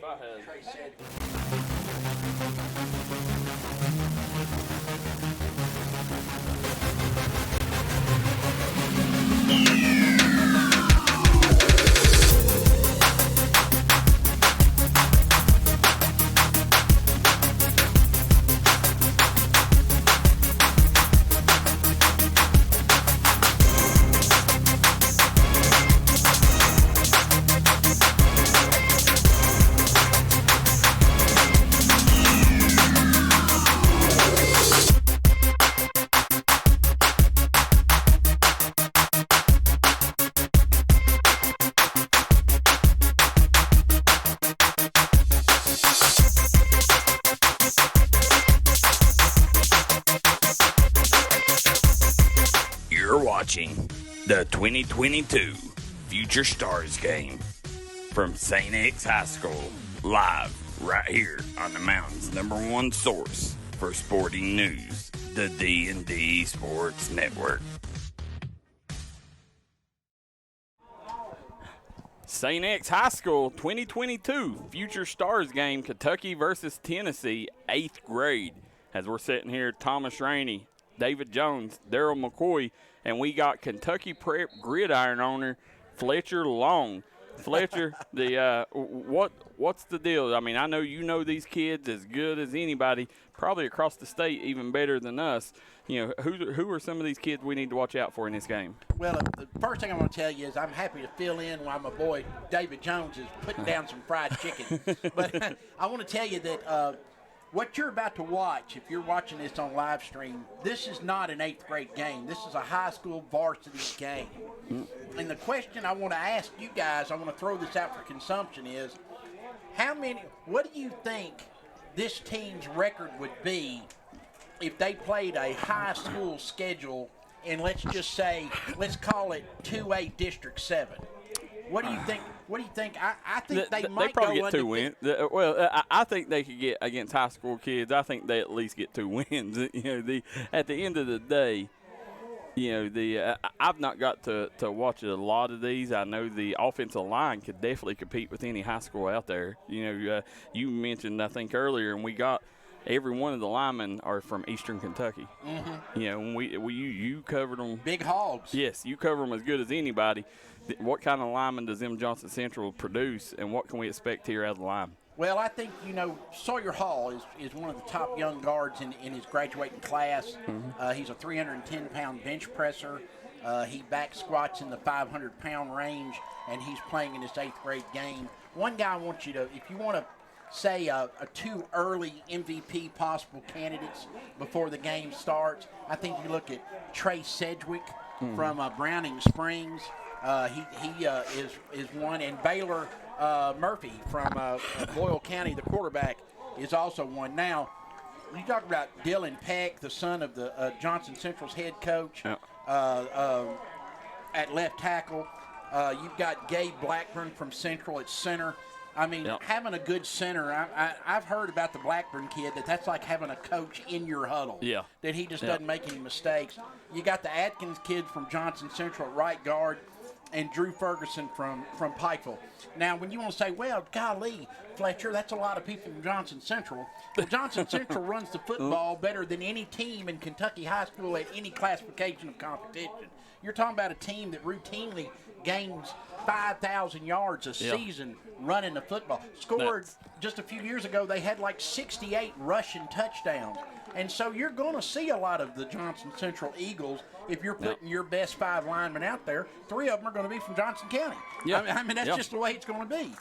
I had. You're watching the 2022 Future Stars game from St.X High School, live right here on the mountain's #1 source for sporting news, the D&D Sports Network. St.X High School 2022 Future Stars game, Kentucky versus Tennessee, 8th grade. As we're sitting here, Thomas Rainey, David Jones, Daryl McCoy, and we got Kentucky Prep gridiron owner Fletcher Long. Fletcher, what's the deal? I mean, I know you know these kids as good as anybody, probably across the state even better than us. You know, who are some of these kids we need to watch out for in this game? Well, the first thing I want to tell you is I'm happy to fill in while my boy David Jones is putting down some fried chicken. But I want to tell you that what you're about to watch, if you're watching this on live stream, this is not an 8th grade game. This is a high school varsity game. And the question I want to ask you guys, I want to throw this out for consumption, is what do you think this team's record would be if they played a high school schedule and let's call it 2A District 7? What do you think? What do you think? I think they might probably go get 2 wins. Well, I think they could get against high school kids. I think they at least get 2 wins. You know, at the end of the day, you know, I've not got to watch a lot of these. I know the offensive line could definitely compete with any high school out there. You know, you mentioned I think earlier, and we got every one of the linemen are from Eastern Kentucky. Mm-hmm. You know, you covered them. Big hogs. Yes, you cover them as good as anybody. What kind of lineman does M. Johnson Central produce, and what can we expect here out of the line? Well, I think, you know, Sawyer Hall is one of the top young guards in his graduating class. Mm-hmm. He's a 310-pound bench presser. He back squats in the 500-pound range, and he's playing in this 8th grade game. One guy I want you to, if you want to say a 2 early MVP possible candidates before the game starts, I think you look at Trey Sedgwick from Browning Springs. He is one, and Baylor Murphy from Boyle County, the quarterback, is also one. Now, you talk about Dylan Peck, the son of the Johnson Central's head coach, at left tackle. You've got Gabe Blackburn from Central at center. I mean, having a good center, I've heard about the Blackburn kid, that's like having a coach in your huddle. Yeah. That he just doesn't make any mistakes. You got the Atkins kid from Johnson Central at right guard, and Drew Ferguson from Pikeville. Now, when you want to say, well, golly, Fletcher, that's a lot of people from Johnson Central. Well, Johnson Central runs the football better than any team in Kentucky high school at any classification of competition. You're talking about a team that routinely gains 5,000 yards a season running the football. Scored just a few years ago, they had like 68 rushing touchdowns. And so you're going to see a lot of the Johnson Central Eagles if you're putting your best 5 linemen out there. 3 of them are going to be from Johnson County. I mean that's just the way it's going to be.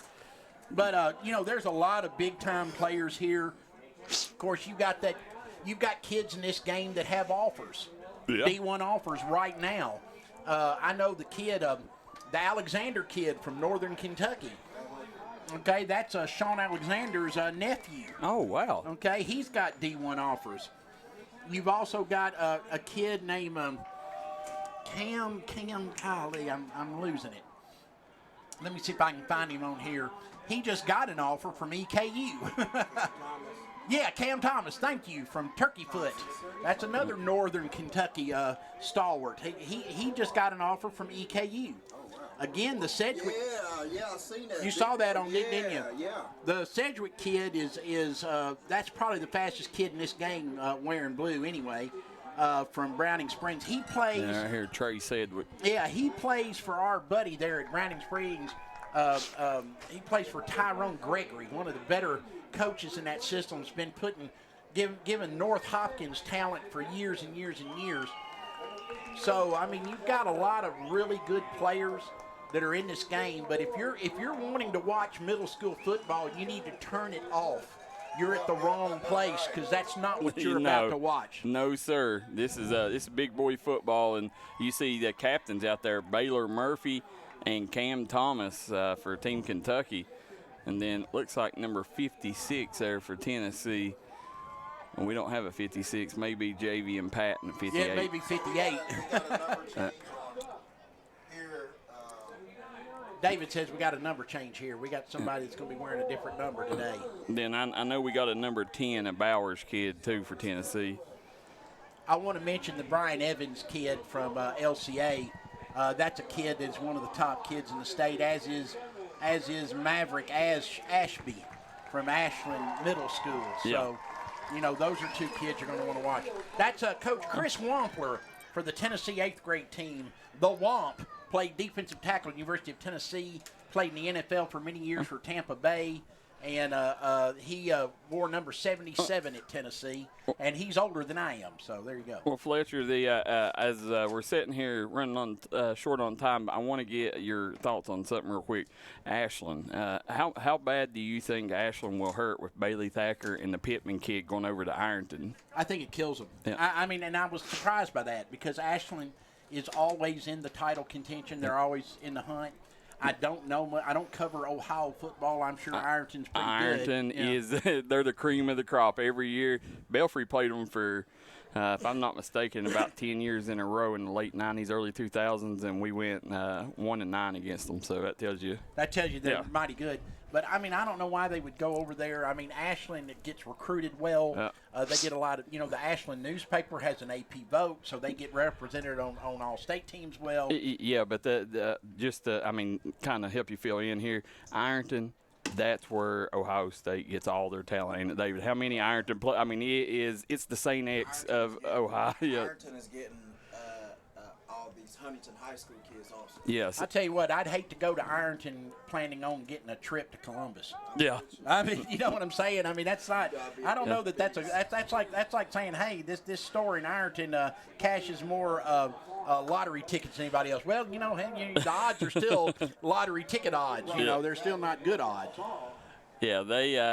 But, you know, there's a lot of big-time players here. Of course, you've got kids in this game that have offers, D1 offers right now. I know the kid, the Alexander kid from Northern Kentucky. Okay, that's Sean Alexander's nephew. Oh, wow. Okay, he's got D1 offers. You've also got a kid named Cam Golly, I'm losing it. Let me see if I can find him on here. He just got an offer from EKU. Yeah, Cam Thomas, thank you, from Turkey Foot. That's another Northern Kentucky stalwart. He just got an offer from EKU. Again, the Sedgwick. Yeah, I seen that. You saw that on Nick, didn't you? Yeah. The Sedgwick kid is that's probably the fastest kid in this game wearing blue anyway, from Browning Springs. He plays. Yeah, I hear Trey Sedgwick. Yeah, he plays for our buddy there at Browning Springs. He plays for Tyrone Gregory, one of the better coaches in that system. Has been giving North Hopkins talent for years and years and years. So I mean, you've got a lot of really good players that are in this game. But if you're wanting to watch middle school football, you need to turn it off. You're at the wrong place because that's not what you're about to watch. No, sir. This is big boy football, and you see the captains out there, Baylor Murphy and Cam Thomas for Team Kentucky. And then looks like number 56 there for Tennessee. And we don't have a 56. Maybe JV and Patton at 58. Yeah, maybe 58. We got a number change here. David says we got a number change here. We got somebody that's going to be wearing a different number today. Then I know we got a number 10, a Bowers kid, too, for Tennessee. I want to mention the Brian Evans kid from LCA. That's a kid that's one of the top kids in the state, as is Maverick Ashby from Ashland Middle School. So, you know, those are two kids you're going to want to watch. That's Coach Chris Wampler for the Tennessee 8th grade team. The Wamp played defensive tackle at the University of Tennessee, played in the NFL for many years for Tampa Bay, and he wore number 77 at Tennessee, and he's older than I am, so there you go. Well, Fletcher, as we're sitting here running on short on time, I want to get your thoughts on something real quick. Ashland, how bad do you think Ashland will hurt with Bailey Thacker and the Pittman kid going over to Ironton? I think it kills them. Yeah. I mean, and I was surprised by that because Ashland is always in the title contention. They're always in the hunt. I don't know. I don't cover Ohio football. I'm sure Ironton's pretty Ironton good. is they're the cream of the crop every year. Belfry played them for, if I'm not mistaken, about 10 years in a row in the late 90s, early 2000s, and we went 1-9 against them. So that tells you. That tells you they're mighty good. But, I mean, I don't know why they would go over there. I mean, Ashland gets recruited well. They get a lot of, the Ashland newspaper has an AP vote, so they get represented on all state teams well. Yeah, but I mean, kind of help you fill in here. Ironton, that's where Ohio State gets all their talent, ain't it, David? How many Ironton play? I mean, it's the St.X of Ohio. Ironton is getting all these Huntington High School kids also. Yes. I tell you what, I'd hate to go to Ironton planning on getting a trip to Columbus. Yeah. I mean, you know what I'm saying? I mean, that's not. I don't know that that's like saying, hey, this store in Ironton cashes more lottery tickets than anybody else. Well, the odds are still lottery ticket odds. They're still not good odds. Yeah,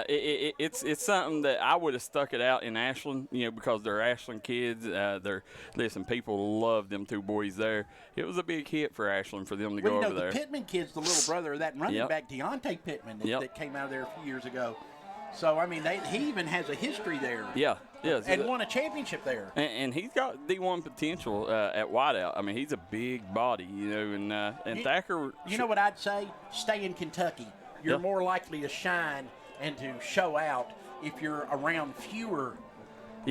it's something that I would have stuck it out in Ashland, because they're Ashland kids. People love them two boys there. It was a big hit for Ashland for them to go over there. The Pittman kid's the little brother of that running back, Deontay Pittman, that came out of there a few years ago. So, I mean, he even has a history there. Yeah. And won a championship there. And he's got D1 potential at wideout. I mean, he's a big body, and Thacker. You know what I'd say? Stay in Kentucky. You're more likely to shine and to show out if you're around fewer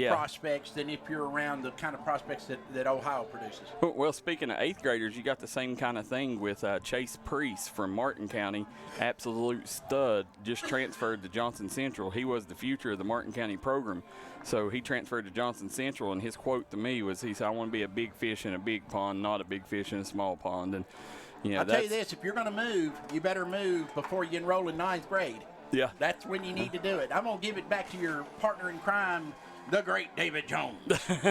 prospects than if you're around the kind of prospects that Ohio produces. Well, speaking of 8th graders, you got the same kind of thing with Chase Priest from Martin County, absolute stud, just transferred to Johnson Central. He was the future of the Martin County program. So he transferred to Johnson Central, and his quote to me was, he said, "I want to be a big fish in a big pond, not a big fish in a small pond." And I'll tell you this, if you're going to move, you better move before you enroll in 9th grade. Yeah. That's when you need to do it. I'm going to give it back to your partner in crime, the great David Jones.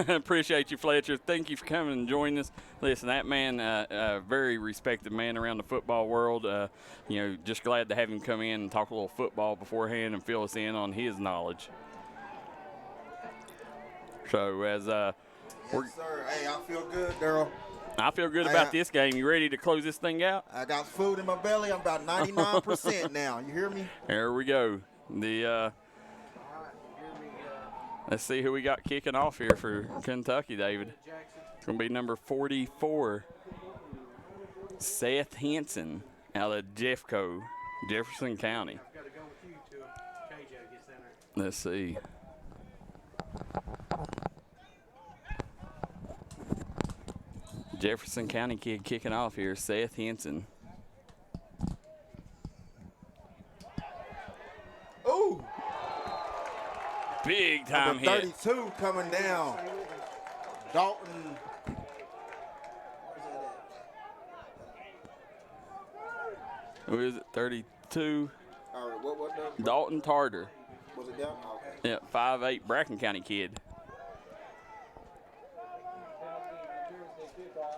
Appreciate you, Fletcher. Thank you for coming and joining us. Listen, that man, a very respected man around the football world. Just glad to have him come in and talk a little football beforehand and fill us in on his knowledge. So yes, sir. Hey, I feel good, Daryl. I feel good about this game. You ready to close this thing out? I got food in my belly. I'm about 99% now. You hear me? There we go. Let's see who we got kicking off here for Kentucky, David. It's going to be number 44, Seth Henson out of Jeffco, Jefferson County. Let's see. Jefferson County kid kicking off here, Seth Henson. Big time Number hit. 32 coming down. Dalton. Who is it? 32. All right, what number? Dalton Tarter. Was it down? Okay. Yeah, 5'8", Bracken County kid.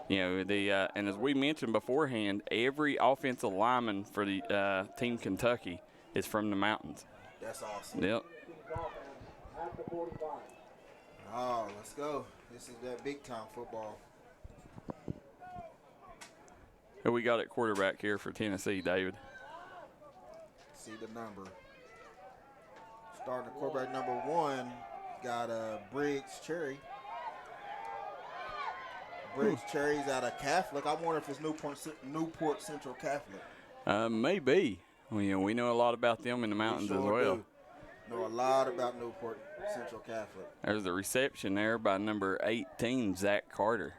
You know, and as we mentioned beforehand, every offensive lineman for the Team Kentucky is from the mountains. That's awesome. Yep. Oh, let's go. This is that big time football. Who we got at quarterback here for Tennessee, David? See the number. Starting at quarterback number 1, got Briggs Cherry. Briggs Cherry's out of Catholic. I wonder if it's Newport Central Catholic. Maybe. Well, you know, we know a lot about them in the mountains We as sure well. do. Know a lot about Newport Central Catholic. There's the reception there by number 18, Zach Carter.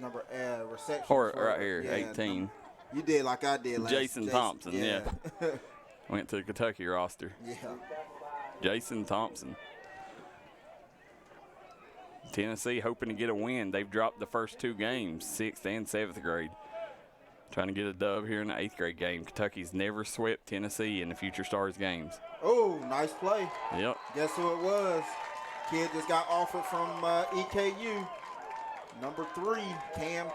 Number reception. Or right here, yeah, 18. You did like I did last. Jason Thompson, yeah. yeah. Went to the Kentucky roster. Yeah. Jason Thompson. Tennessee hoping to get a win. They've dropped the first 2 games, 6th and 7th grade. Trying to get a dub here in the 8th grade game. Kentucky's never swept Tennessee in the Future Stars games. Oh, nice play. Yep. Guess who it was? Kid just got offered from EKU. Number 3, Cam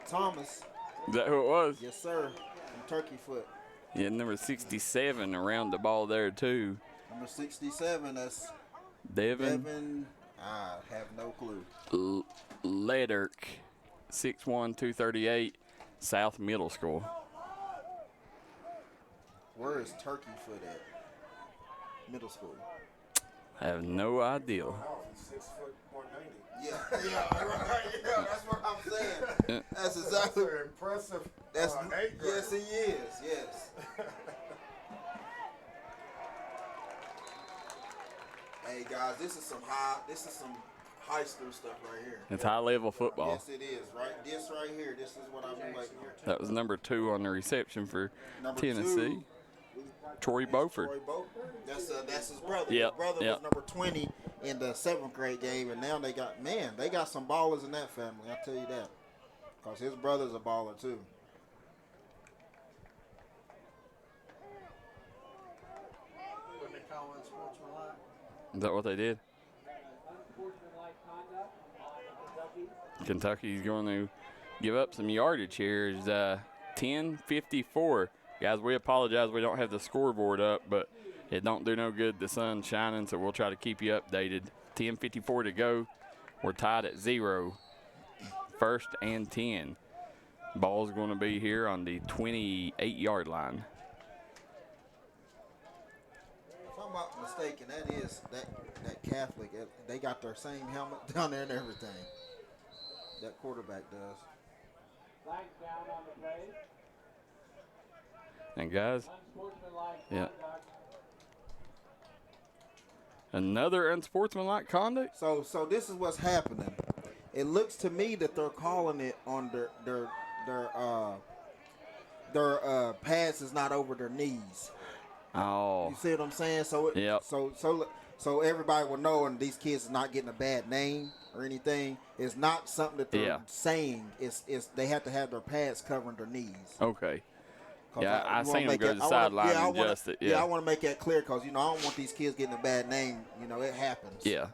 Thomas. Is that who it was? Yes, sir. From Turkey Foot. Yeah, number 67 around the ball there, too. Number 67, that's Devin I have no clue. Lederk, 6'1", 238, South Middle School. Where is Turkey Foot at? Middle school. I have no idea. 6 foot 190. Yeah, right. Yeah, that's what I'm saying. That's exactly. That's impressive. That's eighth grade. yes, he is. Yes. Hey guys, this is some high school stuff right here. It's high-level football. Yes, it is. Right, this right here. This is what I've been waiting for. That was number 2 on the reception for Number Tennessee. 2, Troy Beaufort. Troy Beaufort. That's his brother. Yep, His brother yep. was number 20 in the 7th grade game, and now they got some ballers in that family. I'll tell you that, because his brother's a baller too. What they call unsportsmanlike? Is that what they did? Kentucky's going to give up some yardage here. It's 10:54. Guys, we apologize we don't have the scoreboard up, but it don't do no good. The sun's shining, so we'll try to keep you updated. 10:54 to go. We're tied at 0. 1st and 10. Ball's going to be here on the 28-yard line. If I'm not mistaken, that Catholic. They got their same helmet down there and everything. That quarterback does. And guys, yeah. Another unsportsmanlike conduct? So this is what's happening. It looks to me that they're calling it on their pads is not over their knees. Oh. You see what I'm saying? So Yep. So everybody will know, and these kids are not getting a bad name or anything. It's not something that they're saying. It's they have to have their pads covering their knees. Okay. Yeah, I seen them go to the sideline and adjust it. Yeah, I want to make that clear because, I don't want these kids getting a bad name. It happens. Yeah.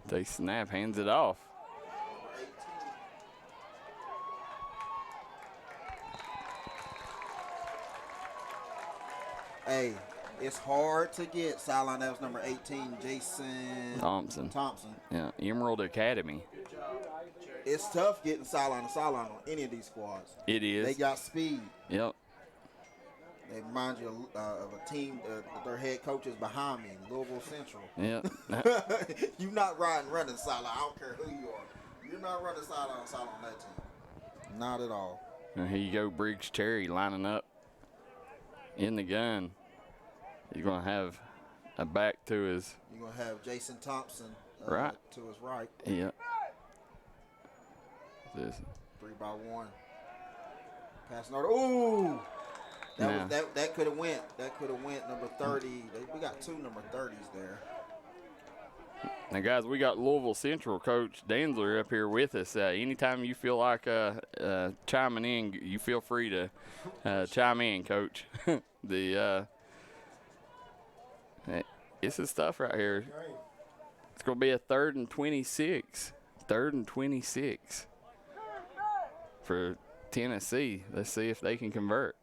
They snap, hands it off. Hey, it's hard to get sideline. That was number 18, Jason Thompson. Yeah, Emerald Academy. It's tough getting sideline to sideline on any of these squads. It is. They got speed. Yep. They remind you of a team. Their head coach is behind me, Louisville Central. Yep. You're not running sideline. I don't care who you are. You're not running sideline on that team. Not at all. And here you go, Briggs Cherry lining up in the gun. He's going to have a back to his. You're going to have Jason Thompson right to his right. Yep. This 3-by-1. Passing over. Ooh! That could have went. That could have went number 30. We got 2 number 30s there. Now, guys, we got Louisville Central coach Danzler up here with us. Anytime you feel like chiming in, you feel free to chime in, Coach. This is stuff right here. It's going to be a 3rd and 26. 3rd and 26 for Tennessee. Let's see if they can convert.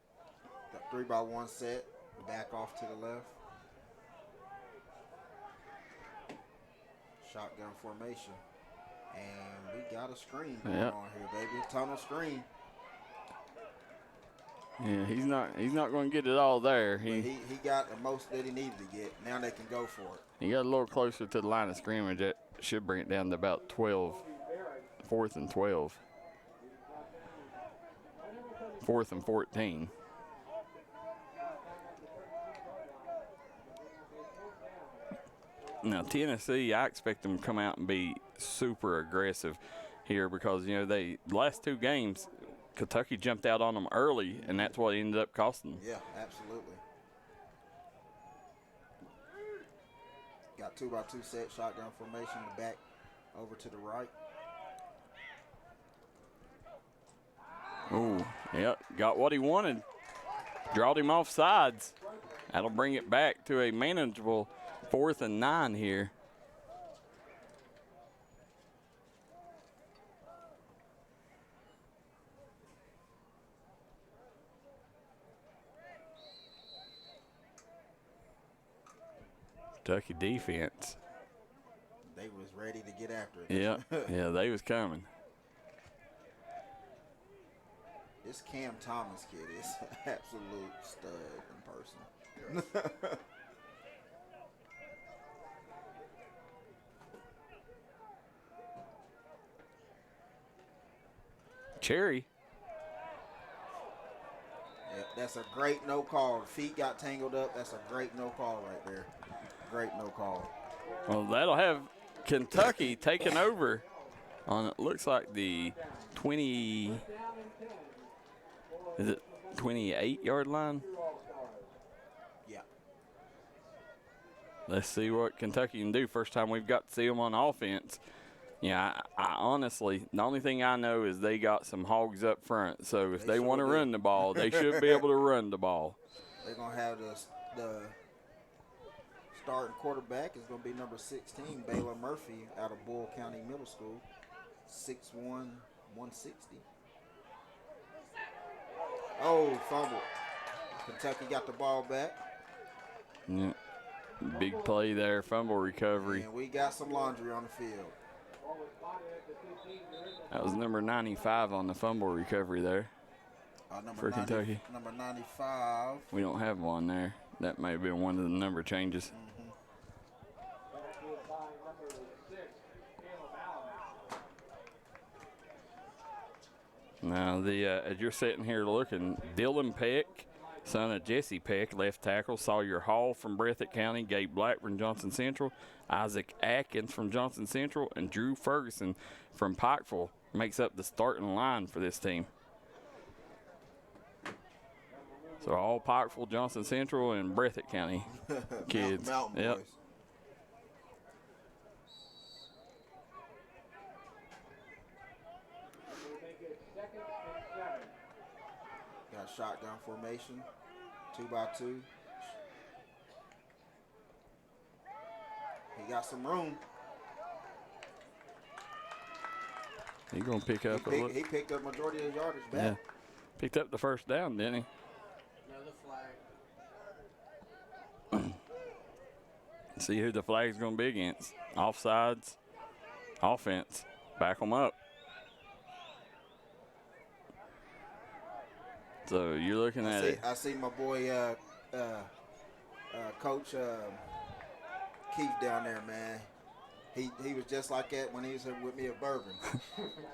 Got 3-by-1 set. Back off to the left. Shotgun formation. And we got a screen going on here, baby. Tunnel screen. Yeah, he's not going to get it all there. He got the most that he needed to get. Now they can go for it. He got a little closer to the line of scrimmage. That should bring it down to about 12. 4th and 12. 4th and 14. Now, Tennessee, I expect them to come out and be super aggressive here because, you know, the last 2 games, Kentucky jumped out on them early, and that's what ended up costing them. Yeah, absolutely. Got 2-by-2 set, shotgun formation, the back over to the right. Ooh, yep, got what he wanted. Drawed him off sides. That'll bring it back to a manageable 4th and 9 here. Kentucky defense. They was ready to get after it. Yeah, yeah, they was coming. This Cam Thomas kid is an absolute stud in person. Cherry. Yeah, that's a great no call. Feet got tangled up. That's a great no call right there. Great no call. Well, that'll have Kentucky taking over on, it looks like the 20, is it 28-yard line? Yeah. Let's see what Kentucky can do. First time we've got to see them on offense. Yeah, I honestly, the only thing I know is they got some hogs up front. So if they want to run the ball, they should be able to run the ball. They're going to have the starting quarterback is going to be number 16, Baylor Murphy, out of Bull County Middle School, 6'1", 160. Oh, fumble. Kentucky got the ball back. Yeah, big play there, fumble recovery. And we got some laundry on the field. That was number 95 on the fumble recovery there for Kentucky. Number 95. We don't have one there. That may have been one of the number changes. Now, as you're sitting here looking, Dylan Peck, son of Jesse Peck, left tackle, Sawyer Hall from Breathitt County, Gabe Blackburn, Johnson Central, Isaac Atkins from Johnson Central, and Drew Ferguson from Pikeville makes up the starting line for this team. So all Pikeville, Johnson Central, and Breathitt County kids. Mountain Yep. boys. Got shotgun formation, 2-by-2. He got some room. He's going to pick up a look. He picked up majority of the yardage back. Yeah. Picked up the first down, didn't he? Another flag. See who the flag's going to be against. Offsides, offense. Back them up. So you're looking at it. I see my boy, Coach Keith down there, man. He was just like that when he was here with me at Bourbon.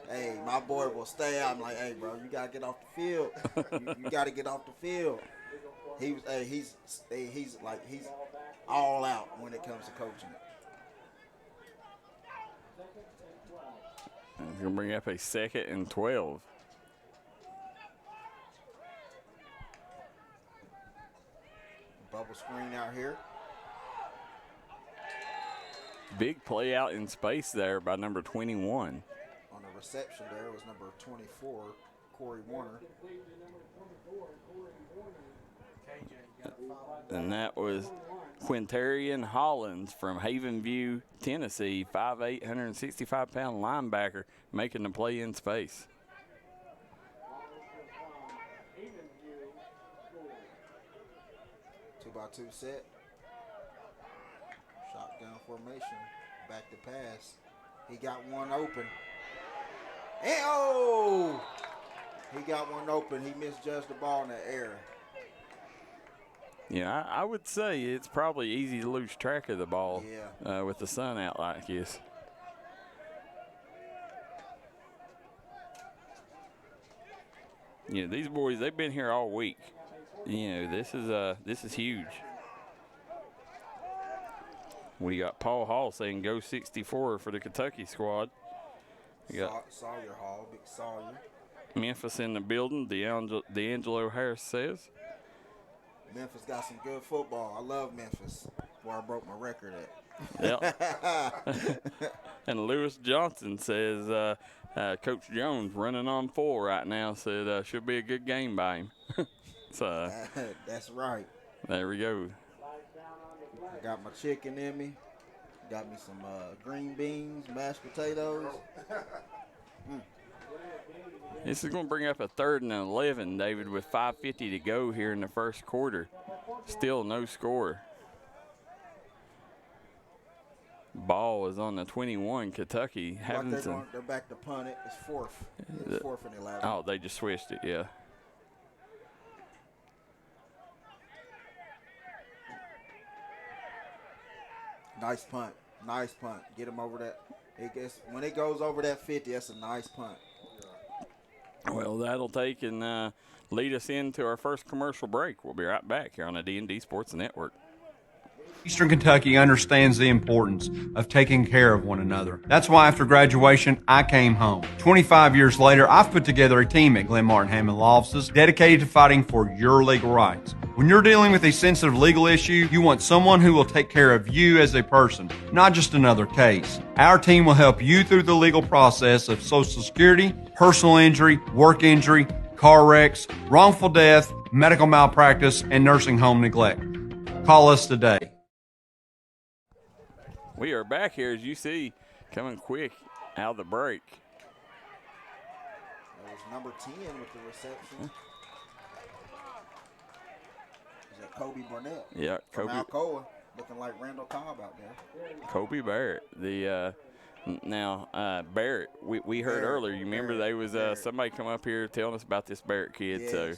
Hey, my boy will stay out. I'm like, hey, bro, you gotta get off the field. you gotta get off the field. He's all out when it comes to coaching. He's gonna bring up a 2nd and 12. Bubble screen out here. Big play out in space there by number 21. On the reception there was number 24, Corey Warner. And that was Quintarian Hollins from Haven View, Tennessee, 5'8", 165-pound linebacker, making the play in space. Two set. Shotgun formation. Back to pass. He got one open. And oh! He got one open. He misjudged the ball in the air. Yeah, I would say it's probably easy to lose track of the ball with the sun out like this. You know, these boys, they've been here all week. You know, this is huge. We got Paul Hall saying go 64 for the Kentucky squad. We got Sawyer Hall, big Sawyer. Memphis in the building, D'Angelo Harris says. Memphis got some good football. I love Memphis. Where I broke my record at. Yep. And Lewis Johnson says Coach Jones running on full right now, said should be a good game by him. So that's right. There we go. I got my chicken in me. Got me some green beans, mashed potatoes. This is going to bring up a 3rd and 11, David, with 5:50 to go here in the first quarter. Still no score. Ball is on the 21, Kentucky. They're back to punt it. It's 4th. It's 4th and 11. Oh, they just switched it, yeah. Nice punt. Nice punt. Get him over that. When it goes over that 50, that's a nice punt. Well, that'll take and lead us into our first commercial break. We'll be right back here on the D&D Sports Network. Eastern Kentucky understands the importance of taking care of one another. That's why after graduation, I came home. 25 years later, I've put together a team at Glenn Martin Hammond Law Offices dedicated to fighting for your legal rights. When you're dealing with a sensitive legal issue, you want someone who will take care of you as a person, not just another case. Our team will help you through the legal process of Social Security, personal injury, work injury, car wrecks, wrongful death, medical malpractice, and nursing home neglect. Call us today. We are back here, as you see, coming quick out of the break. That was number 10 with the reception. Is that Kobe Burnett? Yeah, From Kobe. Alcoa, looking like Randall Cobb out there. Kobe Barrett. Barrett, we heard Barrett, earlier, you remember they was somebody come up here telling us about this Barrett kid. Yes. So,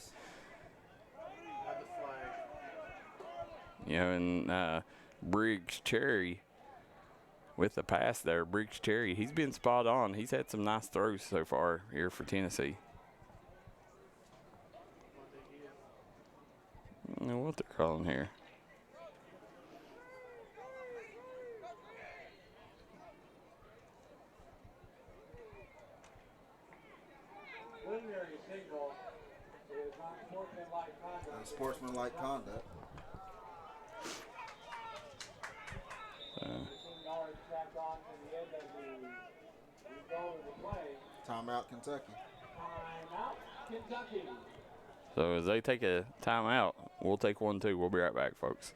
you know, and Briggs Cherry with the pass there. Briggs Cherry, he's been spot on. He's had some nice throws so far here for Tennessee. I don't know what they're calling here. Unsportsmanlike conduct. Timeout, Kentucky. So as they take a timeout, we'll take one too. We'll be right back, folks.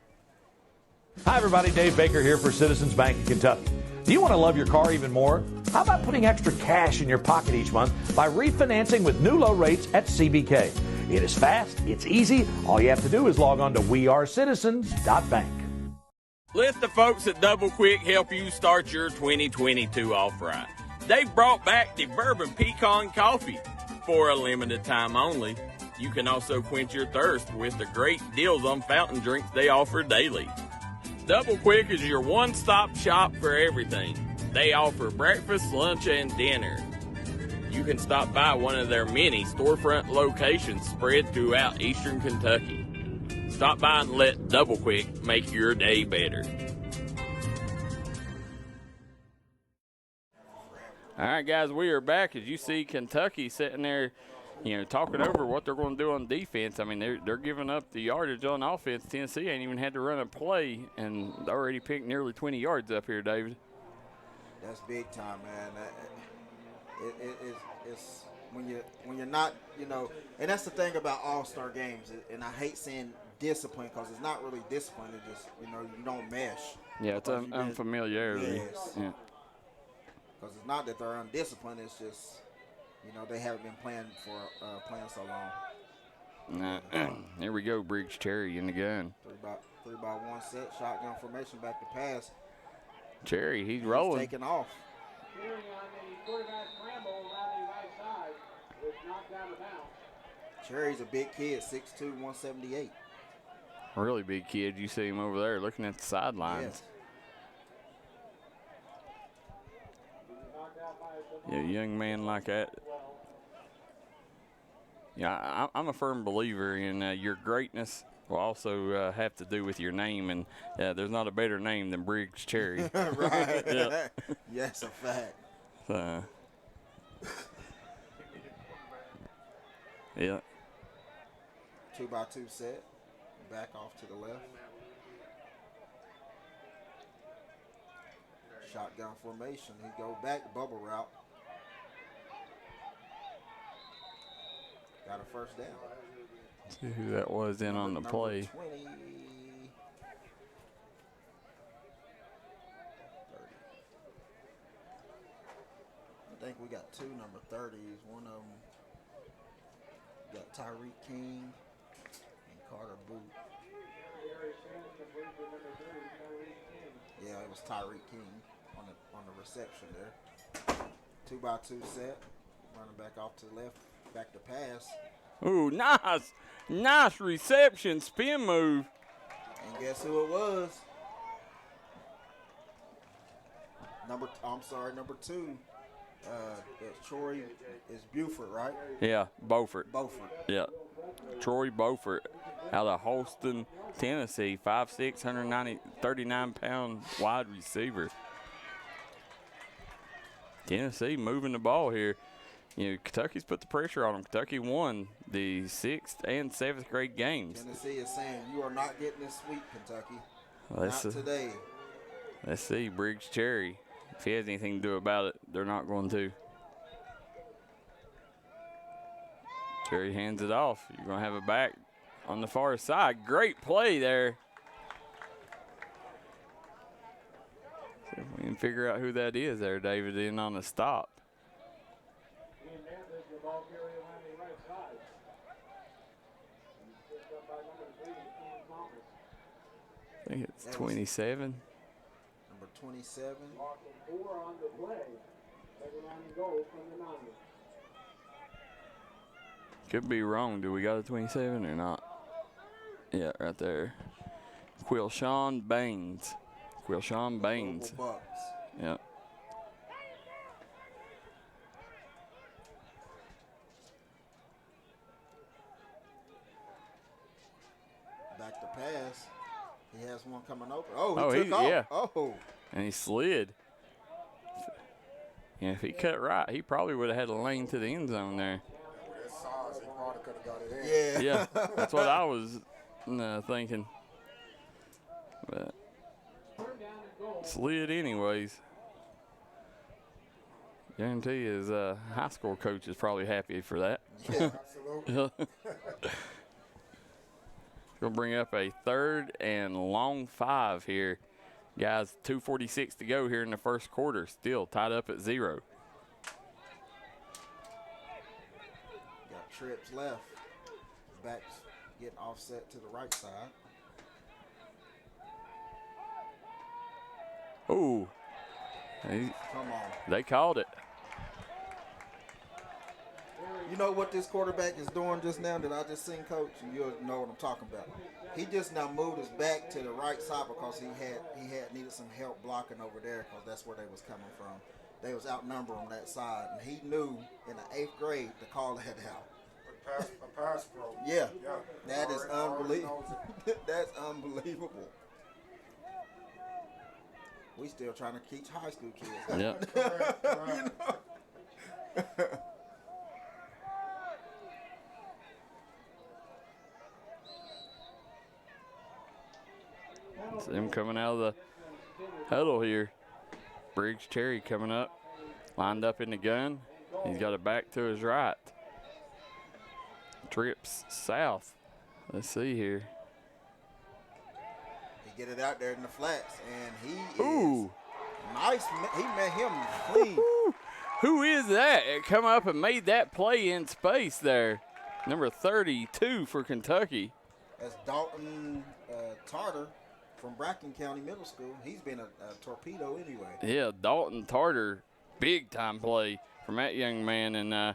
Hi, everybody. Dave Baker here for Citizens Bank of Kentucky. Do you want to love your car even more? How about putting extra cash in your pocket each month by refinancing with new low rates at CBK? It is fast. It's easy. All you have to do is log on to wearecitizens.bank. Let the folks at Double Quick help you start your 2022 off right. They've brought back the Bourbon Pecan Coffee for a limited time only. You can also quench your thirst with the great deals on fountain drinks they offer daily. Double Quick is your one-stop shop for everything. They offer breakfast, lunch, and dinner. You can stop by one of their many storefront locations spread throughout Eastern Kentucky. Stop by and let Double Quick make your day better. All right, guys, we are back. As you see, Kentucky sitting there talking over what they're going to do on defense. I mean, they're giving up the yardage on offense. Tennessee ain't even had to run a play, and already picked nearly 20 yards up here, David. That's big time, man. It's when you're not, and that's the thing about all-star games. And I hate saying discipline because it's not really discipline. It's just you don't mesh. Yeah, it's unfamiliarity. Yes. Yeah. Because it's not that they're undisciplined. It's just they haven't been playing so long. Here we go, Briggs Cherry in the gun. 3-by-1 set, shotgun formation, back to pass. Cherry, he's rolling. Taking off. Cherry's a big kid, 6'2", 178. Really big kid. You see him over there looking at the sidelines. Yeah, a young man like that. Yeah, I'm a firm believer in your greatness will also have to do with your name, and there's not a better name than Briggs Cherry. Right. Yeah. Yes, a fact. Yeah. 2-by-2 set. Back off to the left. Shotgun formation. He go back, bubble route. Got a first down. See who that was in on the play. 20. 30. I think we got two number 30s. One of them got Tyreek King and Carter Booth. Yeah, it was Tyreek King on the reception there. 2-by-2 set. Running back off to the left. Back to pass. Ooh, nice reception, spin move. And guess who it was? Number 2. Troy is Buford, right? Yeah, Beaufort. Yeah. Troy Beaufort out of Holston, Tennessee, 5'6", 39-pound wide receiver. Tennessee moving the ball here. Kentucky's put the pressure on them. Kentucky won the 6th and 7th grade games. Tennessee is saying, you are not getting this sweep, Kentucky. Not today. Let's see, Briggs Cherry. If he has anything to do about it, they're not going to. Cherry hands it off. You're going to have a back on the far side. Great play there. See if we can figure out who that is there, David, in on the stop. I think it's 27. Number 27. Could be wrong. Do we got a 27 or not? Yeah, right there. Quilshawn Baines. Yeah. Back to pass. He has one coming open. Oh, he took off. Yeah. Oh. And he slid. Yeah, if he cut right, he probably would have had a lane to the end zone there. With that size, he probably could have got it in. Yeah. Yeah, that's what I was thinking. But slid anyways. Guarantee his high school coach is probably happy for that. Yeah. Absolutely. Going to bring up a 3rd and long 5 here. Guys, 2:46 to go here in the first quarter. Still tied up at 0. Got trips left. Backs getting offset to the right side. Ooh. Come on. They called it. You know what this quarterback is doing just now that I just seen, Coach? And you'll know what I'm talking about. He just now moved his back to the right side because he had needed some help blocking over there because that's where they was coming from. They was outnumbered on that side, and he knew in the 8th grade to call that out. A pass pro. Yeah. That is unbelievable. That's unbelievable. We still trying to teach high school kids. Yeah. See him coming out of the huddle here. Briggs Cherry coming up, lined up in the gun. He's got it back to his right. Trips south. Let's see here. He get it out there in the flats, and he Ooh. is nice. He met him clean. Who is that? It come up and made that play in space there. Number 32 for Kentucky. That's Dalton Tarter from Bracken County Middle School. He's been a torpedo anyway. Yeah, Dalton Tarter, big time play from that young man. And I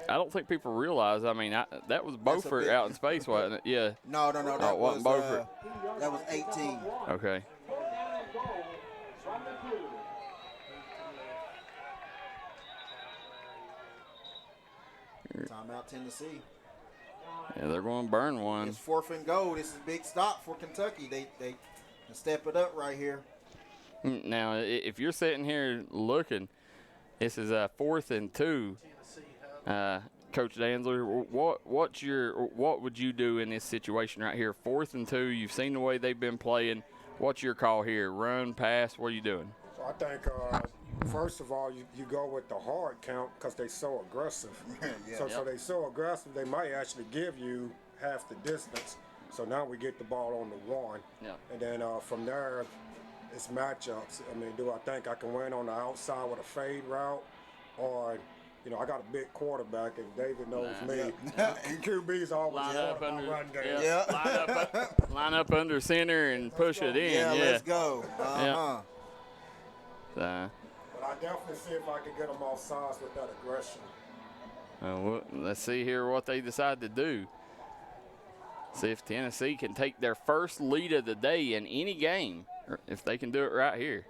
don't think people realize, I mean, that was Beaufort out in space, wasn't it? Yeah. No. That wasn't Beaufort. That was 18. Okay. Timeout Tennessee. Yeah, they're going to burn one. It's 4th and goal. This is a big stop for Kentucky. They can step it up right here. Now, if you're sitting here looking, this is 4th and 2. Coach Danzler, what would you do in this situation right here? 4th and 2. You've seen the way they've been playing. What's your call here? Run, pass? What are you doing? So I think first of all, you go with the hard count because they're so aggressive. Yeah. So they're so aggressive, they might actually give you half the distance. So now we get the ball on the 1. Yeah. And then from there, it's matchups. I mean, do I think I can win on the outside with a fade route? Or, I got a big quarterback, and David knows me. And QB's always Line up under, run game. yeah. Line up under center and push it in. Yeah, let's go. But I definitely see if I can get them off sides with that aggression. let's see here what they decide to do. See if Tennessee can take their first lead of the day in any game, or if they can do it right here.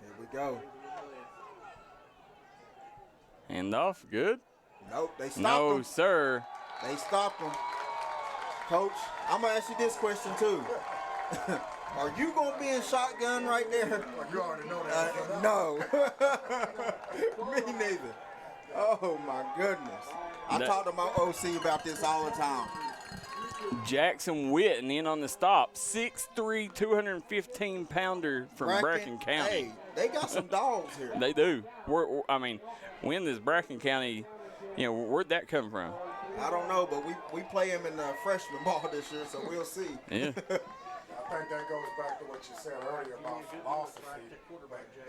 Here we go. Handoff, good? Nope, they stopped No, him. sir. They stopped him. Coach, I'm going to ask you this question, too. Are you going to be in shotgun right there? You already know that. No. Me neither. Oh, my goodness. I talk to my OC about this all the time. Jackson Witten in on the stop. 6'3", 215-pounder from Bracken County. Hey, they got some dogs here. They do. When does Bracken County, where'd that come from? I don't know, but we play him in freshman ball this year, so we'll see. Yeah. I think that goes back to what you said earlier about philosophy.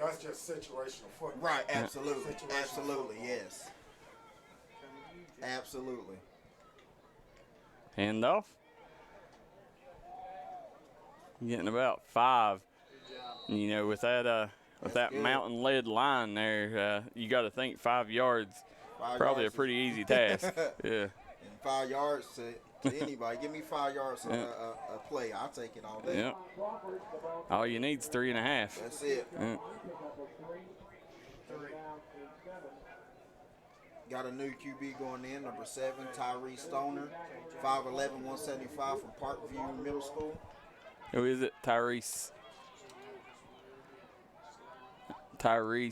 That's just situational football. Right, absolutely. Absolutely, yes. Absolutely. Handoff. Getting about 5. With that mountain lead line there, you got to think 5 yards. Probably a pretty easy task. Yeah. And 5 yards to anybody. Give me 5 yards on a play. I'll take it all day. Yeah. All you need is 3.5. That's it. Yeah. Got a new QB going in, number 7, Tyree Stoner, 5'11", 175 from Parkview Middle School. Who is it? Tyrese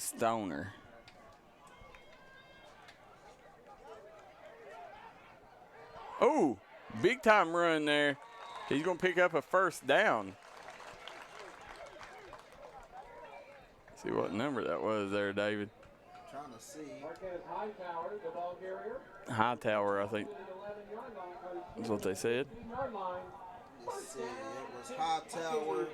Stoner. Oh, big time run there. He's going to pick up a first down. See what number that was there, David. Trying to see. Hightower, I think. That's what they said. Let's see. It was Hightower.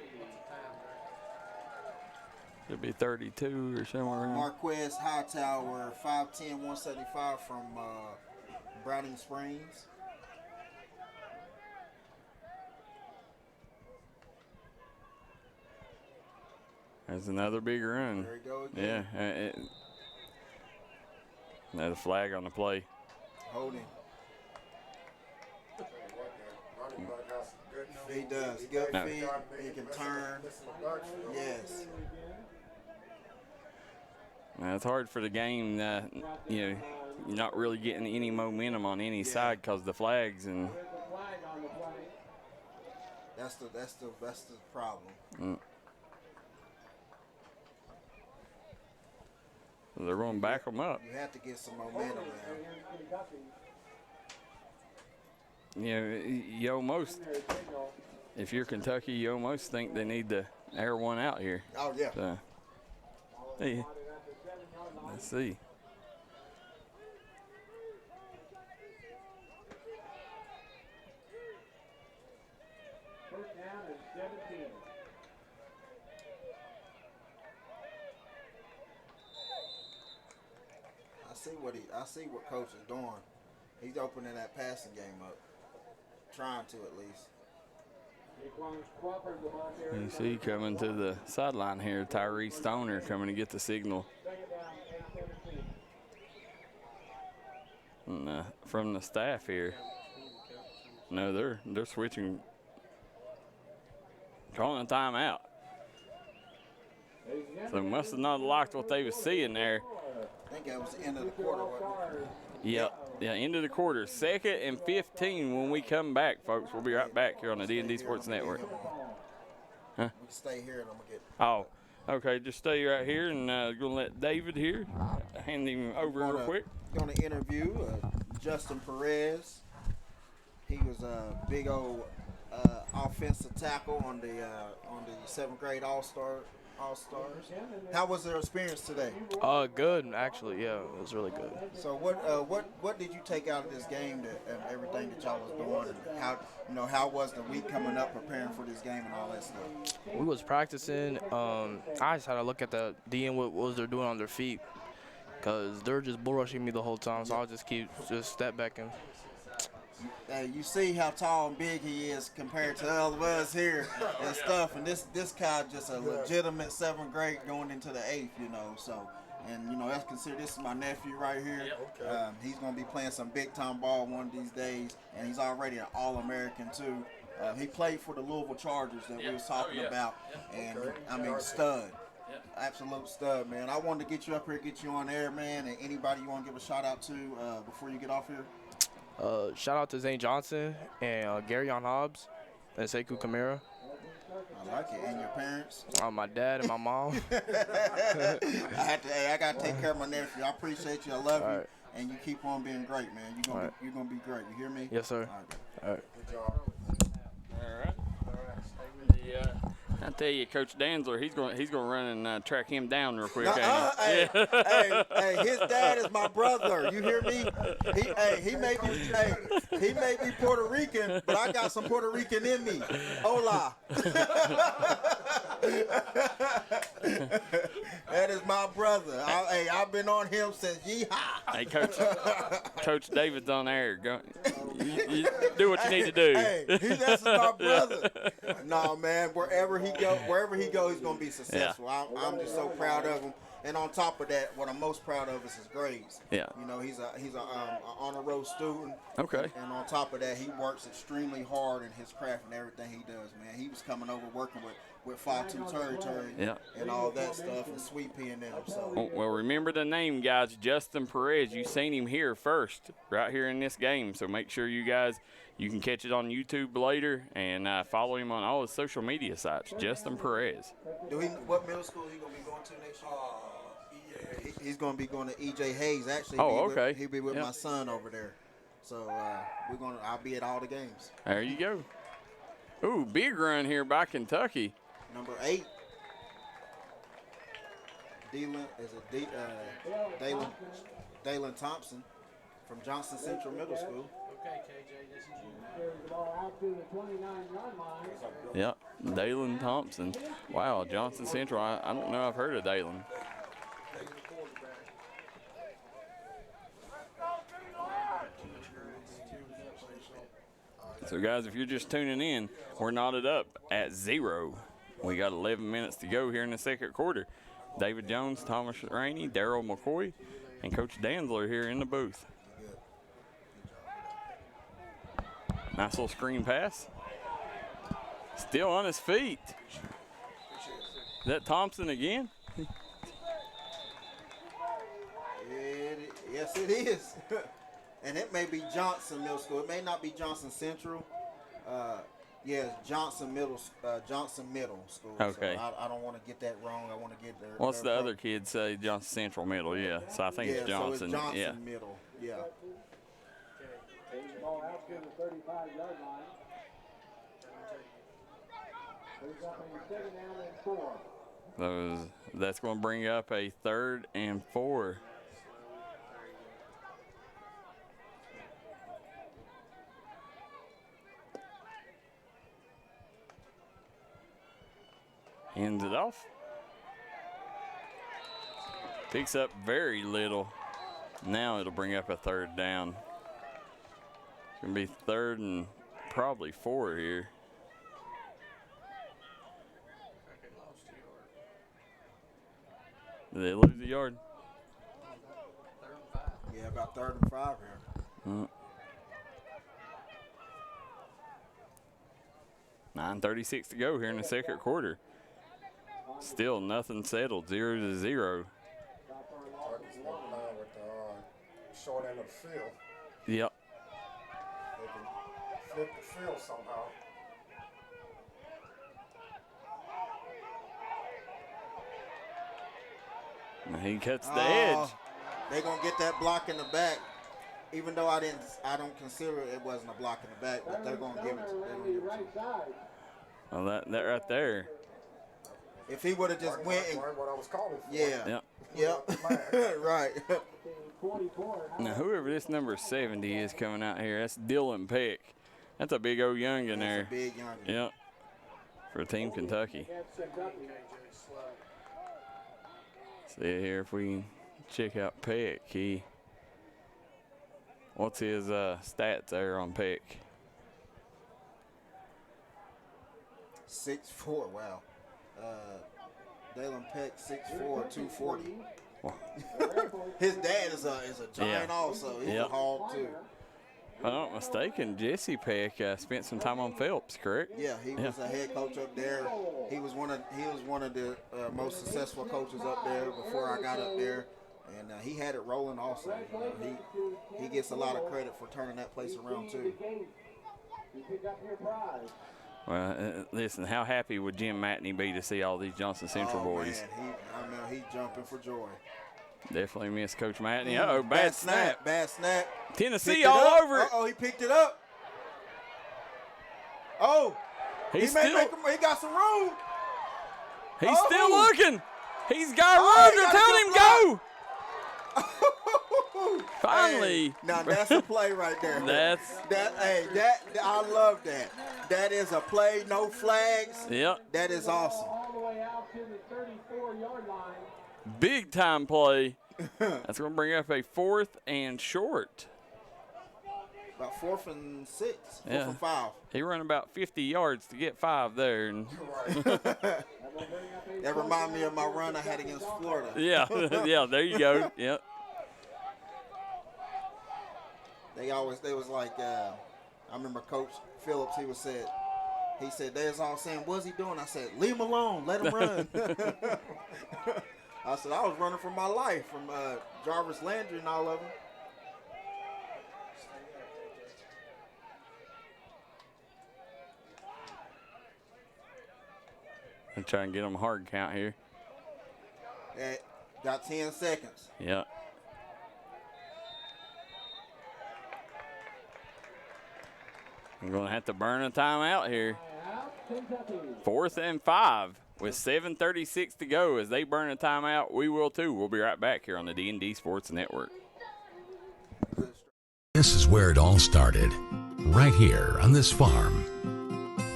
It'd be 32 or somewhere around. Marquez Hightower, 5'10", 175 from Browning Springs. There's another big run. There you go again. Yeah. Another flag on the play. Holding. He does. Good feet. He can turn. Yes. Now, it's hard for the game. You're not really getting any momentum on any side because the flags and. That's the problem. They're going to back them up. You have to get some momentum now. You know, you almost, if you're Kentucky, you almost think they need to air one out here. Oh, yeah. So, hey, let's see. First down is 17. I see what coach is doing. He's opening that passing game up. Trying to at least. You see coming to the sideline here, Tyree Stoner coming to get the signal. And, from the staff here. No, they're switching, calling a timeout. So must have not liked what they was seeing there. I think that was the end of the quarter, wasn't it? Yeah, end of the quarter. 2nd and 15 when we come back, folks. We'll be right back here on the D&D Sports Network. We can stay here and I'm going to get. Oh, okay. Just stay right here and going to let David here hand him over real quick. Going to interview Justin Perez. He was a big old offensive tackle on the 7th grade All-Stars. How was their experience today? Good, actually. Yeah, it was really good. So what did you take out of this game and everything that y'all was doing? And how was the week coming up preparing for this game and all that stuff? We was practicing. I just had to look at the DM what was they're doing on their feet, cause they're just bull rushing me the whole time. So I'll just step back and. You see how tall and big he is compared to all of us here and stuff. And this guy just a legitimate 7th grade going into the 8th, So, and that's considered. This is my nephew right here. He's gonna be playing some big time ball one of these days, and he's already an All-American too. He played for the Louisville Chargers that we was talking about, and I mean stud. Absolute stud, man. I wanted to get you up here, get you on air, man. And anybody you want to give a shout out to before you get off here? Shout out to Zane Johnson and Gary on Hobbs and Sekou Kamara. I like it. And your parents? My dad and my mom. I got to take care of my nephew. I appreciate you. I love you. Right. And you keep on being great, man. You're gonna be great. You hear me? Yes, sir. All right. Good job. All right. I tell you, Coach Danzler, he's going to run and track him down real quick. Hey, his dad is my brother. You hear me? He may be Puerto Rican, but I got some Puerto Rican in me. Hola. That is my brother. I've been on him since yeehaw. Hey, Coach David's on air. You do what you need to do. That's my brother. No, man, wherever he go, he's gonna be successful. Yeah. I'm just so proud of him. And on top of that, what I'm most proud of is his grades. Yeah. He's a honor roll student. Okay. And on top of that, he works extremely hard in his craft and everything he does, man. He was coming over working with 5-2 territory and all that stuff and sweet peeing in him. So. Well, remember the name, guys, Justin Perez. You seen him here first, right here in this game. So make sure you can catch it on YouTube later and follow him on all his social media sites, Justin Perez. What middle school is he going to be going to next year? He's going to be going to E.J. Hayes. Actually, he'll be with my son over there. So I'll be at all the games. There you go. Ooh, big run here by Kentucky. Number 8. Dalen Thompson from Johnson Central Middle School. Okay, KJ, this is you. Yep, Dalen Thompson. Wow, Johnson Central. I don't know I've heard of Dalen. So, guys, if you're just tuning in, we're knotted up at 0. We got 11 minutes to go here in the second quarter. David Jones, Thomas Rainey, Daryl McCoy, and Coach Danzler here in the booth. Nice little screen pass. Still on his feet. Is that Thompson again? Yes, it is. And it may be Johnson Middle School. It may not be Johnson Central. Yeah, Johnson Middle School. Okay. So I don't want to get that wrong. I want to get their. What's their the other kid say? Johnson Central Middle, yeah. So I think Yeah, it's Johnson. so it's Johnson Yeah. Middle. Yeah. Ball out to the 35-yard line. Brings up a 2nd down and 4. That's going to bring up a 3rd and 4. Ends it off. Picks up very little. Now it'll bring up a 3rd down. It's going to be 3rd and probably 4 here. Did they lose a yard? Yeah, about 3rd and 5 here. 9:36 to go here in the second quarter. Still nothing settled, 0-0. With the short end of the field. Yep. They can flip the field somehow. And he cuts the edge. They're gonna get that block in the back. Even though I don't consider it wasn't a block in the back, but they're gonna give it to him. Well, that right there. If he would have just went and what I was calling for. Yep. Right. Now, whoever this number 70 is coming out here, that's Dylan Peck. That's a big old youngin there. That's a big youngin. Yep. For Team Kentucky. See here if we can check out Peck. What's his stats there on Peck? 6'4", wow. Dalen Peck, 6'4", 240. His dad is a giant also. He's a hog too. If I'm not mistaken, Jesse Peck spent some time on Phelps, correct? Yeah, he was a head coach up there. He was one of the most successful coaches up there before I got up there, and he had it rolling also. He gets a lot of credit for turning that place around too. Well, listen, how happy would Jim Matney be to see all these Johnson Central boys? Man, he's jumping for joy. Definitely miss Coach Matney. Uh-oh, bad snap. Bad snap. Tennessee all over it. Uh-oh, he picked it up. Oh, he got some room. He's still looking. He's got room to tell him go. Finally. Hey, now that's a play right there. I love that. That is a play, no flags. Yep. That is awesome. All the way out to the 34-yard line. Big time play. That's going to bring up a 4th and short. About 4th and 6. 4th Yeah. and 5. He ran about 50 yards to get 5 there. And that reminded me of my run I had against Florida. yeah, there you go. Yep. They was like, I remember Coach Phillips, he said, they was all saying, what's he doing? I said, leave him alone, let him run. I said, I was running for my life from Jarvis Landry and all of them. I'm trying to get them a hard count here. Got 10 seconds. Yep. I'm going to have to burn a timeout here. 4th and 5 with 7:36 to go. As they burn a timeout, we will too. We'll be right back here on the D&D Sports Network. This is where it all started, right here on this farm.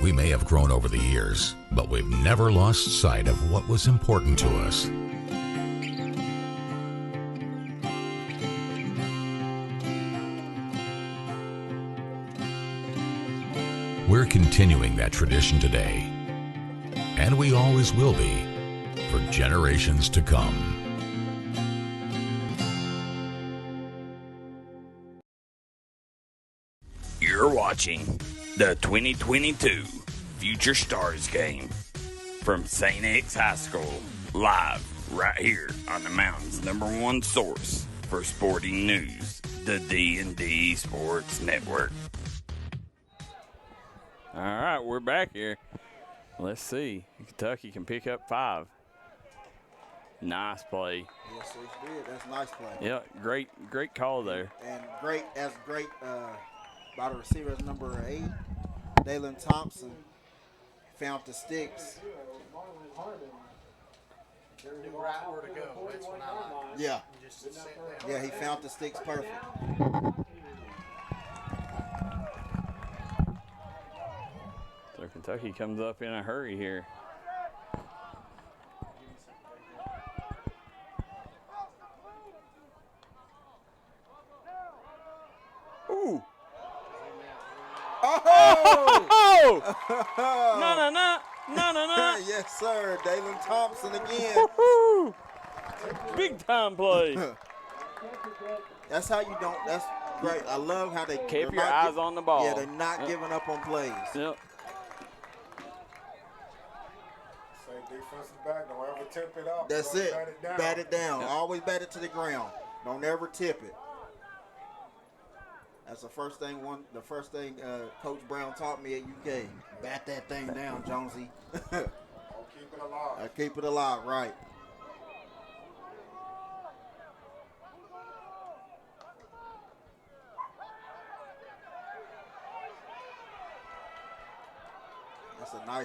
We may have grown over the years, but we've never lost sight of what was important to us. We're continuing that tradition today, and we always will be for generations to come. You're watching the 2022 Future Stars game from St.X High School, live right here on the mountain's #1 source for sporting news, the D&D Sports Network. All right, we're back here. Let's see. Kentucky can pick up 5. Nice play. Yes, he did. That's a nice play. Yeah, great call there. And great by the receiver, number 8, Dalen Thompson, found the sticks. Knew right where to go. That's what I like. Yeah. Just sit down. Yeah, he found the sticks perfect. So Kentucky comes up in a hurry here. Ooh. Oh! No. Yes, sir. Dalen Thompson again. Woo-hoo. Big time play. That's how you don't. That's great. I love how they keep your eyes on the ball. Yeah, they're not giving up on plays. Yep. Say defensive back, don't ever tip it up. That's Don't it. down. Bat it down. Yep. Always bat it to the ground. Don't ever tip it. That's the first thing. Coach Brown taught me at UK. Bat that thing down, Jonesy. Don't keep it alive. Keep it alive, right?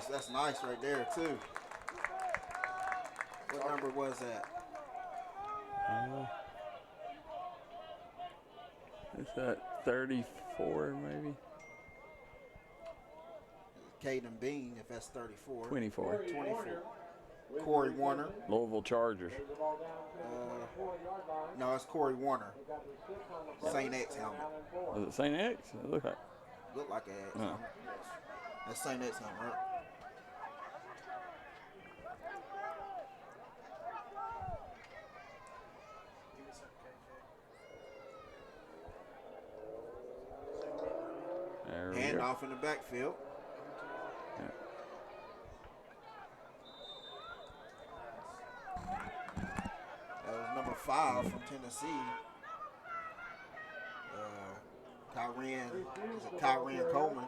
That's nice right there too. What number was that? Is that 34 maybe? Caden Bean, if that's 34. 24. 24. Corey Warner. Louisville Chargers. No, it's Corey Warner. St.X helmet. Was it St.X? It looked like. Look like a X. Oh. That's St.X helmet, right? Handoff in the backfield. Yeah. That was number 5 from Tennessee. Kyrian Coleman.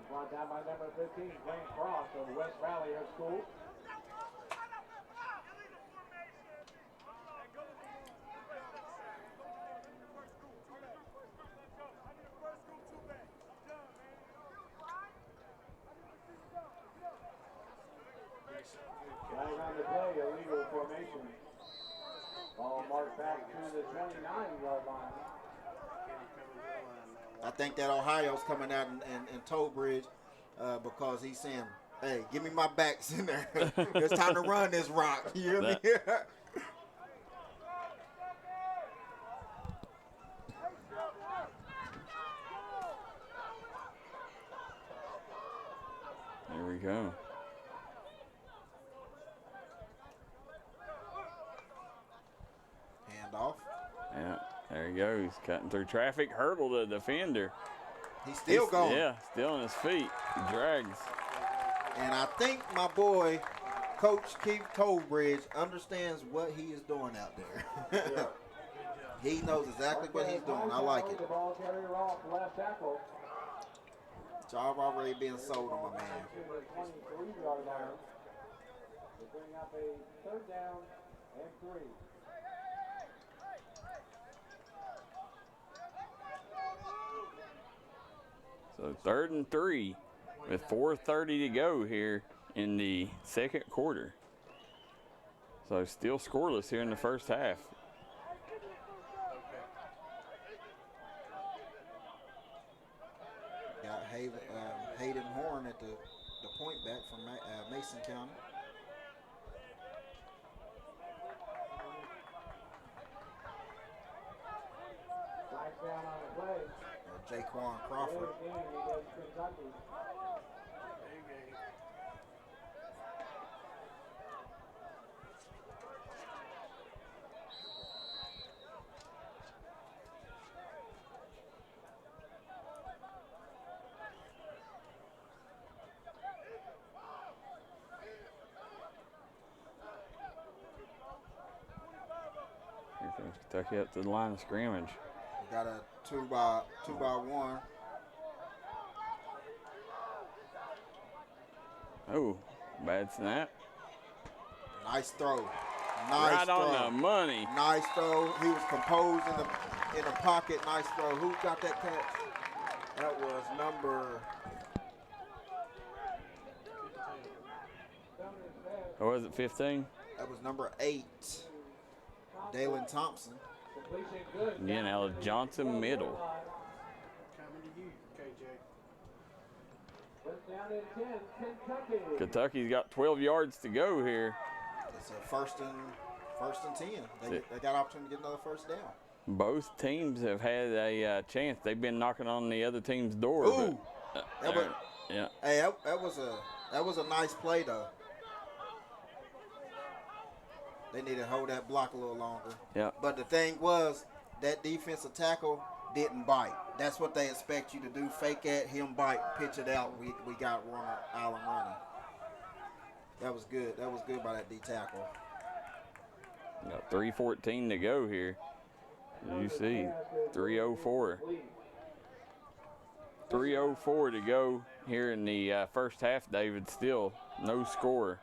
Brought down by number 15, Blaine Frost of West Valley High School. Right around the play, illegal formation. Ball marked back to the 29-yard line. I think that Ohio's coming out in Toll Bridge because he's saying, hey, give me my backs in there. It's time to run this rock. You hear me? There we go. Handoff. Yeah, there he goes. Cutting through traffic. Hurdled the defender. He's still going. Yeah, still on his feet. He drags. And I think my boy, Coach Keith Tollbridge, understands what he is doing out there. He knows exactly what he's doing. I like it. The ball carrier off left tackle. Job already being sold on my man. 23-yard line. They bring up a 3rd down and 3. So 3rd and 3 with 4:30 to go here in the second quarter. So still scoreless here in the first half. Got Hayden Horn at the point back from Mason County. Flags down on the play. Jaquan Crawford. Here comes Kentucky up to the line of scrimmage. Got a 2 by 1. Oh, bad snap. Nice throw. Right on the money. Nice throw. He was composed in the pocket. Nice throw. Who got that catch? That was number. Or was it 15? That was number 8. Dalen Thompson. Again, out of Johnson Middle. Coming to you, KJ. First down and 10, Kentucky. Kentucky's got 12 yards to go here. It's a first and 10. They got opportunity to get another first down. Both teams have had a chance. They've been knocking on the other team's door. Ooh. But, Yeah. Hey, that was a nice play though. They need to hold that block a little longer. Yeah. But the thing was, that defensive tackle didn't bite. That's what they expect you to do. Fake at him, bite, pitch it out. We got Allen running. That was good. That was good by that D tackle. Got 3:14 to go here. You see, 3:04. 3:04 to go here in the first half, David. Still no score.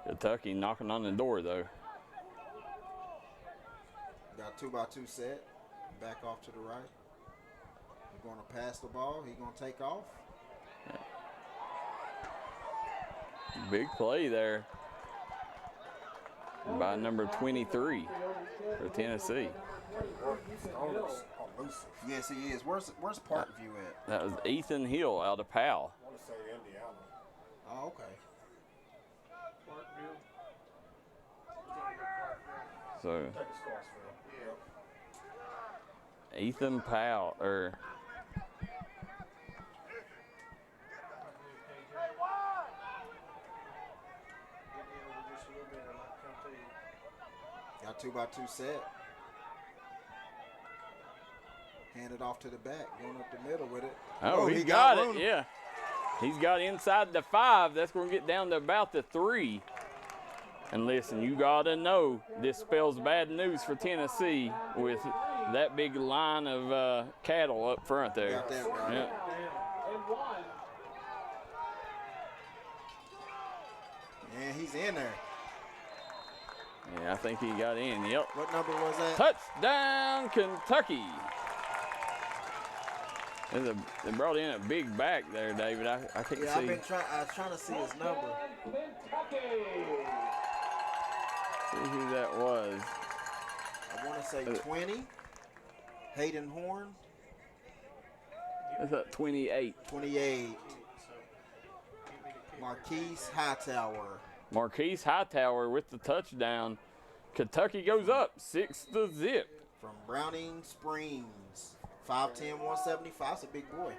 Kentucky knocking on the door, though. Got 2-by-2 set. Back off to the right. We're going to pass the ball. He's going to take off. Big play there by number 23 for Tennessee. Yes, he is. Where's Parkview at? That was Ethan Hill out of Powell. I want to say Indiana. Oh, okay. So Take the scores for him. Ethan Powell, Got 2-by-2 set. Hand it off to the back, going up the middle with it. oh, he got it, yeah. He's got inside the 5. That's going to get down to about the 3. And listen, you got to know this spells bad news for Tennessee with that big line of cattle up front there. Got that right. Yeah. Yeah, he's in there. Yeah, I think he got in. Yep. What number was that? Touchdown, Kentucky. They brought in a big back there, David. I can't see. I was trying to see his number. See who that was. I want to say 20. Hayden Horn. That's at 28. 28. Marquise Hightower. Marquise Hightower with the touchdown. Kentucky goes up 6-0. From Browning Springs. 5'10", 175. That's a big boy.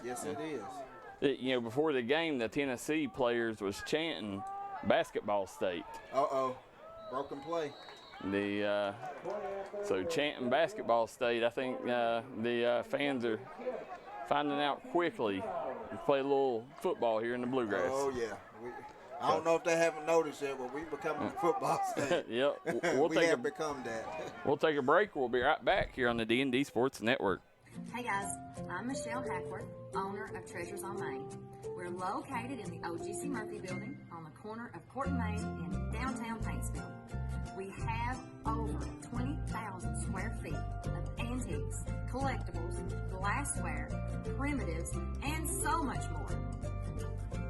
Yes, it is. You know, before the game, the Tennessee players was chanting basketball state. Uh-oh. Broken play. So chanting basketball state, I think the fans are finding out quickly. We play a little football here in the Bluegrass. Oh, yeah. I don't know if they haven't noticed yet, but we've become a football state. Yep. We have become that. We'll take a break. We'll be right back here on the D&D Sports Network. Hey guys, I'm Michelle Hackworth, owner of Treasures on Main. We're located in the OGC Murphy building on the corner of Court and Main in downtown Paintsville. We have over 20,000 square feet of antiques, collectibles, glassware, primitives, and so much more.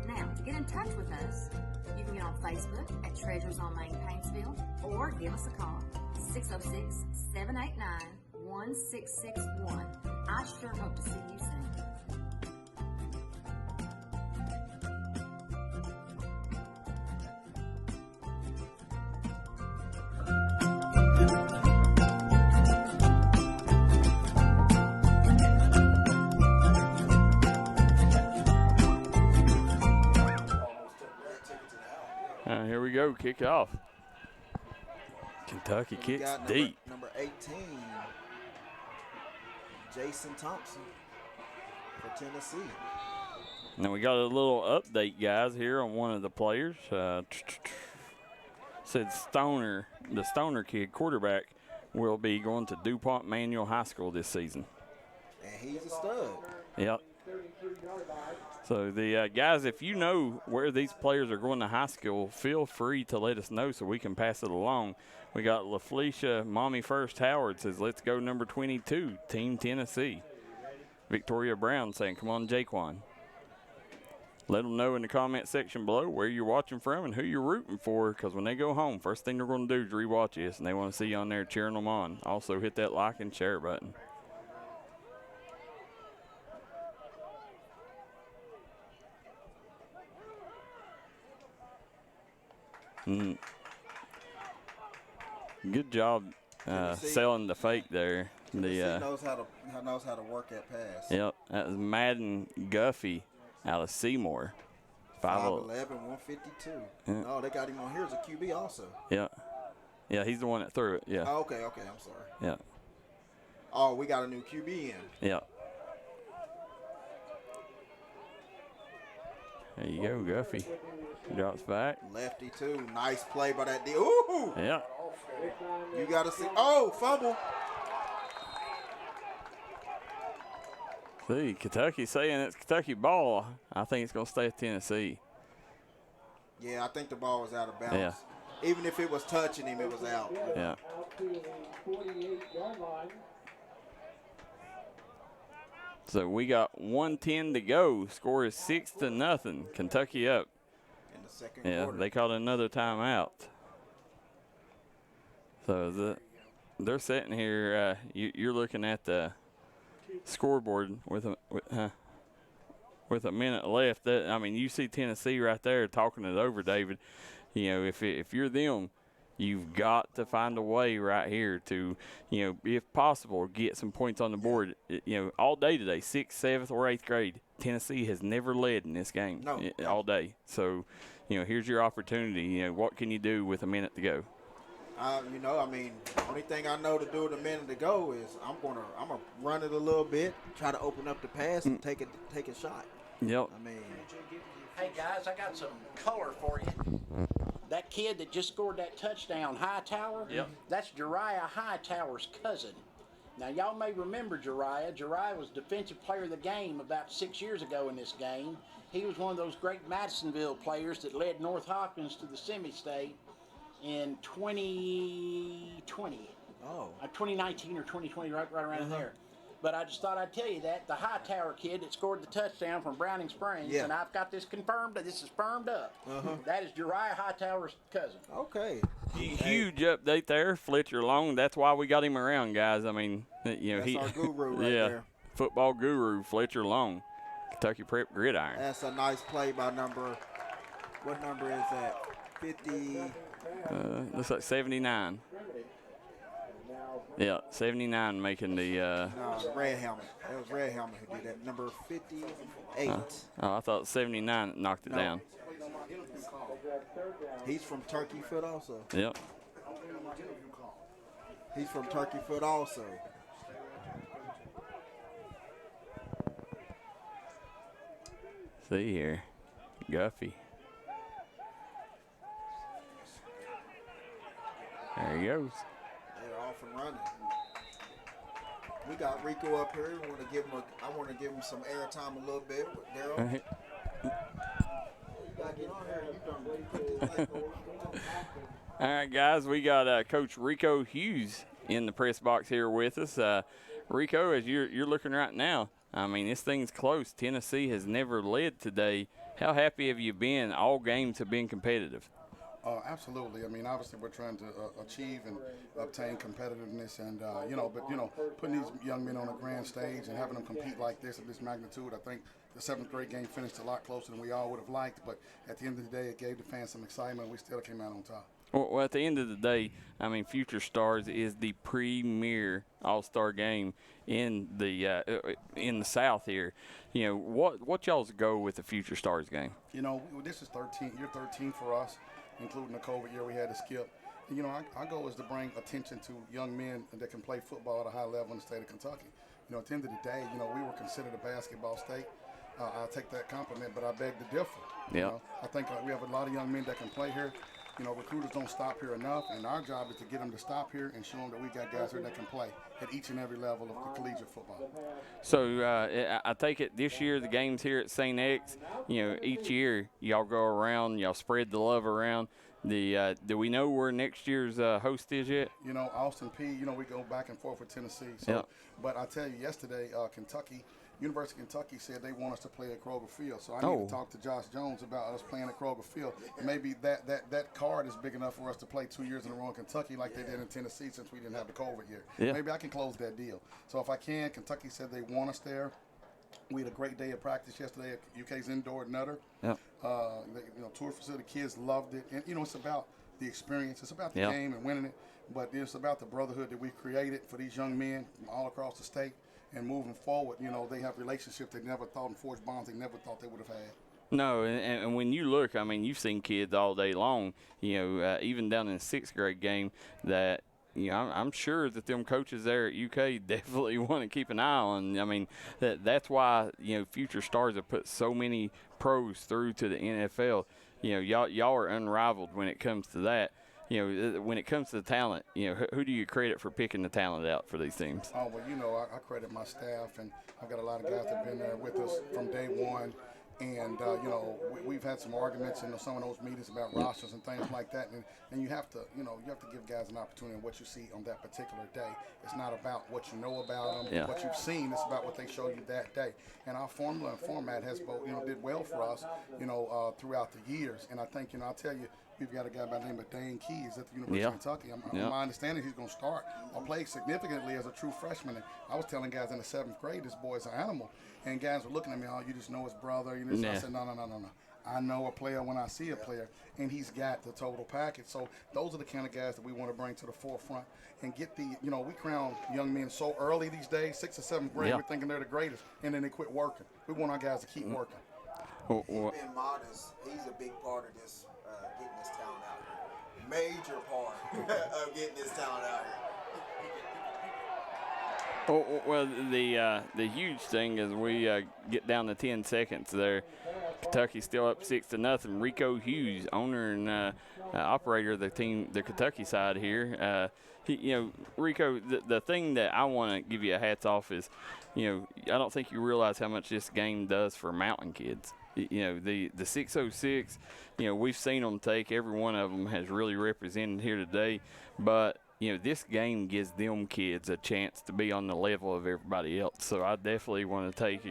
Now, to get in touch with us, you can get on Facebook at Treasures on Main Paintsville or give us a call, 606-789-1661. I sure hope to see you soon. Here we go, kick off. Kentucky kicks deep. Number 18, Jason Thompson for Tennessee. Now we got a little update, guys, here on one of the players. Said Stoner, the Stoner kid, quarterback, will be going to DuPont Manual High School this season. And he's a stud. Yep. So the guys, if you know where these players are going to high school, feel free to let us know so we can pass it along. We got LaFelicia Mommy First Howard says, let's go number 22, Team Tennessee. Victoria Brown saying, come on, Jaquan. Let them know in the comment section below where you're watching from and who you're rooting for, because when they go home, first thing they're going to do is rewatch us, and they want to see you on there cheering them on. Also, hit that like and share button. Good job selling the fake there. Knows how to work that pass. Yep, that was Madden Guffey out of Seymour. 5'11", 152. Yeah. Oh, they got him on here as a QB also. Yeah. Yeah, he's the one that threw it. Yeah. Oh, okay, I'm sorry. Yeah. Oh, we got a new QB in. Yeah. There you go, Guffey. Drops back. Lefty, too. Nice play by that D. Ooh! Yeah. You got to see. Oh, fumble. See, Kentucky saying it's Kentucky ball. I think it's going to stay at Tennessee. Yeah, I think the ball was out of bounds. Yeah. Even if it was touching him, it was out. Yeah. So we got 1:10 to go. Score is 6-0. Kentucky up. In the second quarter. They called another timeout. So they're sitting here. You're looking at the scoreboard with a minute left. You see Tennessee right there talking it over, David. You know, if you're them, you've got to find a way right here to, if possible, get some points on the board. All day today, 6th, 7th, or 8th grade, Tennessee has never led in this game all day. So, here's your opportunity. What can you do with a minute to go? The only thing I know to do with a minute to go is I'm gonna run it a little bit, try to open up the pass and take a shot. Yep. Hey guys, I got some color for you. That kid that just scored that touchdown, Hightower. Yep. That's Jariah Hightower's cousin. Now y'all may remember Jariah. Jariah was Defensive Player of the Game about 6 years ago in this game. He was one of those great Madisonville players that led North Hopkins to the semi-state in 2020. 2019 or 2020, right around there. But I just thought I'd tell you that. The Hightower kid that scored the touchdown from Browning Springs, and I've got this confirmed. This is firmed up. That is Jariah Hightower's cousin. Okay. Huge update there. Fletcher Long, that's why we got him around, guys. That's our guru right there. Football guru, Fletcher Long, Kentucky Prep Gridiron. That's a nice play by what number is that? 50. Looks like 79. Yeah, 79 making the. No, Red Helmet. That was Red Helmet who did that. Number 58. I thought 79 knocked it down. He's from Turkey Foot also. Yep. He's from Turkey Foot also. See here, Guffey. There he goes. They're off and running. We got Rico up here. I want to give him some airtime a little bit with Daryl. You gotta get on here. All right, guys, we got Coach Rico Hughes in the press box here with us. Rico, as you're looking right now, this thing's close. Tennessee has never led today. How happy have you been? All games have been competitive. Absolutely. Obviously we're trying to achieve and obtain competitiveness, and putting these young men on a grand stage and having them compete like this at this magnitude. I think the 7th grade game finished a lot closer than we all would have liked, but at the end of the day, it gave the fans some excitement. We still came out on top. Well, at the end of the day, Future Stars is the premier all-star game in the South here. What y'all's go with the Future Stars game? This is year 13 for us, including the COVID year we had to skip. Our goal is to bring attention to young men that can play football at a high level in the state of Kentucky. At the end of the day, we were considered a basketball state. I'll take that compliment, but I beg to differ. Yeah. I think we have a lot of young men that can play here. recruiters don't stop here enough, and our job is to get them to stop here and show them that we got guys here that can play at each and every level of the collegiate football. So I take it this year the games here at St. X, each year y'all go around, y'all spread the love around. Do we know where next year's host is yet? Austin P, we go back and forth with Tennessee. So, yep. But I tell you, yesterday, University of Kentucky said they want us to play at Kroger Field. So I need to talk to Josh Jones about us playing at Kroger Field. Maybe that card is big enough for us to play 2 years in a row in Kentucky like they did in Tennessee since we didn't have the COVID year. Yeah. Maybe I can close that deal. So if I can, Kentucky said they want us there. We had a great day of practice yesterday at UK's indoor at Nutter. Yep. Tour facility, kids loved it. And, it's about the experience. It's about the yep. game and winning it. But it's about the brotherhood that we've created for these young men from all across the state. And moving forward, they have relationships they never thought and forged bonds they never thought they would have had. No, and when you look, you've seen kids all day long, even down in the 6th grade game that, I'm sure that them coaches there at UK definitely want to keep an eye on. That's why, future stars have put so many pros through to the NFL. Y'all are unrivaled when it comes to that. When it comes to the talent, who do you credit for picking the talent out for these teams? Oh, well, I credit my staff, and I've got a lot of guys that have been there with us from day one. And, we've had some arguments in some of those meetings about rosters and things like that. And you have to give guys an opportunity on what you see on that particular day. It's not about what you know about them, what you've seen. It's about what they show you that day. And our formula and format has both, did well for us, throughout the years. And I think, I'll tell you, we've got a guy by the name of Dane Keys at the University of Kentucky. My understanding he's going to start or play significantly as a true freshman. And I was telling guys in the 7th grade, this boy's an animal. And guys were looking at me, you just know his brother. I said, no. I know a player when I see a player, and he's got the total package. So those are the kind of guys that we want to bring to the forefront and get the, we crown young men so early these days, 6th or 7th grade, we're thinking they're the greatest, and then they quit working. We want our guys to keep working. He's been modest. He's a big part of this, getting this talent out here. Major part of getting this talent out here. Well, the huge thing is we get down to 10 seconds there. Kentucky's still up 6-0. Rico Hughes, owner and operator of the team, the Kentucky side here. Rico, the thing that I want to give you a hats off is, I don't think you realize how much this game does for mountain kids. The 606, we've seen them take. Every one of them has really represented here today. But this game gives them kids a chance to be on the level of everybody else. So I definitely want to take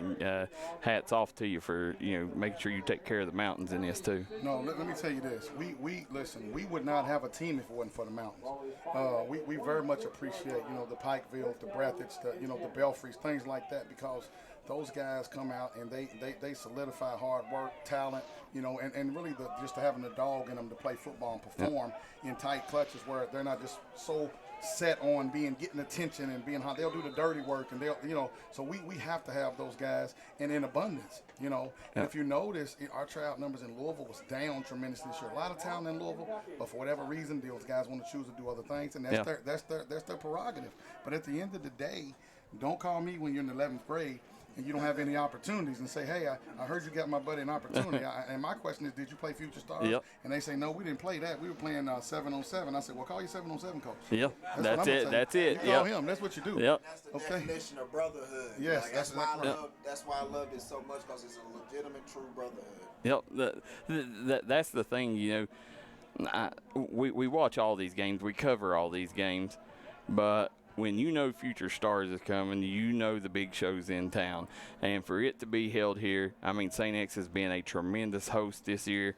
hats off to you for, making sure you take care of the mountains in this too. No, let me tell you this. Listen, we would not have a team if it wasn't for the mountains. We very much appreciate, the Pikeville, the Breathitt, the Belfries, things like that, because those guys come out and they solidify hard work, talent, and really just having the dog in them to play football and perform in tight clutches where they're not just so set on getting attention and being hot. They'll do the dirty work, and they'll, so we have to have those guys and in abundance, And if you notice, our tryout numbers in Louisville was down tremendously this year. A lot of talent in Louisville, but for whatever reason, those guys want to choose to do other things, and that's their prerogative. But at the end of the day, don't call me when you're in the 11th grade and you don't have any opportunities and say, hey, I heard you got my buddy an opportunity. And my question is, did you play Future Stars? Yep. And they say, no, we didn't play that. We were playing 7-on-7. I said, well, call your 7-on-7 coach. Yep, that's it. That's it. You call him. That's what you do. Yep. That's the definition of brotherhood. Yes, that's why I love it so much, because it's a legitimate, true brotherhood. Yep. That's the thing, we watch all these games. We cover all these games. But when Future Stars is coming, the big show's in town. And for it to be held here, St. X has been a tremendous host this year.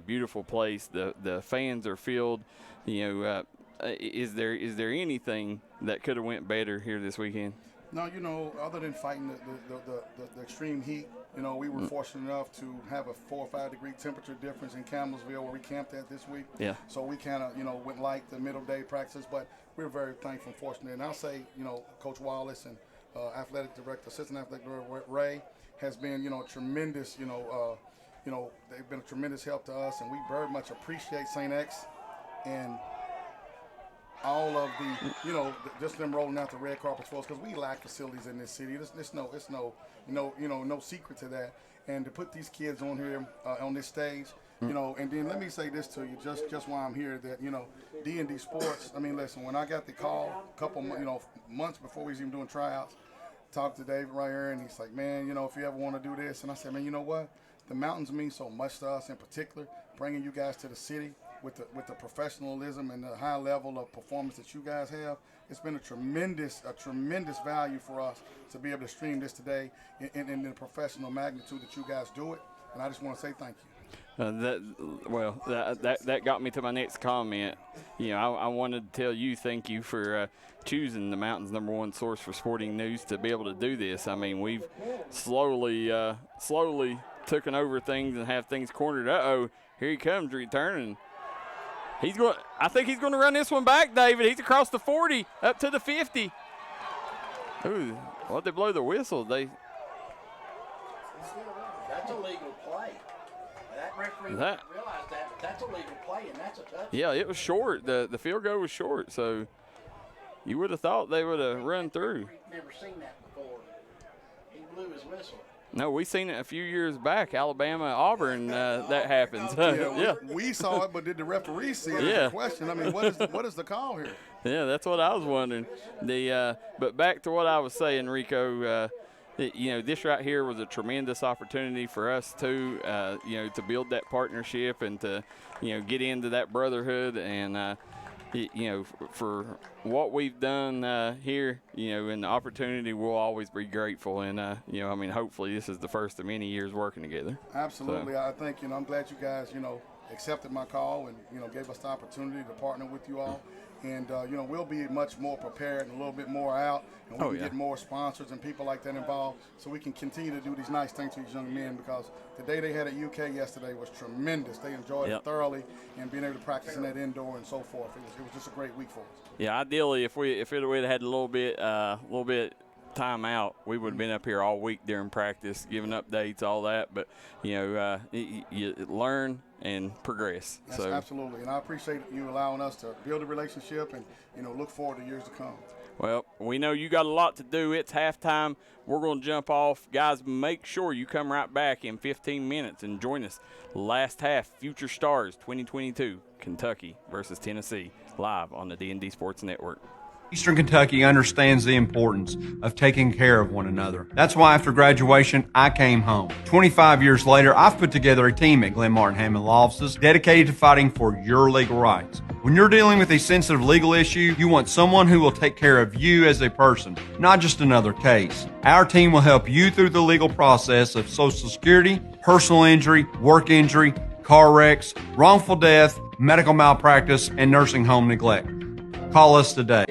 Beautiful place. The fans are filled. Is there anything that could have went better here this weekend? No, other than fighting the extreme heat, we were fortunate enough to have a 4 or 5 degree temperature difference in Campbellsville where we camped at this week. Yeah. So we kind of, went light the middle day practices, but we're very thankful and fortunate. And I'll say, Coach Wallace and assistant athletic director Ray has been, tremendous, they've been a tremendous help to us, and we very much appreciate St. X and all of the, just them rolling out the red carpets for us, because we lack facilities in this city. It's no secret to that. And to put these kids on here on this stage, You know, and then let me say this to you, just while I'm here, that, you know, D&D Sports, I mean, listen, when I got the call a couple, months before we was even doing tryouts, talked to David right here, and he's like, man, you know, if you ever want to do this, and I said, man, you know what? The mountains mean so much to us in particular, bringing you guys to the city with the professionalism and the high level of performance that you guys have. It's been a tremendous value for us to be able to stream this today in the professional magnitude that you guys do it, and I just want to say thank you. That got me to my next comment. You know, I wanted to tell you thank you for choosing the Mountain's #1 source for sporting news to be able to do this. I mean, we've slowly taken over things and have things cornered. Uh-oh, here he comes returning. I think he's going to run this one back, David. He's across the 40, up to the 50. Ooh, what'd they blow the whistle? That's a legal play. That referee didn't realize that, but that's a legal play, and that's a touchdown. Yeah, it was short. The field goal was short, so you would have thought they would have run through. Never seen that before. He blew his whistle. No, we seen it a few years back, Alabama, Auburn. That happens. Yeah, we saw it, but did the referee see it? Yeah. The question. I mean, what is the call here? Yeah, that's what I was wondering. But back to what I was saying, Rico. You know, this right here was a tremendous opportunity for us too. You know, to build that partnership and to, you know, get into that brotherhood and. You know, for what we've done here, you know, and the opportunity, we'll always be grateful. And, you know, I mean, hopefully this is the first of many years working together. Absolutely. So. I think, you know, I'm glad you guys, you know, accepted my call and, you know, gave us the opportunity to partner with you all. And, you know, we'll be much more prepared and a little bit more out. And we can get more sponsors and people like that involved so we can continue to do these nice things to these young men, because the day they had at UK yesterday was tremendous. They enjoyed it thoroughly, and being able to practice in that indoor and so forth. It was just a great week for us. Yeah, ideally, if it would have had a little bit time out, we would have been up here all week during practice, giving updates, all that. But, you know, you learn and progress. Yes, absolutely. And I appreciate you allowing us to build a relationship and, you know, look forward to years to come. Well, we know you got a lot to do. It's halftime. We're going to jump off. Guys, make sure you come right back in 15 minutes and join us. Last half, Future Stars 2022, Kentucky versus Tennessee, live on the D&D Sports Network. Eastern Kentucky understands the importance of taking care of one another. That's why after graduation, I came home. 25 years later, I've put together a team at Glenn Martin Hammond Law Offices dedicated to fighting for your legal rights. When you're dealing with a sensitive legal issue, you want someone who will take care of you as a person, not just another case. Our team will help you through the legal process of Social Security, personal injury, work injury, car wrecks, wrongful death, medical malpractice, and nursing home neglect. Call us today.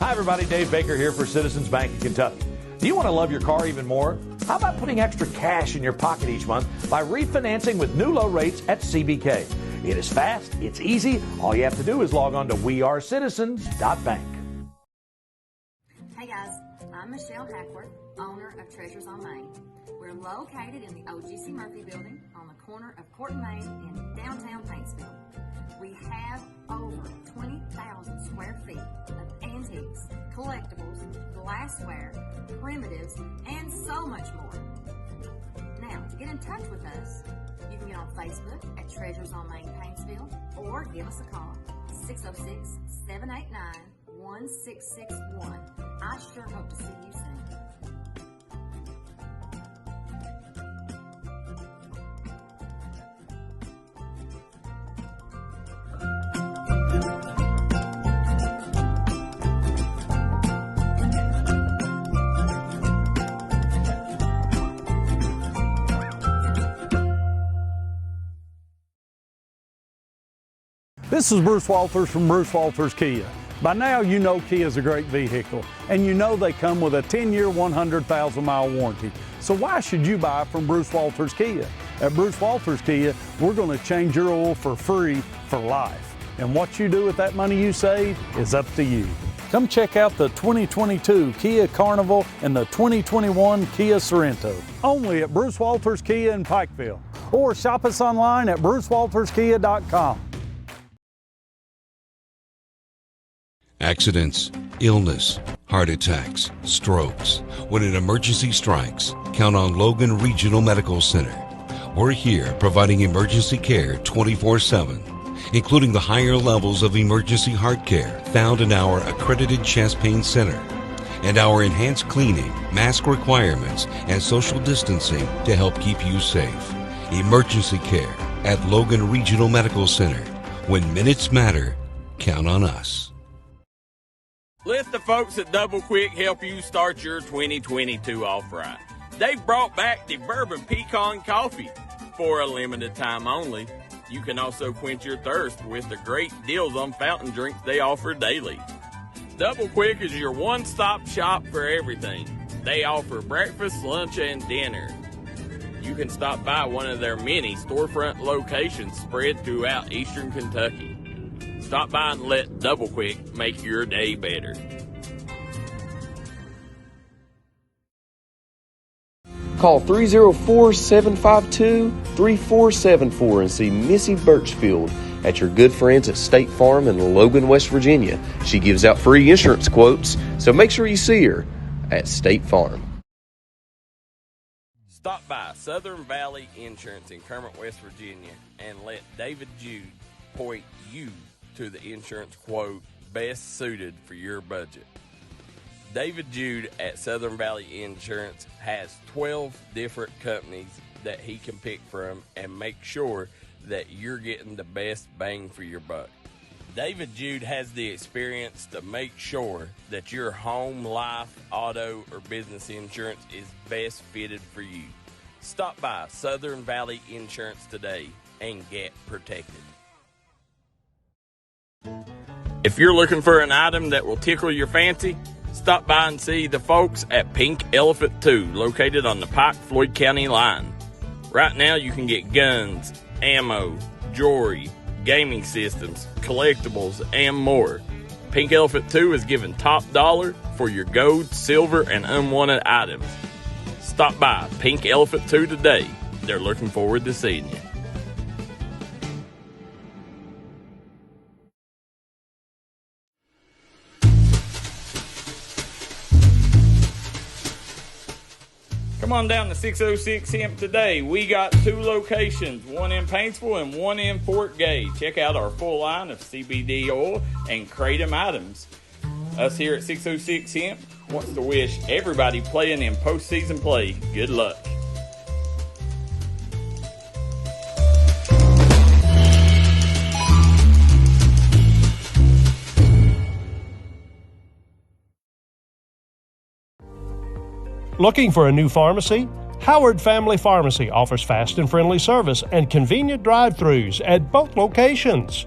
Hi, everybody. Dave Baker here for Citizens Bank of Kentucky. Do you want to love your car even more? How about putting extra cash in your pocket each month by refinancing with new low rates at CBK? It is fast. It's easy. All you have to do is log on to wearecitizens.bank. Hey, guys. I'm Michelle Hackworth, owner of Treasures on Main. We're located in the OGC Murphy building on the corner of Court and Main in downtown Paintsville. We have over 20,000 square feet of antiques, collectibles, glassware, primitives, and so much more. Now, to get in touch with us, you can get on Facebook at Treasures on Main Paintsville or give us a call, 606-789-1661. I sure hope to see you soon. This is Bruce Walters from Bruce Walters Kia. By now you know Kia is a great vehicle, and you know they come with a 10-year, 100,000-mile warranty. So why should you buy from Bruce Walters Kia? At Bruce Walters Kia, we're going to change your oil for free for life. And what you do with that money you save is up to you. Come check out the 2022 Kia Carnival and the 2021 Kia Sorento, only at Bruce Walters Kia in Pikeville. Or shop us online at brucewalterskia.com. Accidents, illness, heart attacks, strokes. When an emergency strikes, count on Logan Regional Medical Center. We're here providing emergency care 24/7, including the higher levels of emergency heart care found in our accredited chest pain center, and our enhanced cleaning, mask requirements, and social distancing to help keep you safe. Emergency care at Logan Regional Medical Center. When minutes matter, count on us. Let the folks at Double Quick help you start your 2022 off right. They've brought back the Bourbon Pecan Coffee for a limited time only. You can also quench your thirst with the great deals on fountain drinks they offer daily. Double Quick is your one-stop shop for everything. They offer breakfast, lunch, and dinner. You can stop by one of their many storefront locations spread throughout eastern Kentucky. Stop by and let Double Quick make your day better. Call 304-752-3474 and see Missy Birchfield at your good friends at State Farm in Logan, West Virginia. She gives out free insurance quotes, so make sure you see her at State Farm. Stop by Southern Valley Insurance in Kermit, West Virginia, and let David Jude point you to the insurance quote best suited for your budget. David Jude at Southern Valley Insurance has 12 different companies that he can pick from and make sure that you're getting the best bang for your buck. David Jude has the experience to make sure that your home, life, auto, or business insurance is best fitted for you. Stop by Southern Valley Insurance today and get protected. If you're looking for an item that will tickle your fancy, stop by and see the folks at Pink Elephant 2, located on the Pike-Floyd County line. Right now you can get guns, ammo, jewelry, gaming systems, collectibles, and more. Pink Elephant 2 is giving top dollar for your gold, silver, and unwanted items. Stop by Pink Elephant 2 today. They're looking forward to seeing you. Come on down to 606 Hemp today. We got 2 locations, one in Paintsville and one in Fort Gay. Check out our full line of CBD oil and kratom items. Us here at 606 Hemp wants to wish everybody playing in postseason play good luck. Looking for a new pharmacy? Howard Family Pharmacy offers fast and friendly service and convenient drive-thrus at both locations.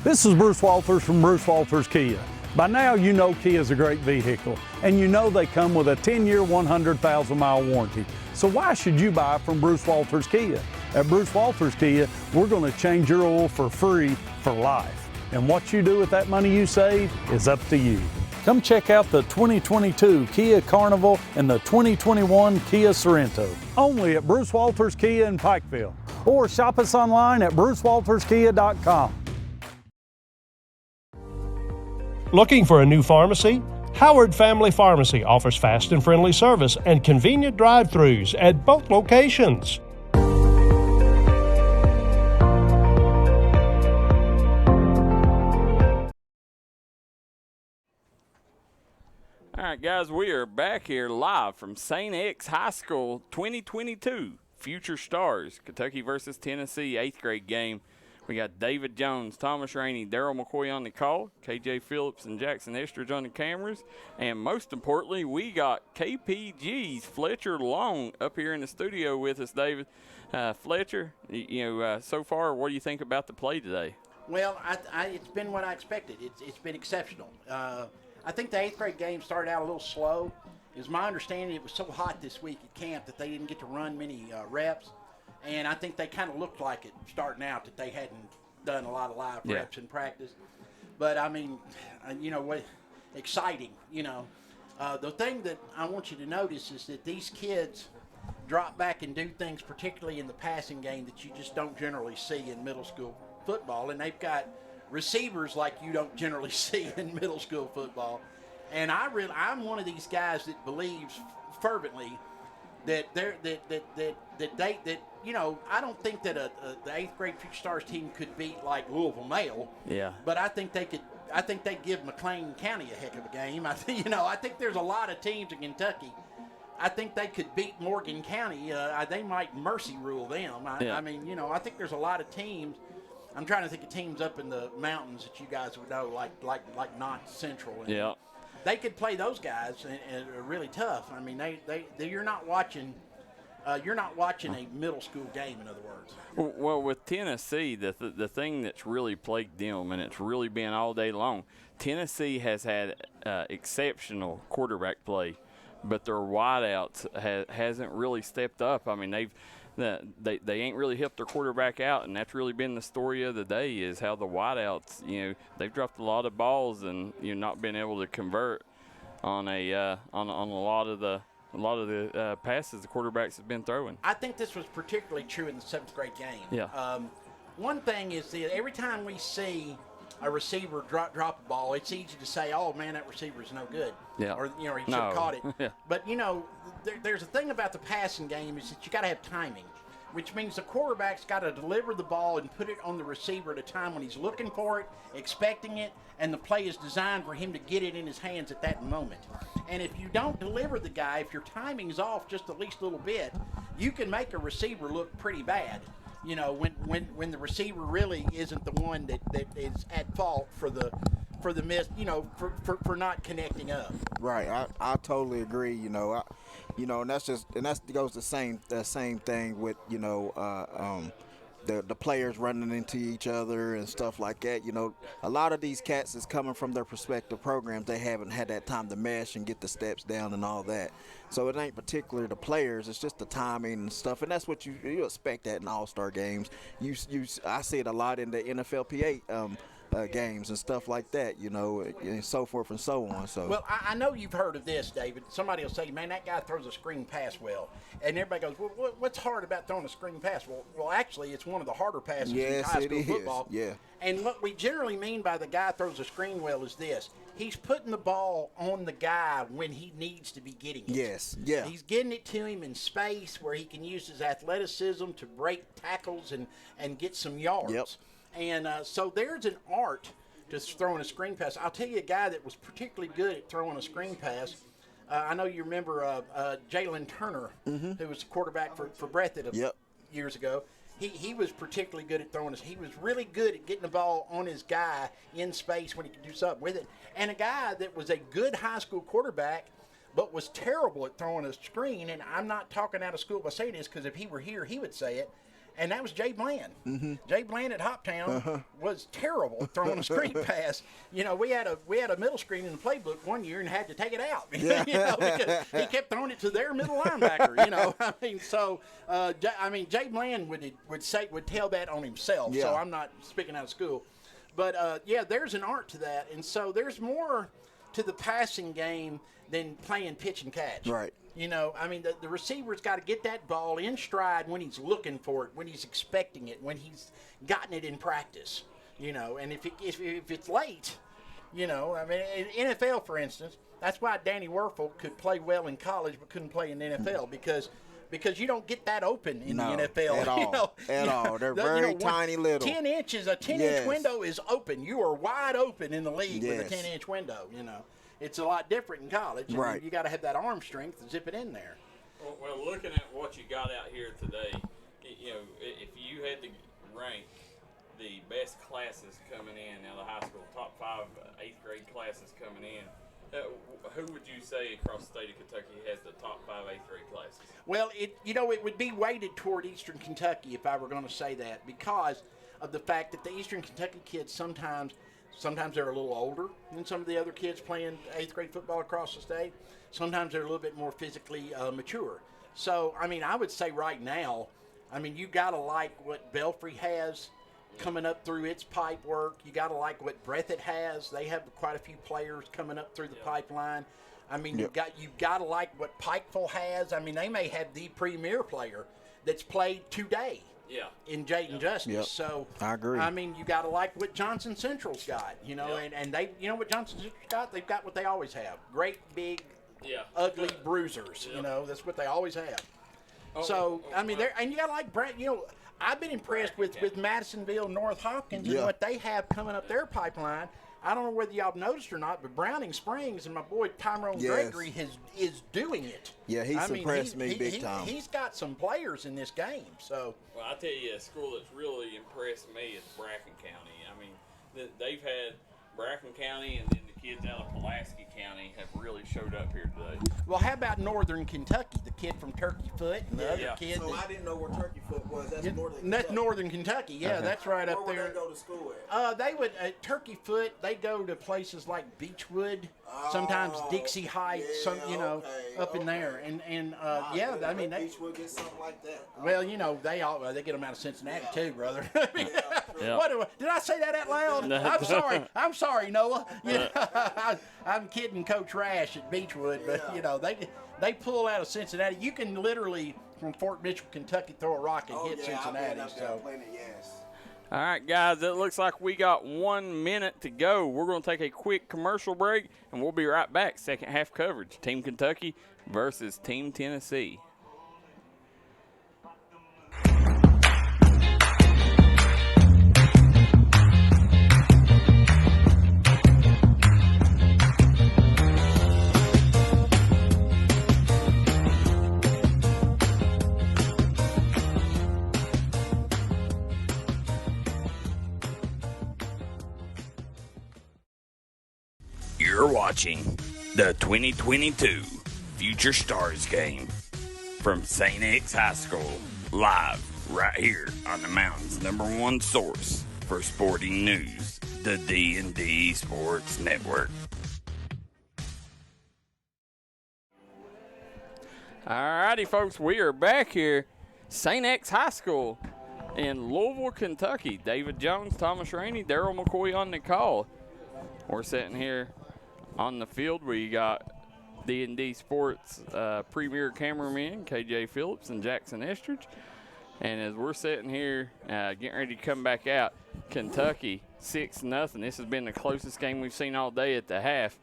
This is Bruce Walters from Bruce Walters Kia. By now you know Kia is a great vehicle, and you know they come with a 10-year, 100,000-mile warranty. So why should you buy from Bruce Walters Kia? At Bruce Walters Kia, we're going to change your oil for free for life. And what you do with that money you save is up to you. Come check out the 2022 Kia Carnival and the 2021 Kia Sorento. Only at Bruce Walters Kia in Pikeville. Or shop us online at brucewalterskia.com. Looking for a new pharmacy? Howard Family Pharmacy offers fast and friendly service and convenient drive-thrus at both locations. All right, guys, we are back here live from St.X High School 2022 Future Stars, Kentucky versus Tennessee 8th grade game. We got David Jones, Thomas Rainey, Daryl McCoy on the call, KJ Phillips and Jackson Estridge on the cameras, and most importantly, we got KPG's Fletcher Long up here in the studio with us, David. Fletcher, so far, what do you think about the play today? Well, it's been what I expected. It's been exceptional. I think the 8th grade game started out a little slow. It was my understanding it was so hot this week at camp that they didn't get to run many reps. And I think they kind of looked like it starting out that they hadn't done a lot of live reps in practice. But, I mean, exciting, The thing that I want you to notice is that these kids drop back and do things, particularly in the passing game, that you just don't generally see in middle school football. And they've got receivers like you don't generally see in middle school football. And I'm one of these guys that believes fervently that I don't think that the 8th grade Future Stars team could beat like Louisville Male. Yeah. But I think they could. I think they'd give McLean County a heck of a game. I think there's a lot of teams in Kentucky. I think they could beat Morgan County. They might mercy rule them. I mean, I think there's a lot of teams. I'm trying to think of teams up in the mountains that you guys would know, like not Central. And they could play those guys and are really tough. I mean, you're not watching a middle school game, in other words. Well, with Tennessee, the thing that's really plagued them, and it's really been all day long, Tennessee has had exceptional quarterback play, but their wideouts hasn't really stepped up. I mean, they ain't really helped their quarterback out, and that's really been the story of the day is how the wideouts, they've dropped a lot of balls and not been able to convert on a lot of the passes the quarterbacks have been throwing. I think this was particularly true in the 7th grade game. Yeah. One thing is that every time we see a receiver drop a ball, it's easy to say, "Oh man, that receiver's no good." Yeah. Or he should have caught it. Yeah. But there's a thing about the passing game is that you got to have timing, which means the quarterback's got to deliver the ball and put it on the receiver at a time when he's looking for it, expecting it, and the play is designed for him to get it in his hands at that moment. And if you don't deliver the guy, if your timing's off just at least a little bit, you can make a receiver look pretty bad. When the receiver really isn't the one that is at fault for the miss, for not connecting up. Right, I totally agree. And that goes the same thing with the players running into each other and stuff like that. A lot of these cats is coming from their respective programs. They haven't had that time to mesh and get the steps down and all that. So it ain't particularly the players. It's just the timing and stuff. And that's what you expect that in all-star games. I see it a lot in the NFLPA games and stuff like that, and so forth and so on. So, well, I know you've heard of this, David. Somebody will say, "Man, that guy throws a screen pass well," and everybody goes, "Well, what's hard about throwing a screen pass?" Well, actually, it's one of the harder passes in high school football. Yeah. And what we generally mean by the guy throws a screen well is this: he's putting the ball on the guy when he needs to be getting it. Yes. Yeah. He's getting it to him in space where he can use his athleticism to break tackles and get some yards. Yep. And so there's an art to throwing a screen pass. I'll tell you a guy that was particularly good at throwing a screen pass. I know you remember Jalen Turner, who was the quarterback for Breathitt years ago. He was particularly good at throwing. He was really good at getting the ball on his guy in space when he could do something with it. And a guy that was a good high school quarterback but was terrible at throwing a screen, and I'm not talking out of school by saying this because if he were here, he would say it, and that was Jay Bland. Jay Bland at Hoptown was terrible at throwing a screen pass. We had a middle screen in the playbook one year and had to take it out. Because he kept throwing it to their middle linebacker. Jay Bland would tell that on himself. Yeah. So I'm not speaking out of school, but there's an art to that, and so there's more to the passing game than playing pitch and catch. Right. The receiver's got to get that ball in stride when he's looking for it, when he's expecting it, when he's gotten it in practice. And if it's late, in NFL, for instance, that's why Danny Werfel could play well in college but couldn't play in the NFL because you don't get that open in the NFL. At all. They're very tiny little. 10 inches, a 10-inch window is open. You are wide open in the league with a 10-inch window, It's a lot different in college. Right. You got to have that arm strength to zip it in there. Well, looking at what you got out here today, if you had to rank the best classes coming in out of high school, top 5 8th grade classes coming in, who would you say across the state of Kentucky has the top 5 8th grade classes? Well, it would be weighted toward Eastern Kentucky if I were going to say that because of the fact that the Eastern Kentucky kids sometimes they're a little older than some of the other kids playing 8th grade football across the state. Sometimes they're a little bit more physically mature. So, I would say right now, you got to like what Belfry has coming up through its pipe work. You got to like what Breathitt has. They have quite a few players coming up through the pipeline. You've got to like what Pikeville has. They may have the premier player that's played today in Jayden Justice. Yep. So I agree. I mean, you got to like what Johnson Central's got, and they, what Johnson Central's got? They've got what they always have: great big, ugly bruisers. That's what they always have. So I mean, and you got to like Brent. I've been impressed with Madisonville, North Hopkins, and what they have coming up their pipeline. I don't know whether y'all noticed or not, but Browning Springs and my boy Tyrone Gregory is doing it. Yeah, he's impressed me big time. He's got some players in this game. So. Well, I tell you, a school that's really impressed me is Bracken County. I mean, they've had Bracken County, and then the kids out of Pulaski County have really showed up here today. Well, how about Northern Kentucky? The kid from Turkey Foot and the other kid. So I didn't know where Turkey Foot was. That's Northern Kentucky. That's Northern Kentucky. Yeah, that's right up there. Where would they go to school at? They would Turkey Foot. They go to places like Beechwood, sometimes Dixie Heights. Up in there, and I mean Beechwood get something like that. Well, they get them out of Cincinnati too, brother. Did I say that out loud? I'm sorry, Noah. I'm kidding Coach Rash at Beechwood, but they pull out of Cincinnati. You can literally from Fort Mitchell, Kentucky, throw a rock and hit Cincinnati. All right, guys, it looks like we got 1 minute to go. We're going to take a quick commercial break, and we'll be right back. Second half coverage, Team Kentucky versus Team Tennessee. You're watching the 2022 Future Stars game from St.X High School, live right here on the mountain's #1 source for sporting news, the D&D Sports Network. Alrighty, folks, we are back here, St.X High School in Louisville, Kentucky. David Jones, Thomas Rainey, Daryl McCoy on the call. We're sitting here on the field. We got D&D Sports premier cameramen KJ Phillips and Jackson Estridge. And as we're sitting here getting ready to come back out, Kentucky 6-0. This has been the closest game we've seen all day at the half.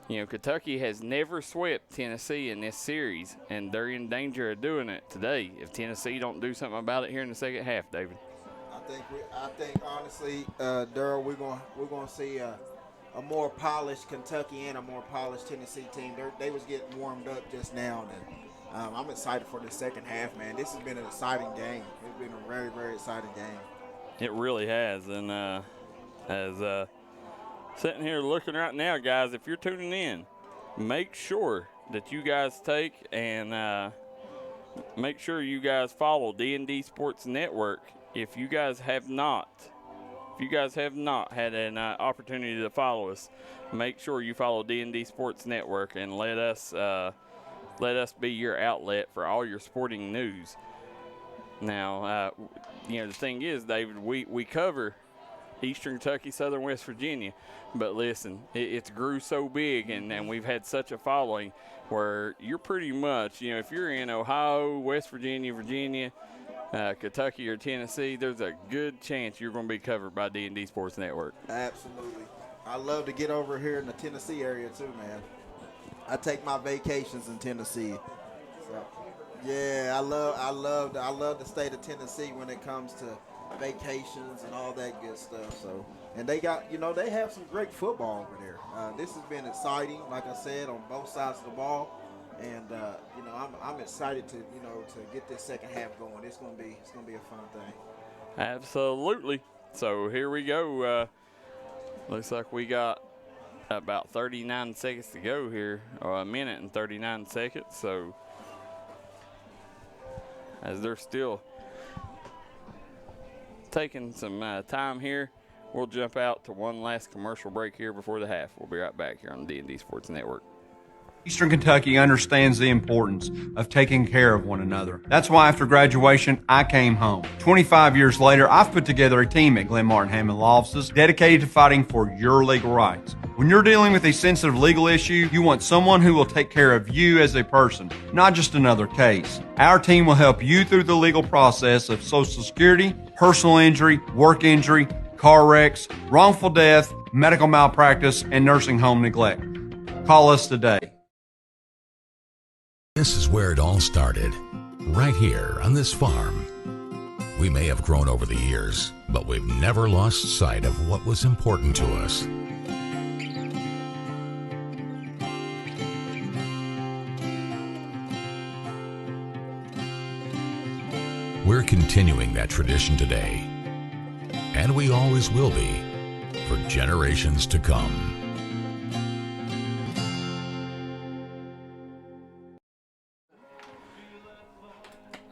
Kentucky has never swept Tennessee in this series, and they're in danger of doing it today if Tennessee don't do something about it here in the second half, David. I think honestly, Daryl, we're gonna see a more polished Kentucky and a more polished Tennessee team. They was getting warmed up just now, and I'm excited for the second half, man. This has been an exciting game. It's been a very, very exciting game. It really has, and as sitting here looking right now, guys, if you're tuning in, make sure that you guys take and make sure you guys follow D&D Sports Network. If you guys have not had an opportunity to follow us, make sure you follow D&D Sports Network and let us be your outlet for all your sporting news. Now, the thing is, David, we cover Eastern Kentucky, Southern West Virginia, but listen, it's grew so big, and we've had such a following where you're pretty much, if you're in Ohio, West Virginia, Kentucky or Tennessee, there's a good chance you're going to be covered by D&D Sports Network. Absolutely. I love to get over here in the Tennessee area too, man. I take my vacations in Tennessee. So, yeah, I love the state of Tennessee when it comes to vacations and all that good stuff. So, and they got, they have some great football over there. This has been exciting, like I said, on both sides of the ball. And I'm excited to get this second half going. It's gonna be a fun thing. Absolutely. So here we go. Looks like we got about 39 seconds to go here, or a minute and 39 seconds. So as they're still taking some time here, we'll jump out to one last commercial break here before the half. We'll be right back here on the D&D Sports Network. Eastern Kentucky understands the importance of taking care of one another. That's why after graduation, I came home. 25 years later, I've put together a team at Glenn Martin Hammond Law Offices dedicated to fighting for your legal rights. When you're dealing with a sensitive legal issue, you want someone who will take care of you as a person, not just another case. Our team will help you through the legal process of Social Security, personal injury, work injury, car wrecks, wrongful death, medical malpractice, and nursing home neglect. Call us today. This is where it all started, right here on this farm. We may have grown over the years, but we've never lost sight of what was important to us. We're continuing that tradition today, and we always will be for generations to come.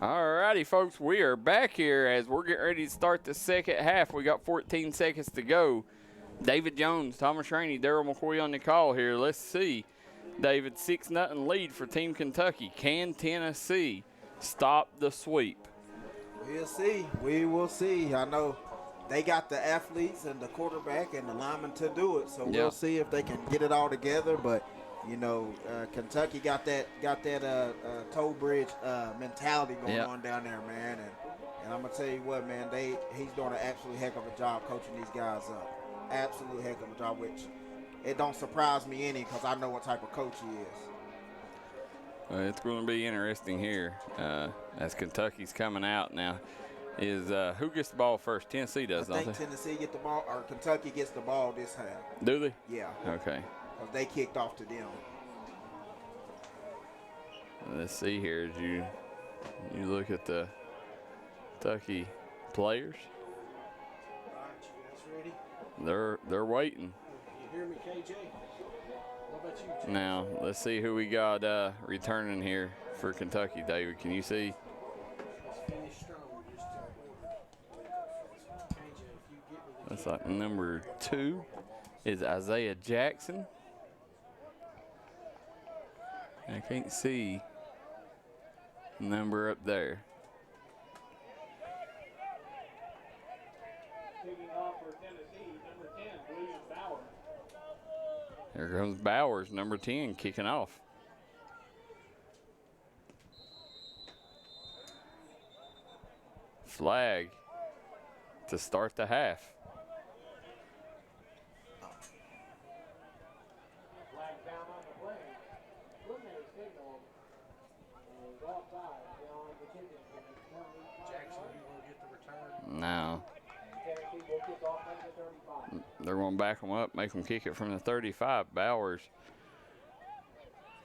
Alrighty, folks, we are back here as we're getting ready to start the second half. We got 14 seconds to go. David Jones, Thomas Rainey, Daryl McCoy on the call here. Let's see. David, 6-0 lead for Team Kentucky. Can Tennessee stop the sweep? We'll see. We will see. I know they got the athletes and the quarterback and the linemen to do it, so we'll see if they can get it all together. But you know, Kentucky got that toe bridge mentality going on down there, man. And I'm gonna tell you what, man, he's doing an absolute heck of a job coaching these guys up. Absolute heck of a job, which it don't surprise me any because I know what type of coach he is. It's going to be interesting here as Kentucky's coming out now. Is who gets the ball first? Tennessee does, don't they? I think Tennessee get the ball, or Kentucky gets the ball this half. Do they? Yeah. Okay. Because they kicked off to them. Let's see here as you look at the Kentucky players. They're waiting. You hear me, KJ? What about you, Jay? Now let's see who we got returning here for Kentucky. David, can you see? That's like number 2 is Isaiah Jackson. I can't see the number up there. There goes Bowers, number 10, kicking off. Flag to start the half. No. They're going to back them up, make them kick it from the 35. Bowers,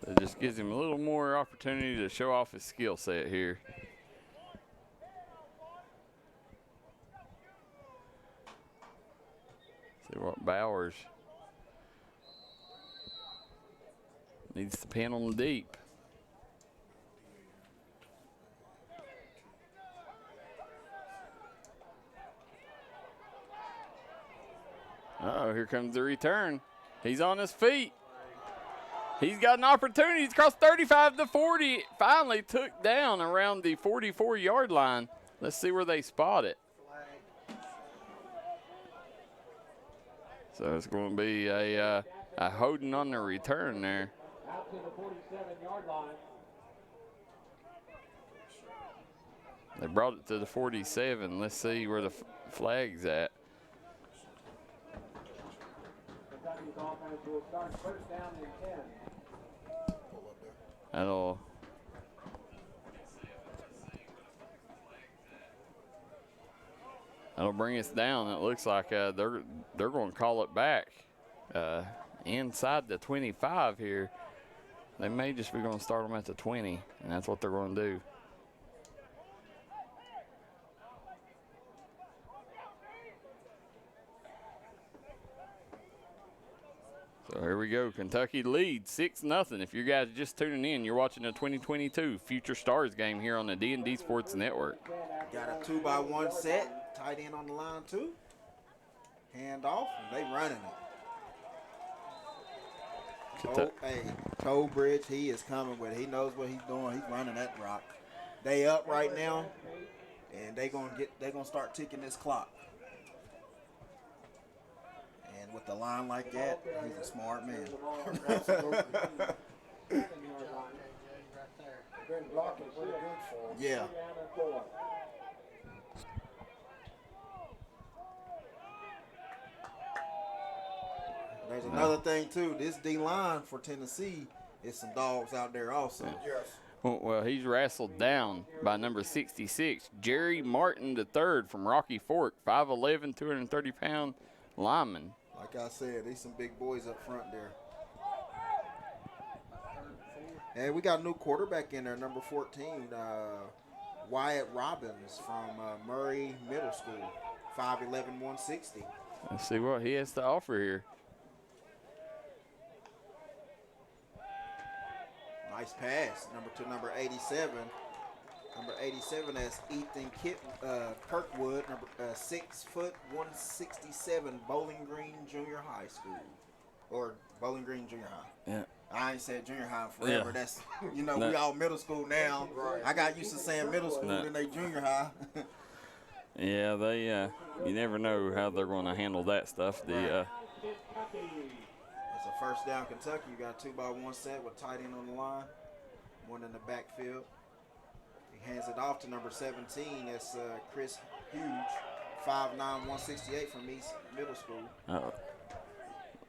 that just gives him a little more opportunity to show off his skill set here. See what Bowers needs to pin them deep. Uh-oh, here comes the return. He's on his feet. He's got an opportunity. He's crossed 35 to 40. Finally took down around the 44-yard line. Let's see where they spot it. So it's going to be a holding on the return there. Out to the 47-yard line. They brought it to the 47. Let's see where the flag's at. Kentucky's offense will start first down and 10. That'll bring us down. It looks like they're going to call it back inside the 25 here. They may just be going to start them at the 20, and that's what they're going to do. So here we go. Kentucky leads 6-0. If you guys are just tuning in, you're watching the 2022 Future Stars game here on the D&D Sports Network. Got a 2-by-1 set. Tight end on the line, too. Hand off, and they running it. Tollbridge, he is coming with it. He knows what he's doing. He's running that rock. They up right now, and they're gonna start ticking this clock. And with the line like that, he's a smart man. Been blocking pretty good for him. Yeah. There's another thing too. This D line for Tennessee is some dogs out there also. Yes. Well, he's wrestled down by number 66, Jerry Martin III from Rocky Fork, 5'11", 230-pound lineman. Like I said, there's some big boys up front there. And we got a new quarterback in there, number 14, Wyatt Robbins from Murray Middle School, 5'11", 160. Let's see what he has to offer here. Nice pass, number 87. Number 87 is Ethan Kirkwood, number 6 foot 167, Bowling Green Junior High School, or Bowling Green Junior High. Yeah. I ain't said junior high forever. Yeah. That's we all middle school now. I got used to saying middle school and they junior high. Yeah, they you never know how they're going to handle that stuff. It's a first down Kentucky. You got a 2-by-1 set with tight end on the line, one in the backfield. He hands it off to number 17. That's Chris Huge, 5'9", 168 from East Middle School.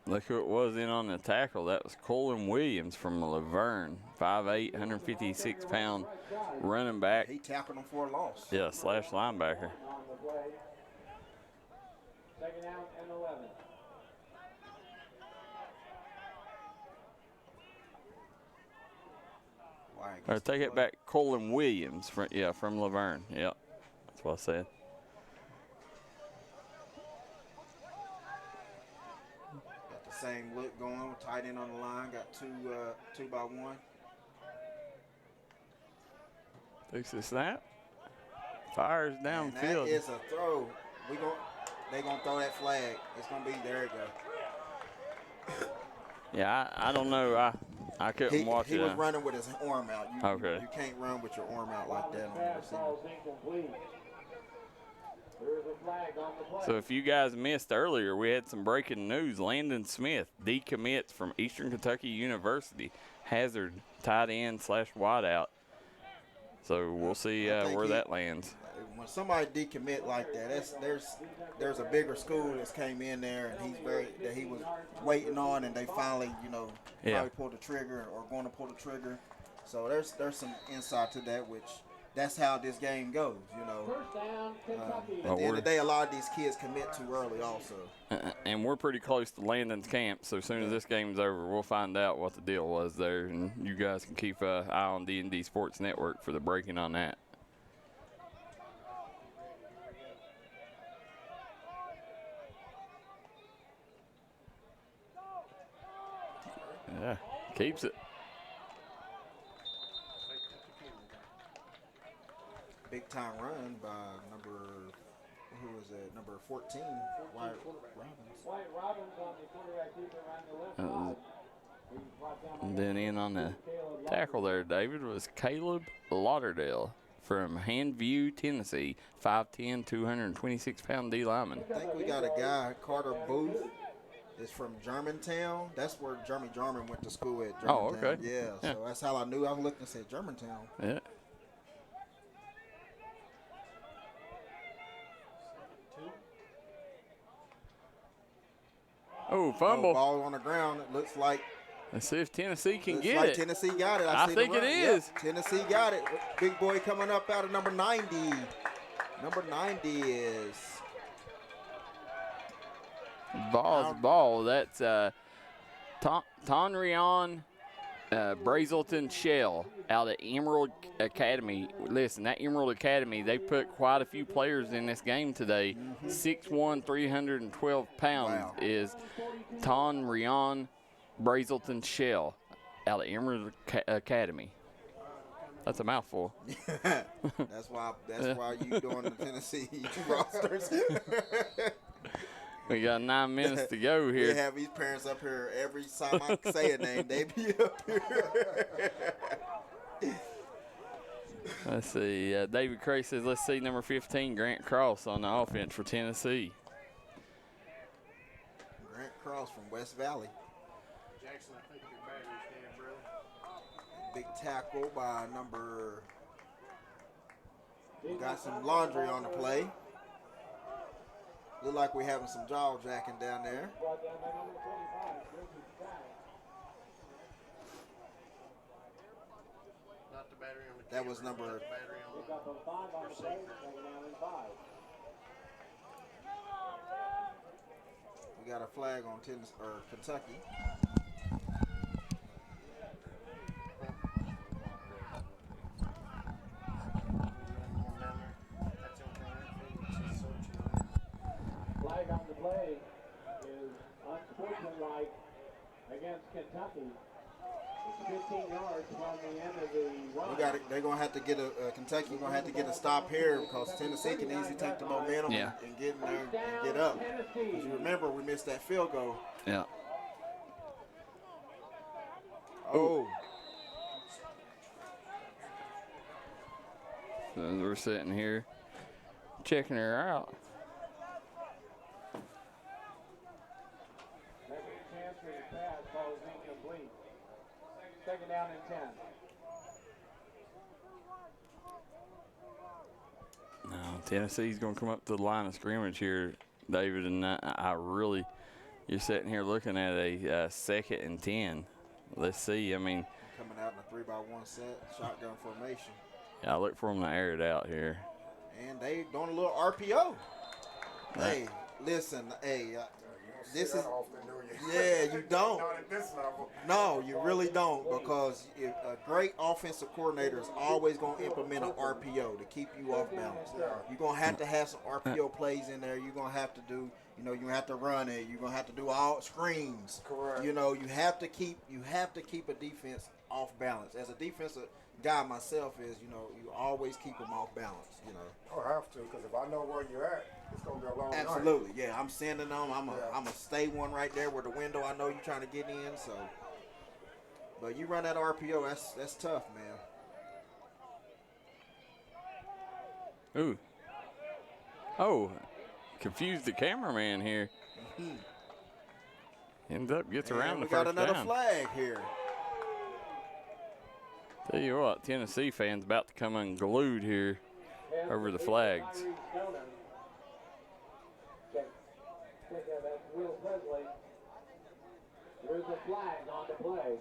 Look who it was in on the tackle. That was Colin Williams from Laverne, 5'8", 156-pound running back. He tackled him for a loss. Yeah, slash linebacker. Second down and 11. Or take it back, Colin Williams from Laverne. Yep, that's what I said. Got the same look going with tight end on the line. Got 2-by-1. Takes the snap. Fires downfield. That is a throw. They gonna throw that flag. It's gonna be there. It go. Yeah, I don't know. I couldn't watch it. He was running with his arm out. Okay. You can't run with your arm out like that on the receiver. So if you guys missed earlier, we had some breaking news. Landon Smith decommits from Eastern Kentucky University. Hazard, tight end / wideout. So we'll see where that lands. When somebody decommit like that, there's a bigger school that's came in there and he was waiting on, and they finally probably pulled the trigger or going to pull the trigger. So there's some insight to that, which that's how this game goes. At the end of the day, a lot of these kids commit too early also. And we're pretty close to Landon's camp, so as soon as this game's over, we'll find out what the deal was there, and you guys can keep an eye on D&D Sports Network for the breaking on that. Yeah, keeps it. Big time run by number 14, Wyatt Robbins. And then in on the tackle there, David, was Caleb Lauderdale from Handview, Tennessee, 5'10", 226-pound D lineman. I think we got a guy, Carter Booth, is from Germantown. That's where Jeremy Jarman went to school at. Germantown. Oh, okay. Yeah, so that's how I knew. I was looking and said Germantown. Yeah. Oh, fumble. Ball on the ground. It looks like. Let's see if Tennessee can get like it. Tennessee got it. I think it is. Yep, Tennessee got it. Big boy coming up out of number 90. Number 90 is. Ball. That's Tonrion Brazelton Shell out of Emerald Academy. Listen, that Emerald Academy, they put quite a few players in this game today. 6'1", 312 pounds is Tonrion Brazelton Shell out of Emerald Academy. That's a mouthful. That's why you doing the Tennessee rosters. We got 9 minutes to go We here. have these parents up here every time I say a name, they be up here. Let's see. David Cray says, let's see number 15, Grant Cross on the offense for Tennessee. Grant Cross from West Valley. Jackson, I think your battery's dead, brother. Big tackle by number. We got some laundry on the play. Look like we're having some jaw jacking down there. Not the battery on the That was number. battery on the receiver. We got a flag on Tennessee or Kentucky. Flag on the play is unsportsmanlike against Kentucky. It's 15 yards from the end of the run. We got it. They're gonna have to get Kentucky gonna have to get a stop here because Tennessee can easily take the momentum and get in there and get up. Because you remember we missed that field goal. Yeah. Oh. So we're sitting here checking her out. Second chance for the pass, ball is incomplete. Second down and 10. No, Tennessee's going to come up to the line of scrimmage here, David, and I really, you're sitting here looking at a 2nd and 10. Let's see. I mean, Coming out in a 3-by-1 set, shotgun formation. yeah, I look for them to air it out here. And they doing a little RPO. Hey, listen, this is, yeah, you don't. Not at this level. No, you really don't, because a great offensive coordinator is always going to implement an RPO to keep you off balance. You're going to have some RPO plays in there. You're going to have to do, you're going to have to run it. You're going to have to do all screens. Correct. You have to keep a defense off balance. As a defensive guy myself is, you always keep them off balance, I have to, because if I know where you're at, it's going to be a long night. Absolutely, yeah. I'm sending them. I'm a stay one right there where the window I know you're trying to get in. So, but you run that RPO, that's tough, man. Ooh. Oh, confused the cameraman here. Ends up, gets around the we got first another down. flag here. Tell you what, Tennessee fans about to come unglued here over the flags. That's Will Presley. There's a flag on the play.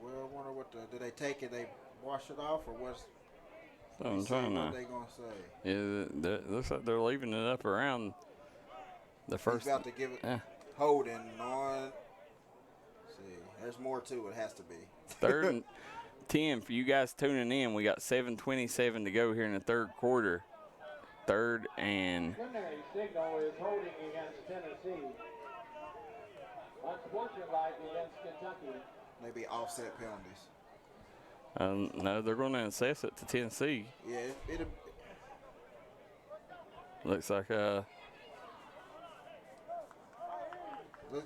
Well, I wonder do they take it, they wash it off, or what's I'm trying what to. they going to say? Yeah, looks like they're leaving it up around the first. He's about to give it holding on. Let's see, there's more to it, has to be. 3rd and 10 for you guys tuning in. We got 7:27 to go here in the 3rd quarter. 3rd and. Preliminary signal is holding against Tennessee. Unsportsmanlike against Kentucky. Maybe offset penalties. No, they're going to assess it to Tennessee. Yeah, it Looks like Look,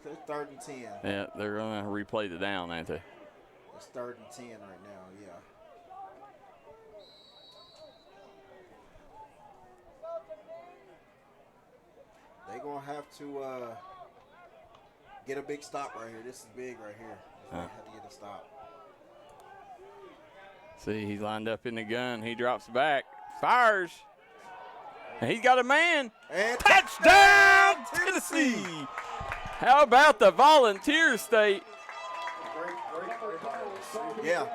it's 3rd and 10. yeah, they're going to replay the down, ain't they? It's 3rd and 10 right now, yeah. They're going to have to get a big stop right here. This is big right here. They have to get a stop. See, he's lined up in the gun. He drops back, fires, and he's got a man. And touchdown, Tennessee! How about the Volunteer State? Yeah.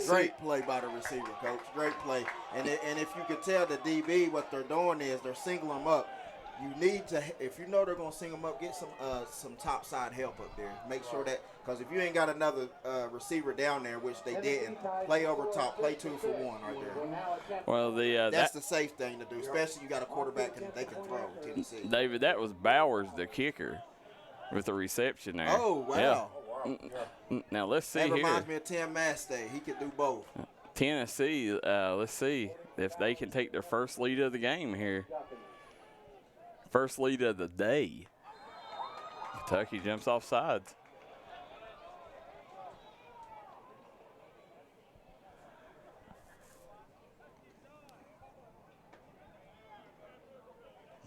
Great play by the receiver, Coach. Great play. And if you could tell the DB, what they're doing is they're singling them up. you need to, if you know they're gonna sing them up, get some top side help up there. Make sure that, because if you ain't got another receiver down there, which they didn't, play over top, play 2 for 1 right there. Well, that's the safe thing to do, especially you got a quarterback they can throw. Tennessee. David, that was Bowers, the kicker, with the reception there. Oh wow! Yeah. Now let's see that here. reminds me of Tim Mastay. He could do both. Tennessee, let's see if they can take their first lead of the game here. First lead of the day. Kentucky jumps off sides.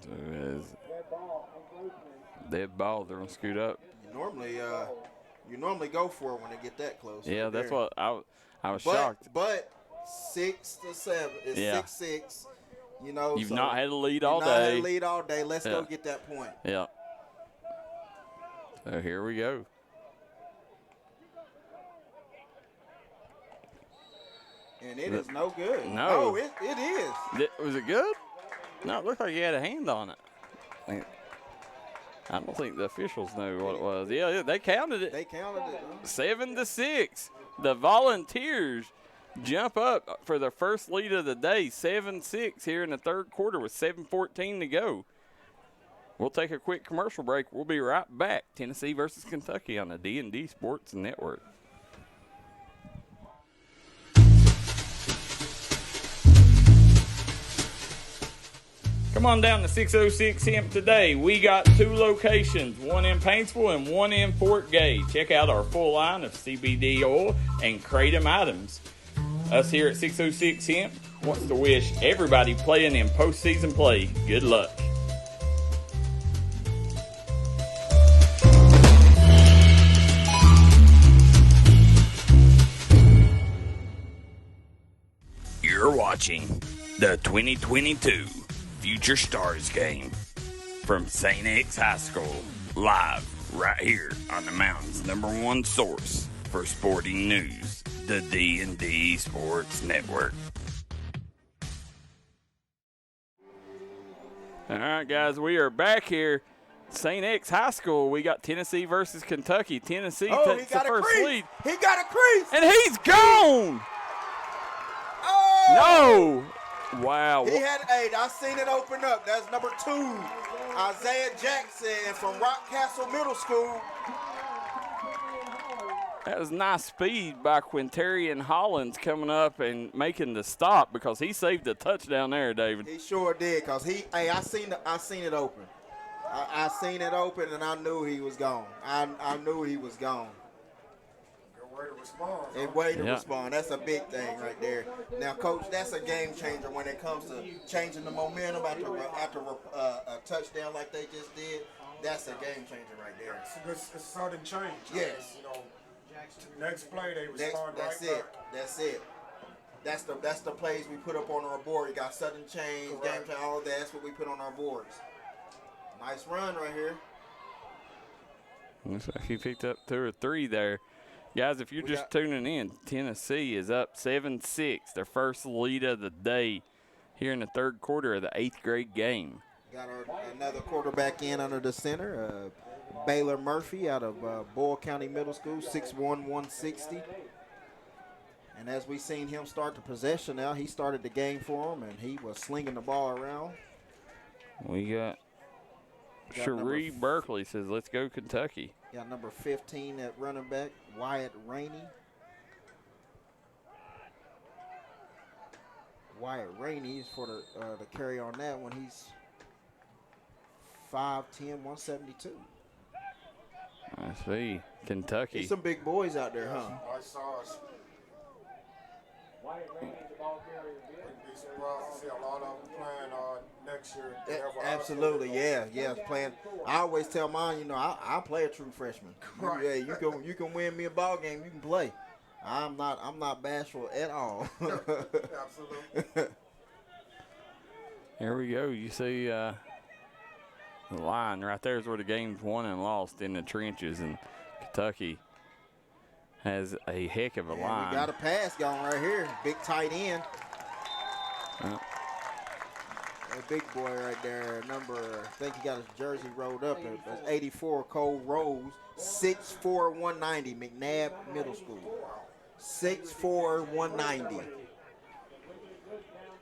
So it is dead ball. They're gonna scoot up. You normally go for it when they get that close. Yeah, right that's there. what I was shocked. But 6 to 7, it's 6-6. You know, you've so not had a lead all day. Not had a lead all day. Let's go get that point. Yeah. So here we go. And it is no good. No. Oh, it is. Was it good? No, it looked like he had a hand on it. I don't think the officials knew what it was. Yeah, they counted it. They counted it. 7-6. The Volunteers jump up for their first lead of the day, 7-6 here in the third quarter with 7:14 to go. We'll take a quick commercial break. We'll be right back. Tennessee versus Kentucky on the D&D Sports Network. Come on down to 606 Hemp today. We got 2 locations, one in Paintsville and one in Fort Gay. Check out our full line of CBD oil and kratom items. Us here at 606 Hemp wants to wish everybody playing in postseason play good luck. You're watching the 2022 Future Stars game from St.X High School, live right here on the mountain's #1 source for sporting news, the D&D Sports Network. All right, guys, we are back here. St.X High School, we got Tennessee versus Kentucky. Tennessee takes the first lead. He got a crease. And he's gone. Oh! No. Wow. I seen it open up. That's number 2, Isaiah Jackson from Rockcastle Middle School. That was nice speed by Quintarian Hollins coming up and making the stop because he saved the touchdown there, David. He sure did, because I seen it open. I seen it open and I knew he was gone. I knew he was gone. Way to respond. And way to respond. That's a big thing right there. Now, Coach, that's a game changer when it comes to changing the momentum after a touchdown like they just did. That's a game changer right there. It's a sudden change. Yes. You know, next play they respond that's right it. back. That's it. That's the plays we put up on our board. You got sudden change, game change, all of that. That's what we put on our boards. Nice run right here. Looks like he picked up 2 or 3 there. Guys, if you're just tuning in, Tennessee is up 7-6, their first lead of the day here in the third quarter of the 8th grade game. Got another quarterback in under the center, Baylor Murphy out of Boyle County Middle School, 6'1", 160. And as we seen him start the possession now, he started the game for him, and he was slinging the ball around. We got Cherie Berkeley says, let's go Kentucky. Got number 15 at running back, Wyatt Rainey. Wyatt Rainey is for the carry on that one. He's 5'10", 172. I see. Kentucky. There's some big boys out there, huh? Nice size. Wouldn't be surprised to see a lot of them playing next year. Absolutely, yeah, playing. I always tell mine, I play a true freshman. Right. Yeah, you can win me a ball game, you can play. I'm not bashful at all. Absolutely. Here we go. You see the line right there is where the game's won and lost in the trenches, and Kentucky has a heck of a line. We got a pass going right here. Big tight end. The big boy right there, I think he got his jersey rolled up. That's 84, Cole Rose, 6'4", 190, McNabb Middle School. 6'4", 190.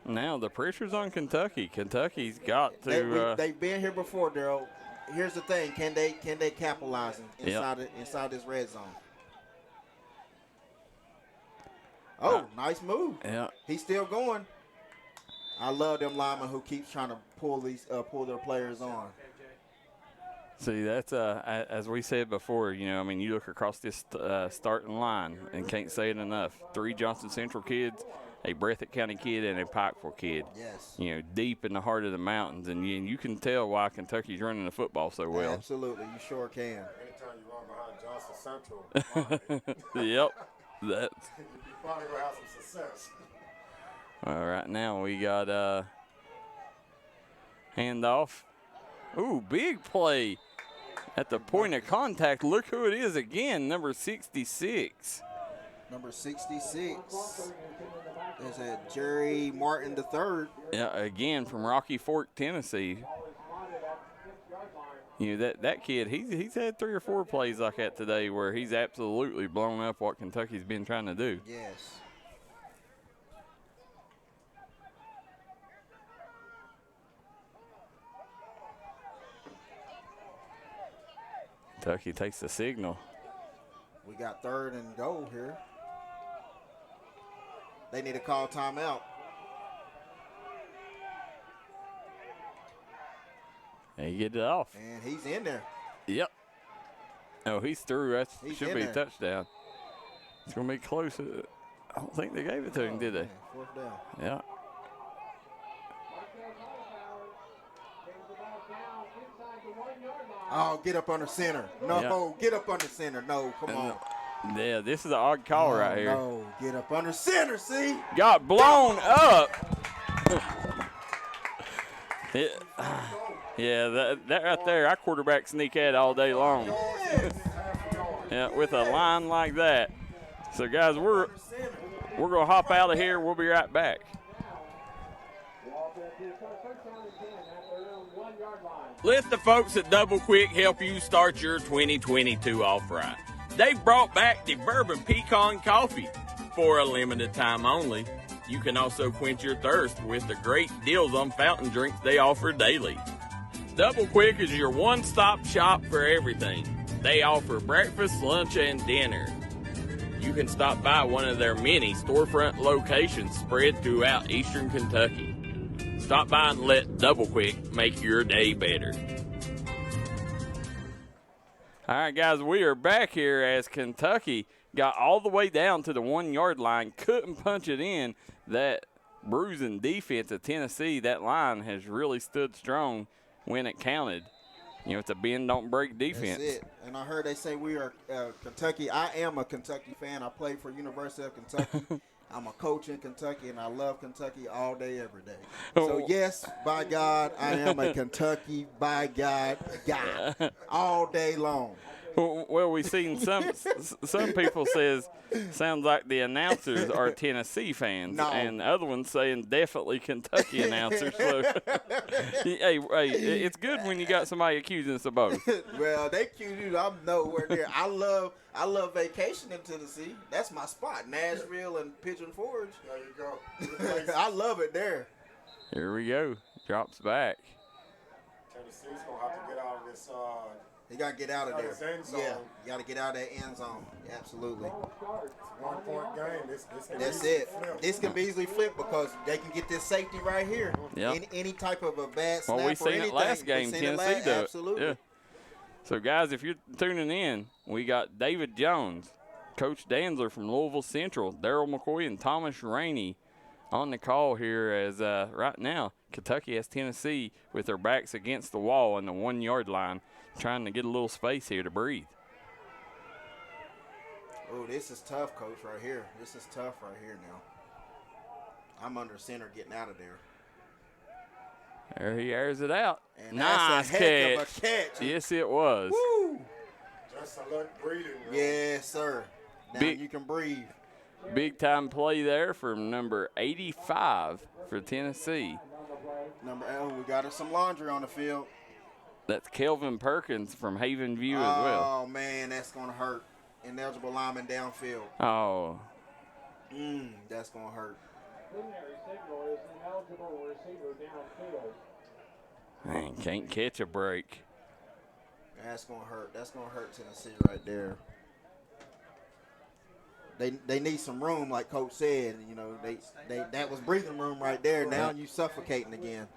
Now the pressure's on Kentucky. Kentucky's got to. They've been here before, Daryl. Here's the thing: can they capitalize inside this red zone? Oh, nice move. Yeah, he's still going. I love them linemen who keeps trying to pull their players on. See, that's as we said before. I mean, you look across this starting line and can't say it enough. 3 Johnson Central kids, a Breathitt County kid, and a Pikeville kid. Yes. Deep in the heart of the mountains, and you can tell why Kentucky's running the football so well. Absolutely, you sure can. Anytime you run behind Johnson Central, yep, that's. you probably gonna have some success. All right, now we got handoff. Ooh, big play at the point of contact. Look who it is again, number 66. Number 66 is that Jerry Martin III. Yeah, again from Rocky Fork, Tennessee. That kid, he's had 3 or 4 plays like that today where he's absolutely blown up what Kentucky's been trying to do. Yes. Kentucky takes the signal. We got 3rd and goal here. They need to call timeout. And he gets it off. And he's in there. Yep. Oh, he's through. That should be a there. touchdown. It's going to be close. I don't think they gave it to him, did they? Man, 4th down. Yeah. Oh, get up under center. No, get up under center. No, come on. Yeah, this is an odd call right here. No, get up under center, see? Got blown up. Yeah, that right there, our quarterback sneak at all day long. Yeah, with a line like that. So, guys, we're going to hop out of here. We'll be right back. Let the folks at Double Quick help you start your 2022 off right. They've brought back the Bourbon Pecan Coffee for a limited time only. You can also quench your thirst with the great deals on fountain drinks they offer daily. Double Quick is your one-stop shop for everything. They offer breakfast, lunch, and dinner. You can stop by one of their many storefront locations spread throughout eastern Kentucky. Stop by and let Double Quick make your day better. All right, guys, we are back here as Kentucky got all the way down to the 1-yard line, couldn't punch it in. That bruising defense of Tennessee, that line has really stood strong when it counted. It's a bend, don't break defense. That's it. And I heard they say we are Kentucky. I am a Kentucky fan. I played for University of Kentucky. I'm a coach in Kentucky, and I love Kentucky all day, every day. So, yes, by God, I am a Kentucky, by God, guy all day long. Well, we've seen some people sounds like the announcers are Tennessee fans, and the other ones saying definitely Kentucky announcers. So, hey, it's good when you got somebody accusing us of both. Well, they accuse you. I'm nowhere near. I love vacation in Tennessee. That's my spot, Nashville and Pigeon Forge. There you go. I love it there. Here we go. Drops back. Tennessee's going to have to get out of this. You got to get out of there. Yeah, you got to get out of that end zone. Absolutely. It's a 1-point game. This can That's easily it. flip. This can be easily flipped because they can get this safety right here. Yep. Any type of a bad snap Well, we seen anything, it last game. Tennessee do it. Absolutely. Yeah. So, guys, if you're tuning in, we got David Jones, Coach Danzler from Louisville Central, Daryl McCoy, and Thomas Rainey on the call here as right now Kentucky has Tennessee with their backs against the wall on the 1-yard line, trying to get a little space here to breathe. Oh, this is tough, Coach, right here. This is tough right here now. I'm under center getting out of there. There he airs it out. And nice that's a heck of a catch. Yes, it was. Woo! Just a little breathing room. Yes, sir. Now you can breathe. Big time play there from number 85 for Tennessee. We got some laundry on the field. That's Kelvin Perkins from Haven View as well. Oh, man, that's going to hurt. Ineligible lineman downfield. Oh. That's going to hurt. Preliminary signal is ineligible receiver downfield. Man, can't catch a break. That's going to hurt. That's going to hurt Tennessee right there. They need some room, like Coach said. You know, they that was breathing room right there. Now you suffocating again.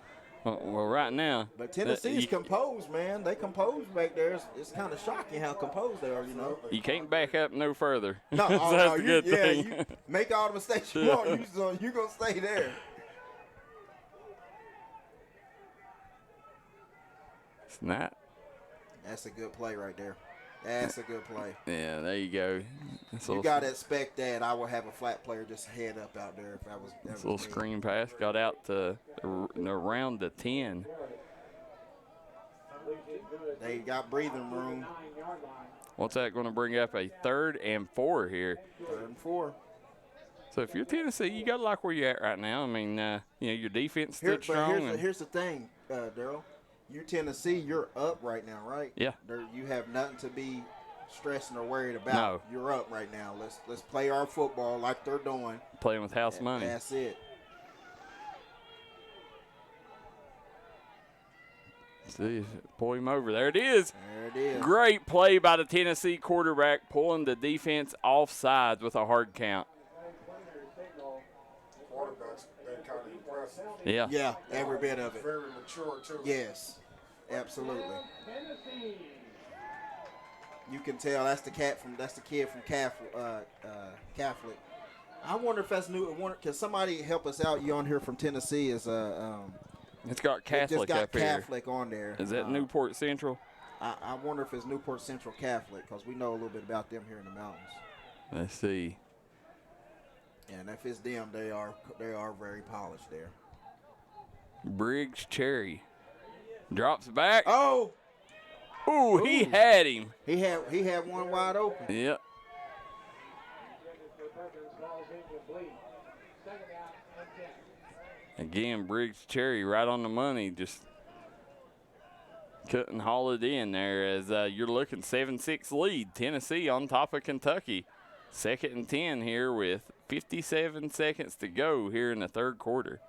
Well, right now. But Tennessee's composed, man. They composed back there. It's kind of shocking how composed they are, you know. You can't back up no further. No, That's a good thing. You make all the mistakes you want. You're going to stay there. Snap. That's a good play right there. That's a good play. Yeah, there you go. You got to expect that. I would have a flat player just head up out there if I was. This little screen pass got out to around the 10. They got breathing room. What's that going to bring up? A 3rd and 4 here. 3rd and 4. So if you're Tennessee, you got to like where you're at right now. I mean, your defense stood strong. Here's the thing, Daryl. You're Tennessee, you're up right now, right? Yeah. You have nothing to be stressing or worried about. No. You're up right now. Let's play our football like they're doing. Playing with house money. That's it. See, pull him over. There it is. There it is. Great play by the Tennessee quarterback, pulling the defense off sides with a hard count. Quarterback's been kind of impressive. Yeah. Yeah, every bit of it. Very mature, too. Yes, absolutely. You can tell that's the kid from Catholic. I wonder if that's new. Can somebody help us out? You on here from Tennessee is it's got Catholic just got up Catholic on there. Is that Newport Central? I wonder if it's Newport Central Catholic because we know a little bit about them here in the mountains. Let's see. And if it's them, they are very polished there. Briggs Cherry drops back. Oh, ooh, he had him. He had one wide open. Yep. Again, Briggs Cherry right on the money, just couldn't haul it in there as you're looking 7-6 lead. Tennessee on top of Kentucky. 2nd and 10 here with 57 seconds to go here in the 3rd quarter.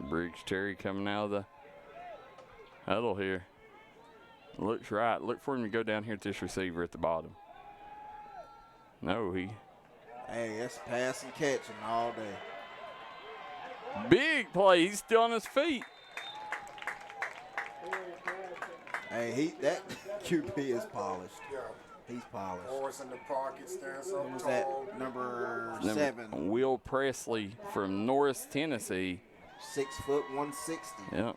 Briggs Cherry coming out of the huddle here. Looks right. Look for him to go down here to this receiver at the bottom. No, he. Hey, that's pass and catching all day. Big play. He's still on his feet. Hey, that QB is polished. Yeah. He's polished. Horse in the pocket, stands up Who's tall. that? Number 7. Will Presley from Norris, Tennessee. 6 foot 160. Yep.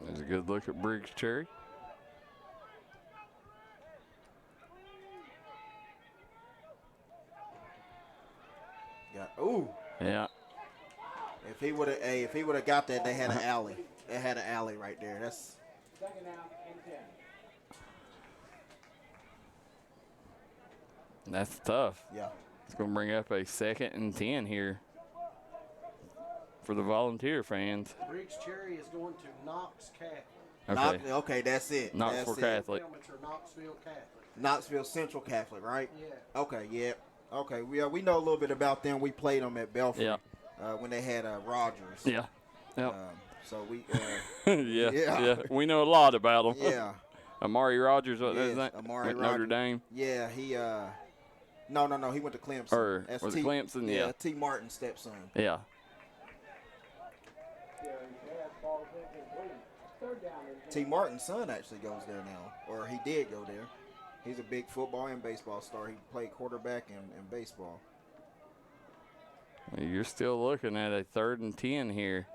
There's a good look at Briggs Cherry. Ooh. Yeah. If he would have got that, they had an alley. They had an alley right there. That's. That's tough. Yeah. It's going to bring up a 2nd and 10 here for the Volunteer fans. Briggs Cherry is going to Knox Catholic. Okay. Okay, that's it. Knoxville Catholic. Knoxville Catholic. Knoxville Central Catholic, right? Yeah. Okay, yeah. Okay, we know a little bit about them. We played them at Belfry when they had Rogers. Yeah. Yep. So we. yeah. We know a lot about them. Yeah. Amari Rogers, what yes, is that? Amari Went Rogers. Notre Dame. Yeah, he. No, he went to Clemson. Or That's was it Clemson? Yeah. T. Martin's stepson. Yeah. T. Martin's son actually goes there now, or he did go there. He's a big football and baseball star. He played quarterback in baseball. You're still looking at a 3rd and 10 here.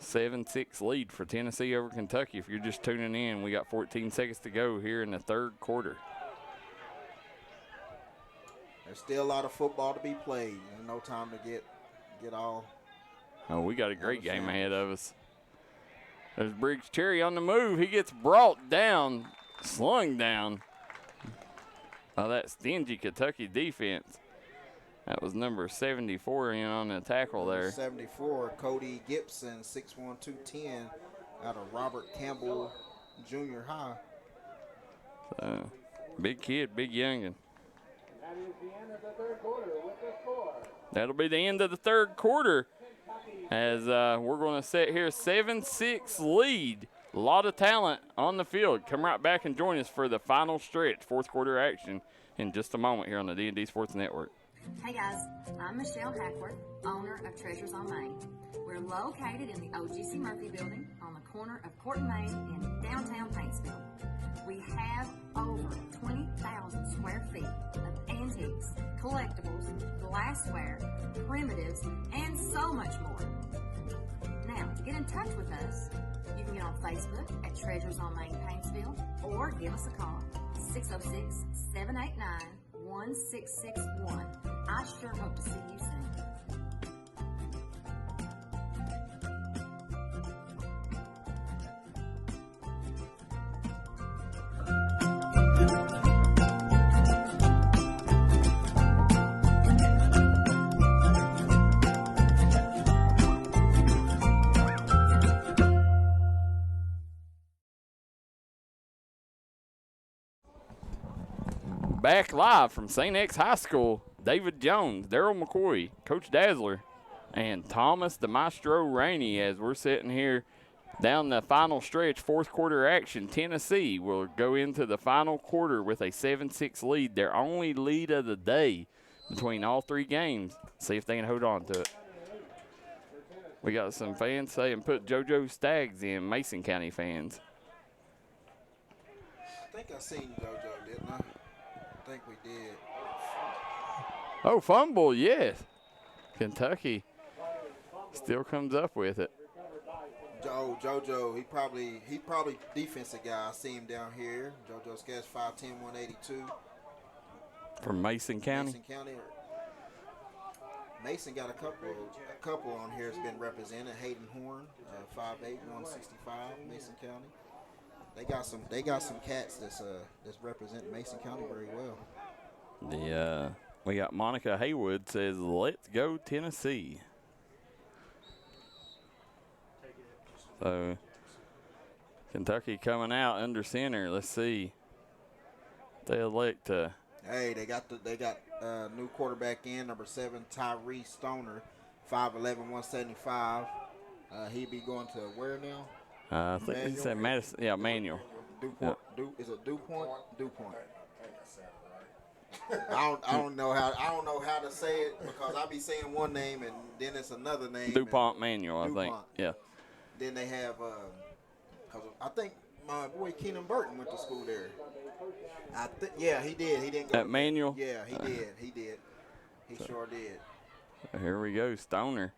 7-6 lead for Tennessee over Kentucky. If you're just tuning in, we got 14 seconds to go here in the 3rd quarter. There's still a lot of football to be played. There's no time to get all. Oh, we got a great game ahead of us. There's Briggs Cherry on the move. He gets brought down, slung down by that stingy Kentucky defense. That was number 74 in on the tackle there. 74, Cody Gibson, 6'1", 210, out of Robert Campbell Junior High. Big kid, big youngin'. That is the end of the third quarter with the score. That'll be the end of the third quarter as we're going to sit here 7-6 lead. A lot of talent on the field. Come right back and join us for the final stretch, fourth quarter action in just a moment here on the D&D Sports Network. Hey guys, I'm Michelle Hackworth, owner of Treasures on Main. We're located in the OGC Murphy building on the corner of Court and Main in downtown Paintsville. We have over 20,000 square feet of antiques, collectibles, glassware, primitives, and so much more. Now, to get in touch with us, you can get on Facebook at Treasures on Main Paintsville or give us a call, 606-789-1661. I sure hope to see you soon. Back live from St.X High School, David Jones, Daryl McCoy, Coach Dazzler, and Thomas the Maestro Rainey as we're sitting here down the final stretch, fourth quarter action. Tennessee will go into the final quarter with a 7-6 lead, their only lead of the day between all three games. See if they can hold on to it. We got some fans saying put JoJo Stags in, Mason County fans. I think I seen JoJo, didn't I? I think we did. Oh, fumble, yes. Kentucky still comes up with it. JoJo, he probably defensive guy. I see him down here. JoJo Sketch, 5'10", 182. From Mason County? Mason County. Mason got a couple on here that's been represented. Hayden Horn, 5'8", 165, Mason County. They got some cats that's represent Mason County very well. We got Monica Haywood says, "Let's go Tennessee." So Kentucky coming out under center. Let's see. They elect to. Hey, they got new quarterback in, number 7, Tyree Stoner, 5'11", 175. He be going to where now? I think he said Madison. Yeah, Manual. DuPont. Is it DuPont? DuPont. I don't know how to say it because I be saying one name and then it's another name. DuPont Manual, I think. Yeah. Then they have, cause I think my boy Keenan Burton went to school there. Yeah, he did. He didn't go at Manual. Yeah, he did. He did. He sure did. Here we go, Stoner.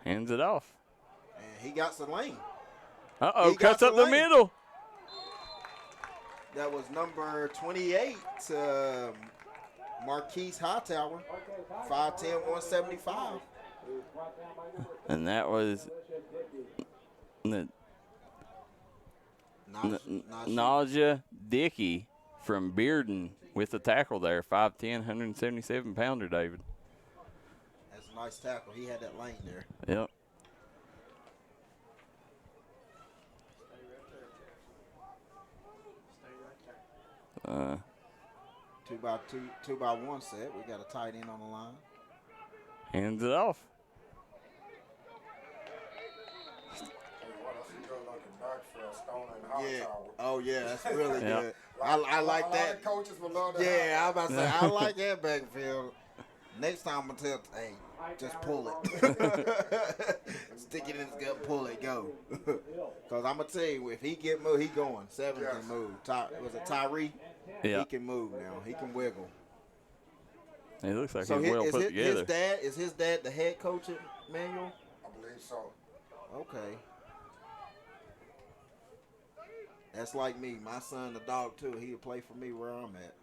Hands it off. And he got some lane. Uh-oh, cuts up the middle. That was number 28, Marquise Hightower, 5'10", 175. And that was Naja Dickey from Bearden with the tackle there, 5'10", 177-pounder, David. That's a nice tackle. He had that lane there. Yep. Two by one set. We got a tight end on the line. Hands it off. Yeah. Oh yeah, that's really Yep. good. I like that. Coaches will love that. Yeah, I was about to say I like that backfield. Next time I'm gonna tell, hey, just pull it. Stick it in his gut, pull it, go. Cause I'm gonna tell you, if he get moved, he going. 7 can move. Was it Tyree? Yeah. He can move now. He can wiggle. He looks like So he's well put together. Is his dad the head coach at Manual? I believe so. Okay. That's like me. My son, the dog too. He'll play for me where I'm at.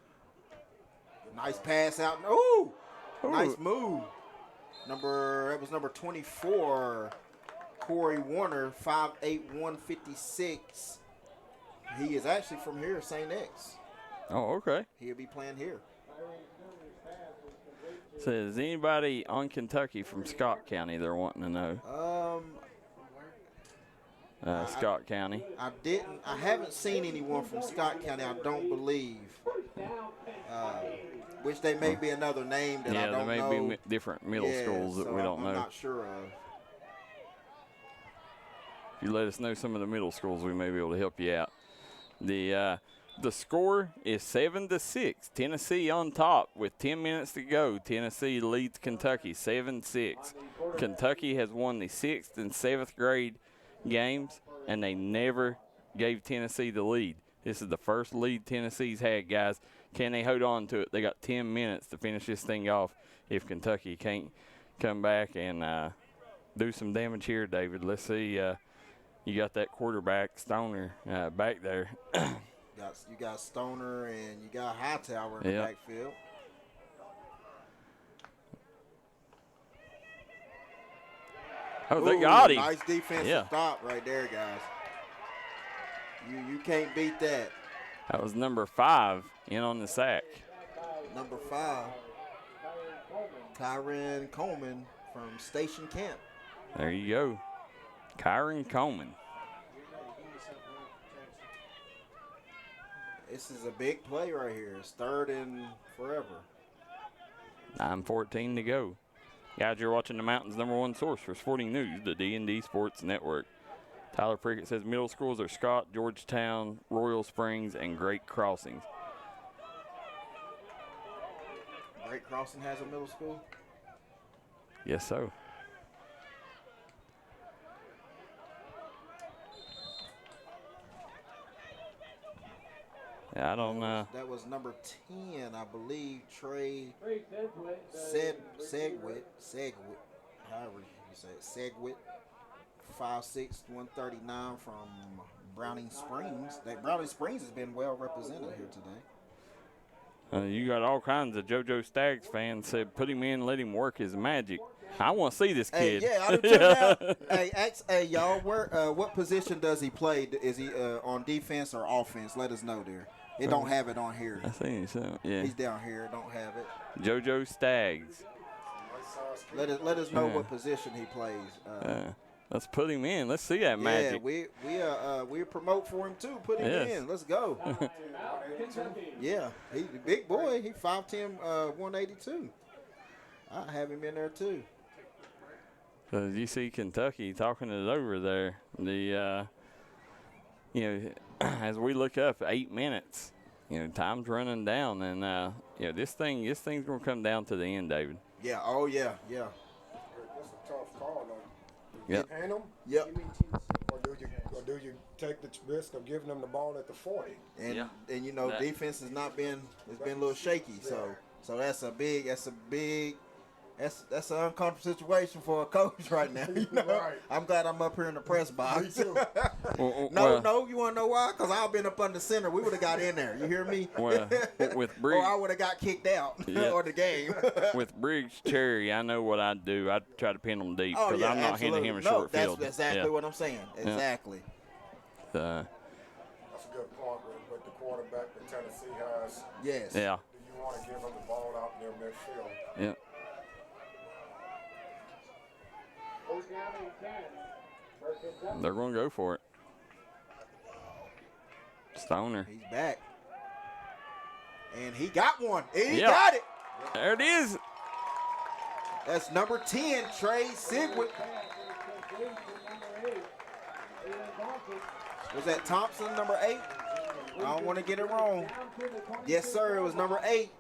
Nice pass out. Ooh, nice move. That was number 24, Corey Warner, 5'8", 156. He is actually from here, St.X. Oh, okay. He'll be playing here. So is anybody on Kentucky from Scott County they're wanting to know? Scott County. I haven't seen anyone from Scott County, I don't believe. Which they may be another name that I don't know. Yeah, there may be different middle schools that we don't know. I'm not sure of. If you let us know some of the middle schools, we may be able to help you out. The score is 7-6. Tennessee on top with 10 minutes to go. Tennessee leads Kentucky 7-6. Kentucky has won the 6th and 7th grade games, and they never gave Tennessee the lead. This is the first lead Tennessee's had, guys. Can they hold on to it? They got 10 minutes to finish this thing off if Kentucky can't come back and do some damage here, David. Let's see. You got that quarterback, Stoner, back there. You got Stoner and you got Hightower in the backfield. Oh, they got him. Nice defensive stop right there, guys. You can't beat that. That was number 5 in on the sack. Number 5, Kyron Coleman from Station Camp. There you go. Kyron Coleman. This is a big play right here. It's 3rd and forever. 9:14 to go. Guys, you're watching the Mountain's #1 source for sporting news, the D&D Sports Network. Tyler Prickett says middle schools are Scott, Georgetown, Royal Springs, and Great Crossings. Great Crossing has a middle school? Yes, so. Yeah, I don't know. That was number 10, I believe, Trey Segwit, however you say it, Segwit, 5'6", 139 from Browning Springs. Browning Springs has been well represented here today. You got all kinds of JoJo Staggs fans said, put him in, let him work his magic. I want to see this kid. Hey, yeah, I do too now. Hey, y'all, what position does he play? Is he on defense or offense? Let us know there. It don't have it on here. I think so, yeah. He's down here. Don't have it. JoJo Staggs. Let us know what position he plays. Let's put him in. Let's see that magic. Yeah, we promote for him too. Put him in. Let's go. Yeah, he's a big boy. He's 5'10", 182. I have him in there too. So you see Kentucky talking it over there. As we look up, 8 minutes. Time's running down, and this thing's gonna come down to the end, David. Yeah. Oh yeah. That's a tough call, though. Yep. Hand them? Yep. Or do you take the risk of giving them the ball at the 40? And defense has not been. It's been a little shaky. So that's a big. That's an uncomfortable situation for a coach right now. Right. I'm glad I'm up here in the press box. Me too. No, you want to know why? Because I've been up under center. We would have got in there. You hear me? Well, with Briggs, or I would have got kicked out or the game. With Briggs Cherry, I know what I'd do. I'd try to pin them deep because I'm not handing him a short field. That's exactly what I'm saying. Exactly. That's a good point with the quarterback that Tennessee has. Yes. Yeah. Do you want to give them the ball out in their midfield? Yeah. They're going to go for it. Stoner. He's back. And he got one. He Yep. got it. There it is. That's number 10, Trey Sigwood. Was that Thompson, number 8? I don't want to get it wrong. Yes, sir. It was number 8.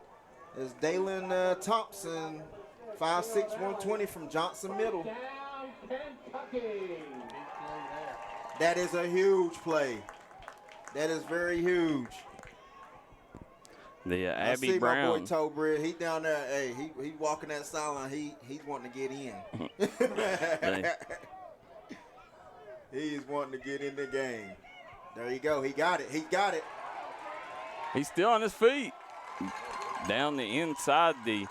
It's Dalen Thompson, 5'6", 120 from Johnson Middle. That is a huge play. That is very huge. The I Abby see Brown. my boy Toe Britt. He down there. Hey, he walking that sideline. He's wanting to get in. He's wanting to get in the game. There you go. He got it. He got it. He's still on his feet. down the inside the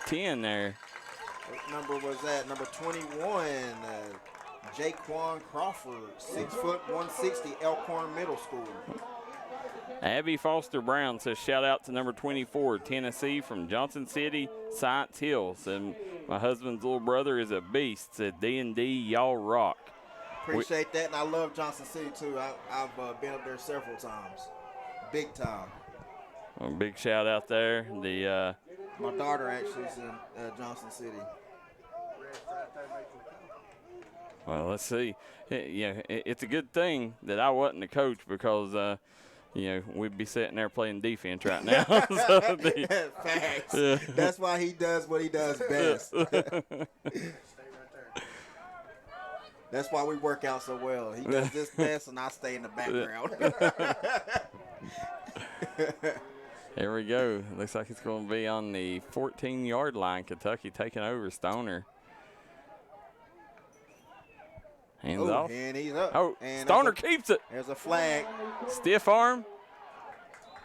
10 there. What number was that? Number 21, Jaquan Crawford, 6 foot 160, Elkhorn Middle School. Abby Foster Brown says, shout out to number 24, Tennessee from Johnson City, Science Hills. And my husband's little brother is a beast. Said D&D, y'all rock. Appreciate that, and I love Johnson City too. I've been up there several times, big time. A big shout out there. My daughter actually is in Johnson City. Well, let's see. Yeah, it's a good thing that I wasn't the coach because, we'd be sitting there playing defense right now. Facts. Yeah. That's why he does what he does best. That's why we work out so well. He does this best, and I stay in the background. There we go. Looks like it's going to be on the 14-yard line. Kentucky taking over Stoner. Hands off. And he's up. Oh, and Stoner keeps it. There's a flag. Stiff arm.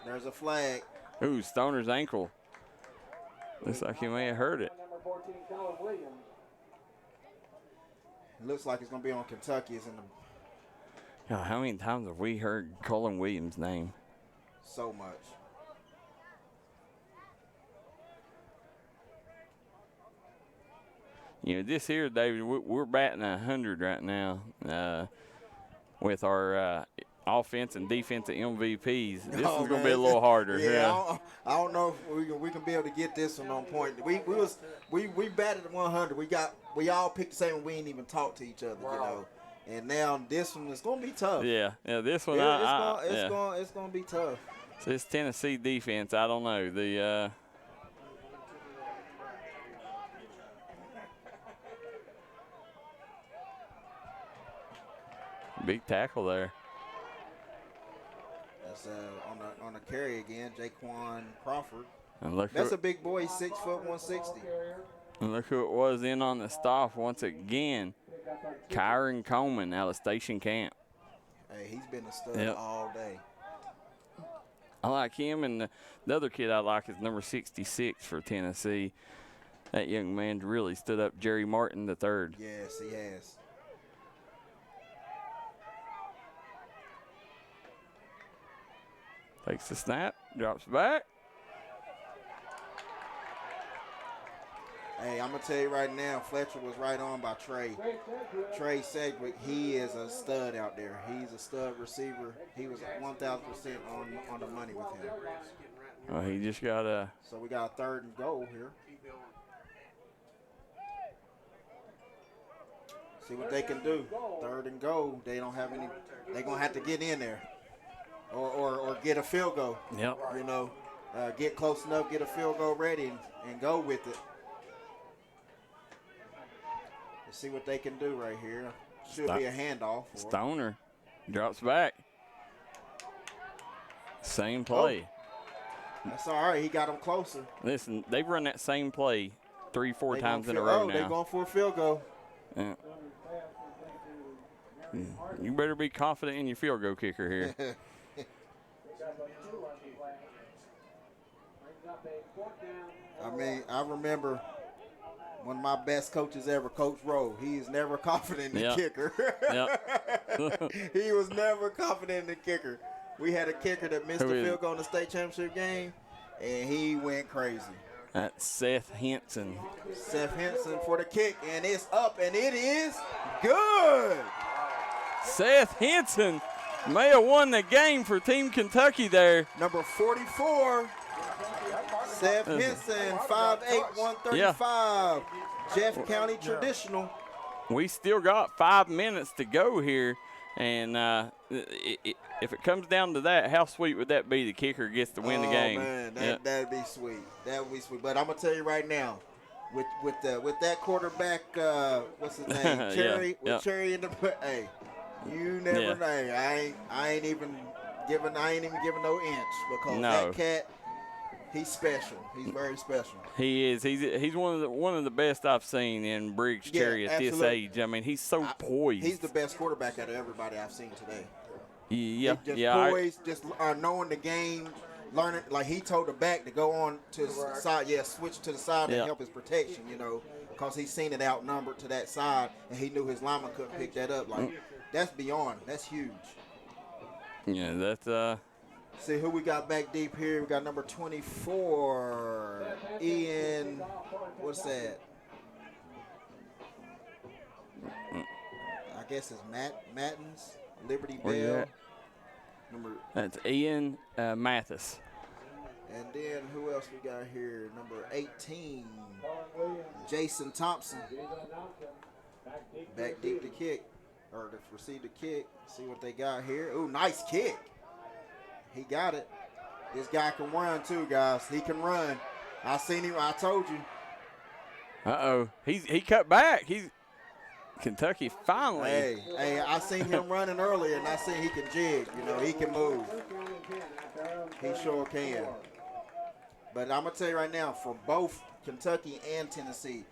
There's a flag. Ooh, Stoner's ankle. Looks like he may have hurt it. Looks like it's going to be on Kentucky. It's in the God, how many times have we heard Colin Williams' name? so much. This here, David, we're batting 100 right now with our offense and defensive MVPs. This is going to be a little harder. Yeah, I don't know if we can be able to get this one on point. We batted at 100. We all picked the same one. We ain't even talked to each other, And now this one is going to be tough. Yeah, this one it's going to be tough. So this Tennessee defense, I don't know. Big tackle there. That's on the carry again, Jaquan Crawford. And that's a big boy, 6 foot 160. And look who it was in on the stop once again. Kyron Coleman out of Station Camp. Hey, he's been a stud all day. I like him, and the other kid I like is number 66 for Tennessee. That young man really stood up, Jerry Martin III. Yes, he has. Takes the snap, drops back. Hey, I'm going to tell you right now, Fletcher was right on by Trey. Trey Sedgwick, he is a stud out there. He's a stud receiver. He was 1,000% on the money with him. Oh, he just got a... So we got a 3rd and goal here. See what they can do. 3rd and goal. They don't have any... They're going to have to get in there. Or get a field goal. Yep. Get close enough, get a field goal ready, and go with it. Let's see what they can do right here. Should be a handoff. Stoner drops back. Same play. Oh, that's all right. He got him closer. Listen, they've run that same play 3-4 times in a row now. They're going for a field goal. Yeah. You better be confident in your field goal kicker here. I mean, I remember one of my best coaches ever, Coach Rowe. He is never confident in the kicker. He was never confident in the kicker. We had a kicker that missed the field goal in the state championship game, and he went crazy. That's Seth Henson. Seth Henson for the kick, and it's up, and it is good. Seth Henson may have won the game for Team Kentucky there. Number 44. Seth Henson, 5'8", 135, Jeff County Traditional. We still got 5 minutes to go here, and if it comes down to that, how sweet would that be? The kicker gets to win the game. Oh man, that'd be sweet. That would be sweet. But I'm gonna tell you right now, with that quarterback, what's his name, Cherry, Cherry in the hey, you never know. I ain't even giving no inch because that cat. He's special. He's very special. He is. He's one of the best I've seen in Briggs Cherry at this age. I mean, he's so poised. He's the best quarterback out of everybody I've seen today. Yeah, just poised, just knowing the game, learning, like he told the back to go on to the side, switch to the side to help his protection, because he's seen it outnumbered to that side, and he knew his lineman couldn't pick that up. Like, that's beyond. That's huge. Yeah, that's See who we got back deep here. We got number 24, Ian. What's that? I guess it's Mattins, Liberty Bell. That's Ian Mathis. And then who else we got here? Number 18, Jason Thompson. Back deep to kick, or to receive the kick. See what they got here. Ooh, nice kick. He got it. This guy can run too, guys. He can run. I seen him. I told you. Uh-oh. He cut back. Kentucky finally. Hey, I seen him running earlier, and I seen he can jig. He can move. He sure can. But I'm going to tell you right now, for both Kentucky and Tennessee,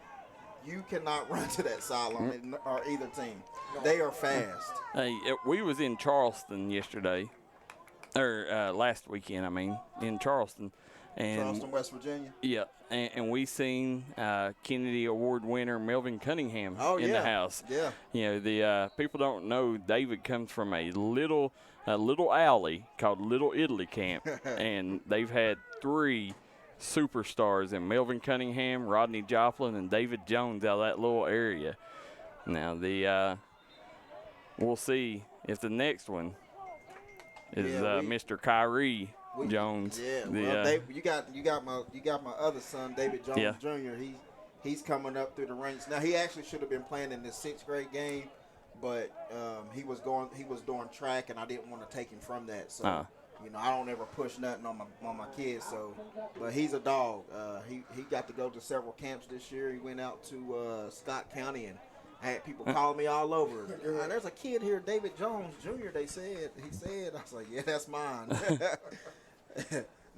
you cannot run to that sideline or either team. They are fast. Hey, we was in Charleston yesterday, or last weekend, in Charleston. Charleston, West Virginia. Yeah, and we seen Kennedy Award winner Melvin Cunningham in the house. Yeah. The people don't know David comes from a little alley called Little Italy Camp, and they've had 3 superstars in Melvin Cunningham, Rodney Joplin, and David Jones out of that little area. Now we'll see if the next one is Mr. Kyrie Jones. Yeah, you got my other son, David Jones Jr. He's coming up through the ranks. Now he actually should have been playing in this 6th grade game, but he was doing track, and I didn't want to take him from that. So I don't ever push nothing on my kids. So, but he's a dog. He got to go to several camps this year. He went out to Scott County, and I had people calling me all over. There's a kid here, David Jones Jr. He said. I was like, yeah, that's mine.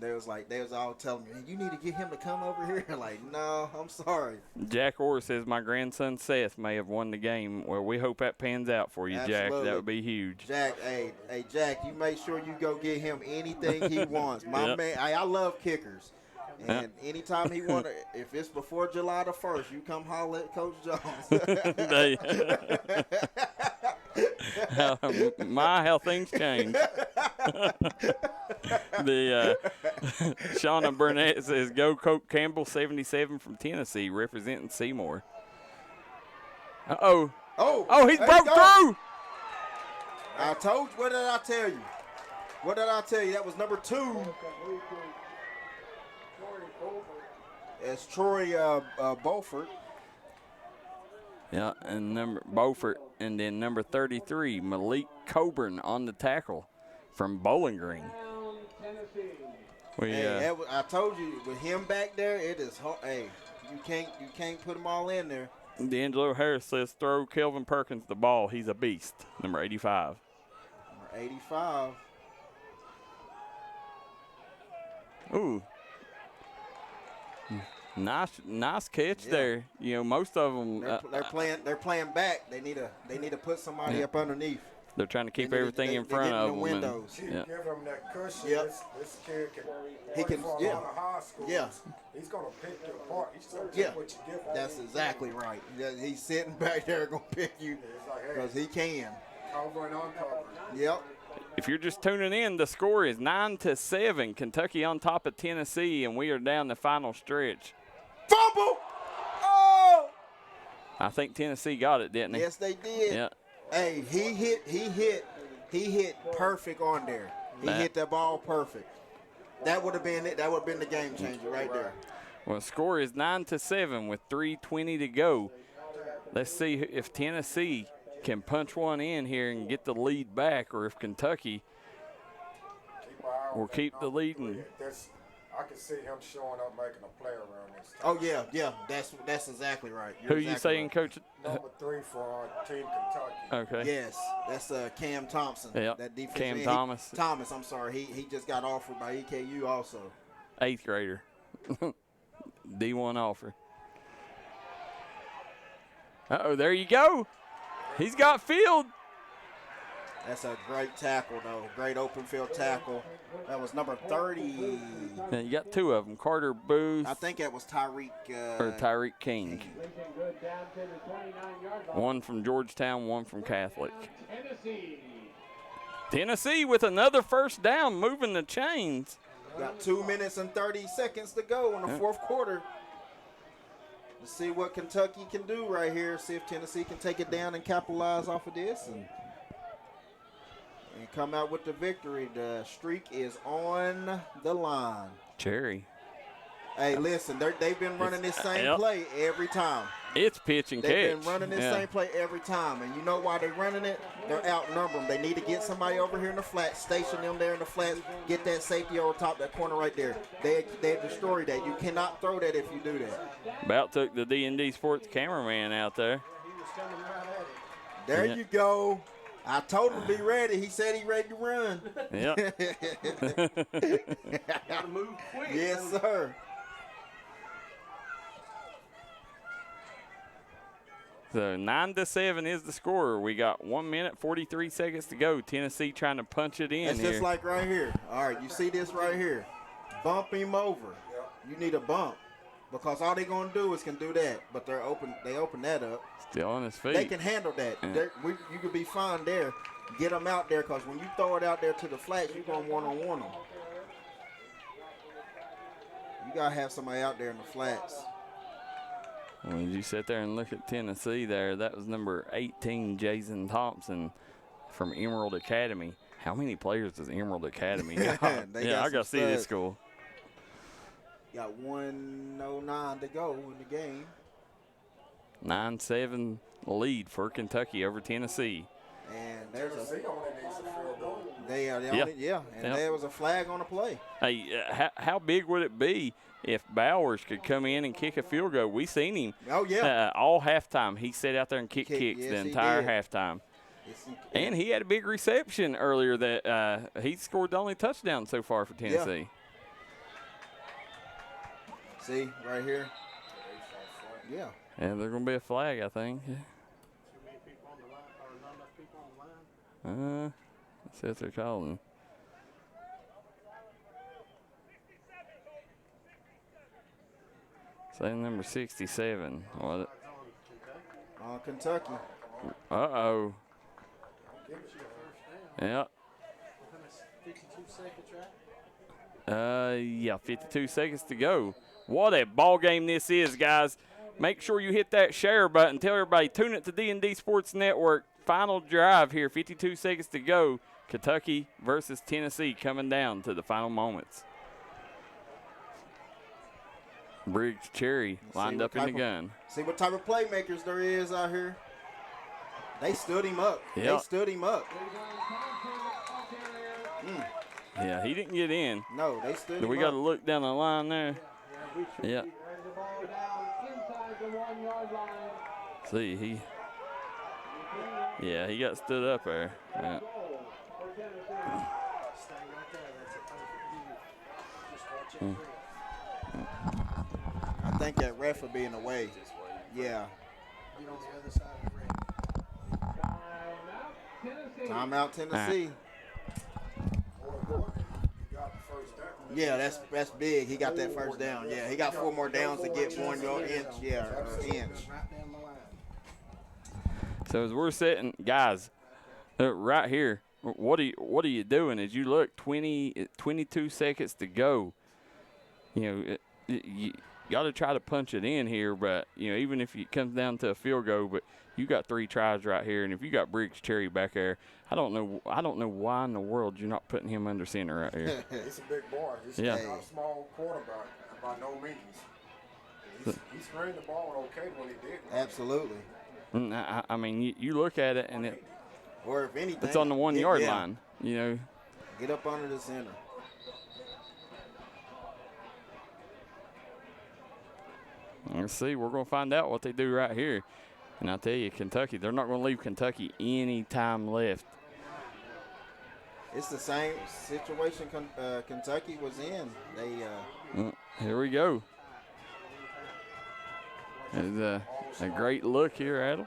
They was all telling me, you need to get him to come over here. Like, no, I'm sorry. Jack Orr says my grandson Seth may have won the game. Well, we hope that pans out for you, Absolutely. Jack. That would be huge. Jack, hey, Jack, you make sure you go get him anything he wants. My man, I love kickers. And anytime he want to, if it's before July the 1st, you come holler at Coach Jones. How things change. Shauna Burnett says, go Coach Campbell, 77 from Tennessee, representing Seymour. Uh-oh. Oh, he's broke through. I told you. What did I tell you? That was number 2. It's Troy Beaufort. Yeah, and Beaufort, and then number 33, Malik Coburn on the tackle from Bowling Green. I told you, with him back there, it is hard. Hey, you can't put them all in there. D'Angelo Harris says, throw Kelvin Perkins the ball. He's a beast. Number 85. Number 85. Ooh. Nice catch there. Most of them they're playing back. They need to put somebody up underneath. They're trying to keep everything in front of them. Windows. Give him that cushion. This kid can a lot of high school. Yeah. He's gonna pick you apart. He's gonna take what you give him. That's exactly right. He's sitting back there gonna pick you because he can. Cover and uncover. Yep. If you're just tuning in, the score is 9-7. Kentucky on top of Tennessee, and we are down the final stretch. Fumble! Oh! I think Tennessee got it, didn't they? Yes, they did. Yeah. Hey, he hit perfect on there. He hit that ball perfect. That would have been it. That would have been the game changer right there. Well, the score is 9-7 with 3:20 to go. Let's see if Tennessee can punch one in here and get the lead back, or if Kentucky will keep the lead. I can see him showing up making a play around this time. Oh, yeah. That's exactly right. Who are you saying, right. Coach? Number 3 for Team Kentucky. Okay. Yes, that's Cam Thompson. Yeah, that defense Cam Thomas. Thomas, I'm sorry. He just got offered by EKU also. 8th grader. D1 offer. Uh-oh, there you go. He's got field. That's a great tackle, though. Great open field tackle. That was number 30. Yeah, you got two of them, Carter Booth. I think that was Tyreek. Or Tyreek King. One from Georgetown, one from Catholic. Tennessee with another first down, moving the chains. Got 2 minutes and 30 seconds to go in the fourth quarter. Let's see what Kentucky can do right here. See if Tennessee can take it down and capitalize off of this and come out with the victory. The streak is on the line. Cherry. Hey, listen, they've been running this same play every time. It's pitch and catch. They've been running this same play every time. And you know why they're running it? They're outnumbered. They need to get somebody over here in the flat, station them there in the flats, get that safety over top that corner right there. They destroyed that. You cannot throw that if you do that. About took the D&D Sports cameraman out there. There you go. I told him to be ready. He said he's ready to run. Yeah. Gotta move quick. Yes, sir. So 9-7 is the score. We got 1 minute, 43 seconds to go. Tennessee trying to punch it in. That's just like right here. All right, you see this right here. Bump him over. You need a bump. Because all they're going to do is can do that. But they open that up. Still on his feet. They can handle that. Yeah. You could be fine there. Get them out there because when you throw it out there to the flats, you're going to one-on-one them. You got to have somebody out there in the flats. When you sit there and look at Tennessee there, that was number 18, Jason Thompson from Emerald Academy. How many players does Emerald Academy got? I got to see this school. Got 1:09 to go in the game. 9-7 lead for Kentucky over Tennessee. And there's a there was a flag on the play. Hey, how big would it be if Bowers could come in and kick a field goal? We seen him. Oh yeah. All halftime, he sat out there and kicked kicks the entire halftime. And he had a big reception earlier that he scored the only touchdown so far for Tennessee. Yeah. See, right here. Yeah. Yeah, there's going to be a flag, I think. Let's see what they're calling. Say number 67. Kentucky. Uh-oh. Yeah. 52 seconds, right? Yeah, 52 seconds to go. What a ball game this is, guys. Make sure you hit that share button. Tell everybody, tune it to D&D Sports Network. Final drive here, 52 seconds to go. Kentucky versus Tennessee coming down to the final moments. Briggs Cherry lined up in the gun. See what type of playmakers there is out here. They stood him up. Yep. They stood him up. Yeah, he didn't get in. No, they stood him up. We got to look down the line there. Yeah. See, he got stood up there. Yeah. I think that ref would be in the way. Yeah. Timeout, Tennessee. Yeah, that's big. He got that first down. Yeah, he got 4 more downs to get 1 inch. Yeah, inch. So as we're sitting, guys, right here, what are you doing? As you look, 22 seconds to go. You got to try to punch it in here, but even if it comes down to a field goal, but you got 3 tries right here, and if you got Briggs Cherry back there, I don't know why in the world you're not putting him under center right here. He's a big boy. He's not a small quarterback by no means. He screened the ball okay when he did. Absolutely. I mean, you look at it, and or if anything, it's on the 1 yard line. Get up under the center. Let's see. We're going to find out what they do right here. And I'll tell you, Kentucky, they're not going to leave Kentucky any time left. It's the same situation Kentucky was in. Here we go. There's a great look here, Adam.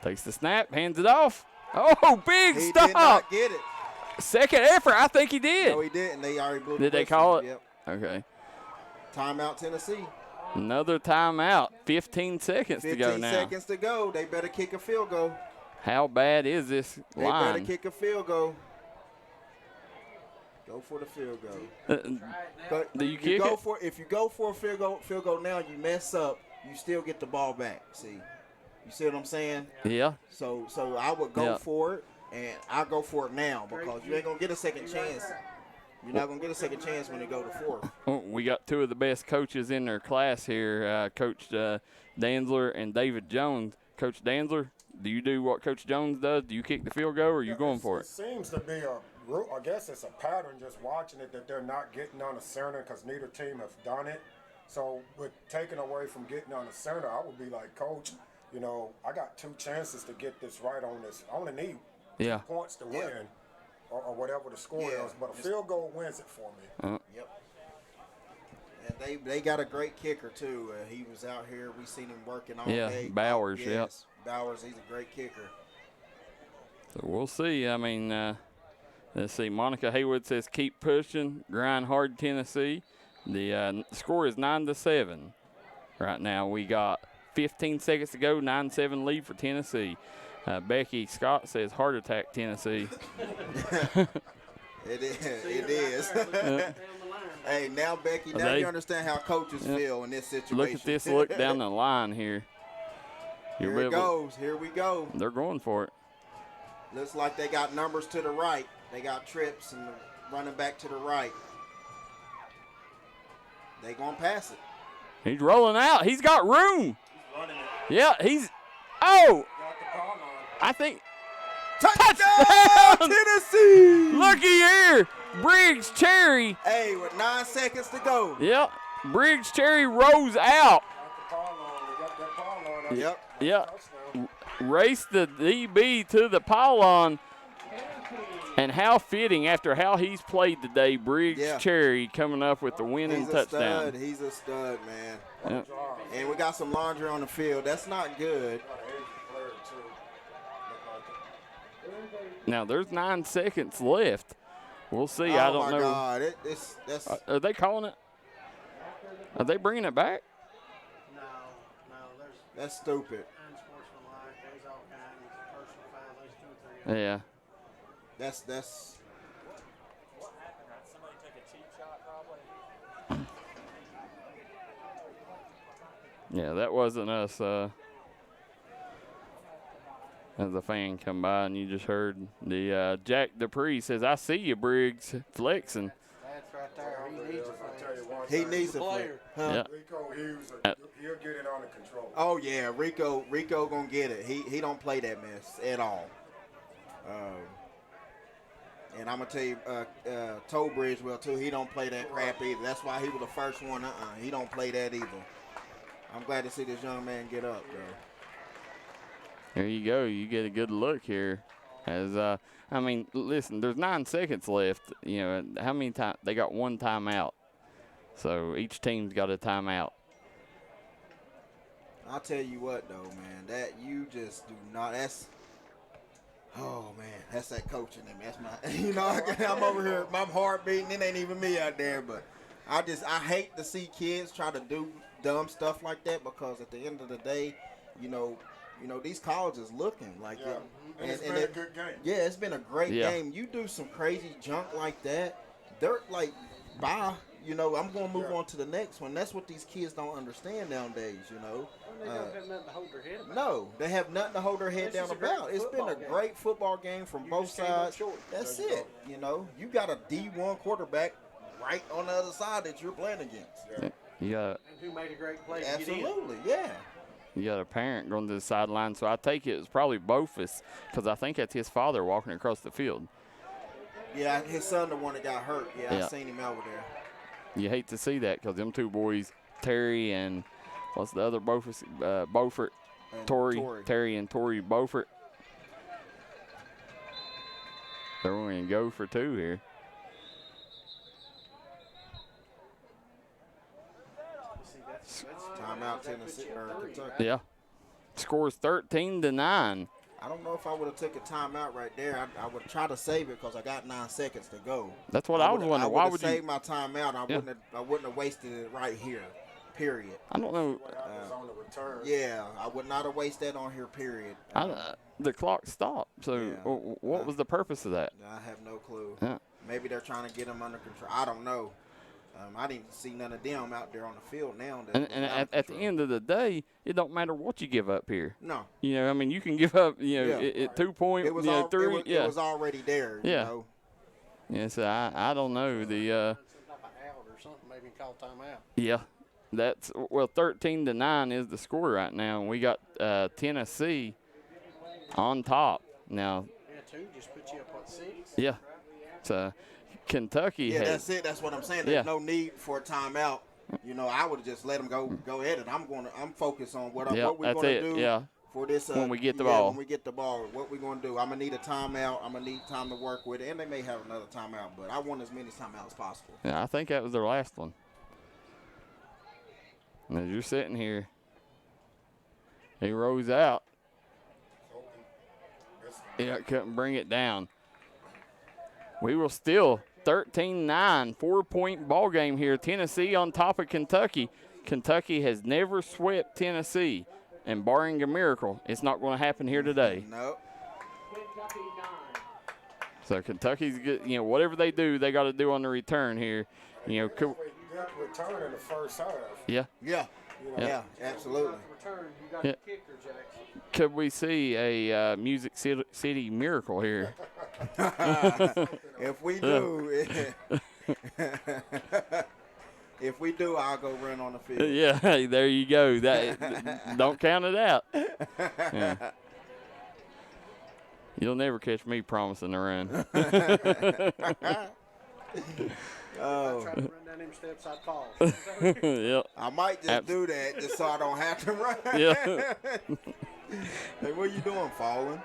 Takes the snap, hands it off. Oh, big He stop. did not get it. Second effort. I think he did. No, he didn't. They already blew the Did they whistle. call it? Yep. Okay. Timeout, Tennessee. Another timeout. 15 seconds to go 15 now. seconds to go. They better kick a field goal. How bad is this They line? better kick a field goal. Go for the field goal. But Do you kick go it? if you go for a field goal now, you mess up, you still get the ball back. See, you see what I'm saying? Yeah. So I would go Yeah. for it, and I go for it now because you ain't gonna get a second chance. You're not gonna get a second chance when you go to fourth. Oh, we got two of the best coaches in their class here, Coach Danzler and David Jones. Coach Danzler, do you do what Coach Jones does? Do you kick the field goal, or are you going for It seems to be I guess it's a pattern just watching it that they're not getting on the center because neither team has done it. So with taking away from getting on the center, I would be like, Coach, I got 2 chances to get this right on this. I only need 2 points to win or whatever the score is, but a field goal wins it for me. Yep. And they got a great kicker too. He was out here. We seen him working all day. Bowers. Yes, Bowers. He's a great kicker. So we'll see. I mean, let's see. Monica Haywood says keep pushing, grind hard, Tennessee. The score is 9-7 right now. We got 15 seconds to go. 9-7 lead for Tennessee. Becky Scott says heart attack, Tennessee. It is. Hey, now, Becky, you understand how coaches feel in this situation. Look at this look down the line here. Here it goes. Here we go. They're going for it. Looks like they got numbers to the right. They got trips and running back to the right. They going to pass it. He's rolling out. He's got room. He's running it. Yeah, he's – oh. I think – Touchdown, Tennessee! Looky here. Briggs Cherry. Hey, with 9 seconds to go. Yep. Briggs Cherry rolls out. Yep. Race the DB to the pylon. And how fitting after how he's played today, Briggs Cherry coming up with the winning touchdown. He's a stud, man. Yep. And we got some laundry on the field. That's not good. Now, there's 9 seconds left. We'll see. Oh, I don't know. Oh, my God. That's Are they calling it? Are they bringing it back? No. That's stupid. Unsportsmanlike. There's all kinds of personal fouls. There's 2 or 3. Yeah. That's. Somebody took a cheap shot, probably. Yeah, that wasn't us. As a fan come by, and you just heard the Jack Dupree says, "I see you, Briggs, flexing." That's right there. He needs a flex. He needs a player. Yeah. Rico Hughes, he'll get it under control. Oh yeah, Rico gonna get it. He don't play that mess at all. And I'm gonna tell you, Toe Bridgewell too. He don't play that crap either. That's why he was the first one. He don't play that either. I'm glad to see this young man get up, bro. There you go. You get a good look here. As I mean, listen, there's 9 seconds left. You know, how many times they got 1 timeout. So each team's got a timeout. I'll tell you what though, man, that you just do not. That's that coaching in me. That's my, I'm over here, my heart beating. It ain't even me out there, but I hate to see kids try to do dumb stuff like that because at the end of the day, you know, these colleges looking like it. And it's been a good game. Yeah, it's been a great game. You do some crazy junk like that, they're like, bye. I'm going to move on to the next one. That's what these kids don't understand nowadays, They don't have nothing to hold their head about. No, they have nothing to hold their head down about. It's been a great football game from both sides. That's it. You got a D1 quarterback right on the other side that you're playing against. Yeah. And who made a great play? Absolutely, yeah. You got a parent going to the sideline, so I take it was probably Bofus because I think that's his father walking across the field. Yeah, his son the one that got hurt. Yeah. I seen him over there. You hate to see that because them two boys, Terry and what's the other Bofus? Beaufort, Torrey. Terry and Torrey Beaufort. They're going to go for 2 here. Timeout, Tennessee or Kentucky. Yeah. Scores 13-9. I don't know if I would have took a timeout right there. I would try to save it because I got 9 seconds to go. That's what I was wondering. Why would you save my timeout? I wouldn't have wasted it right here. Period. I don't know. On the return. Yeah, I would not have wasted that on here. Period. The clock stopped. So what was the purpose of that? I have no clue. Yeah. Maybe they're trying to get them under control. I don't know. I didn't see none of them out there on the field now. And at the end of the day, it don't matter what you give up here. No. You know, I mean, you can give up, at 2 points, it was 3. It was already there. Yeah. You know? Yeah, so I don't know. The out or something, maybe call timeout. Yeah. 13-9 is the score right now, and we got Tennessee on top now. Yeah, 2 just put you up on 6. Yeah. So Kentucky. Yeah, that's it. That's what I'm saying. There's no need for a timeout. You know, I would have just let them go ahead, and I'm focused on what we're going to do. Yeah. For this, when we get the ball. When we get the ball, what we're going to do. I'm going to need a timeout. I'm going to need time to work with it, and they may have another timeout, but I want as many timeouts as possible. Yeah, I think that was their last one. And as you're sitting here, he rolls out. Yeah, couldn't bring it down. We will still 13-9, 4-point ball game here. Tennessee on top of Kentucky. Kentucky has never swept Tennessee, and barring a miracle, it's not going to happen here today. No. So Kentucky's good. You know, whatever they do, they got to do on the return here. You know, Good return in the first half. Yeah. Yeah. Yeah, absolutely. Return, you got Yeah. the kicker, Jackson. Could we see a Music City miracle here? If we do, if we do, I'll go run on the field. Yeah, hey, there you go. That don't count it out. Yeah. You'll never catch me promising to run. I try to run down them steps, I'd fall. Yep. I might just do that just so I don't have to run. Yeah. Hey, what are you doing, falling?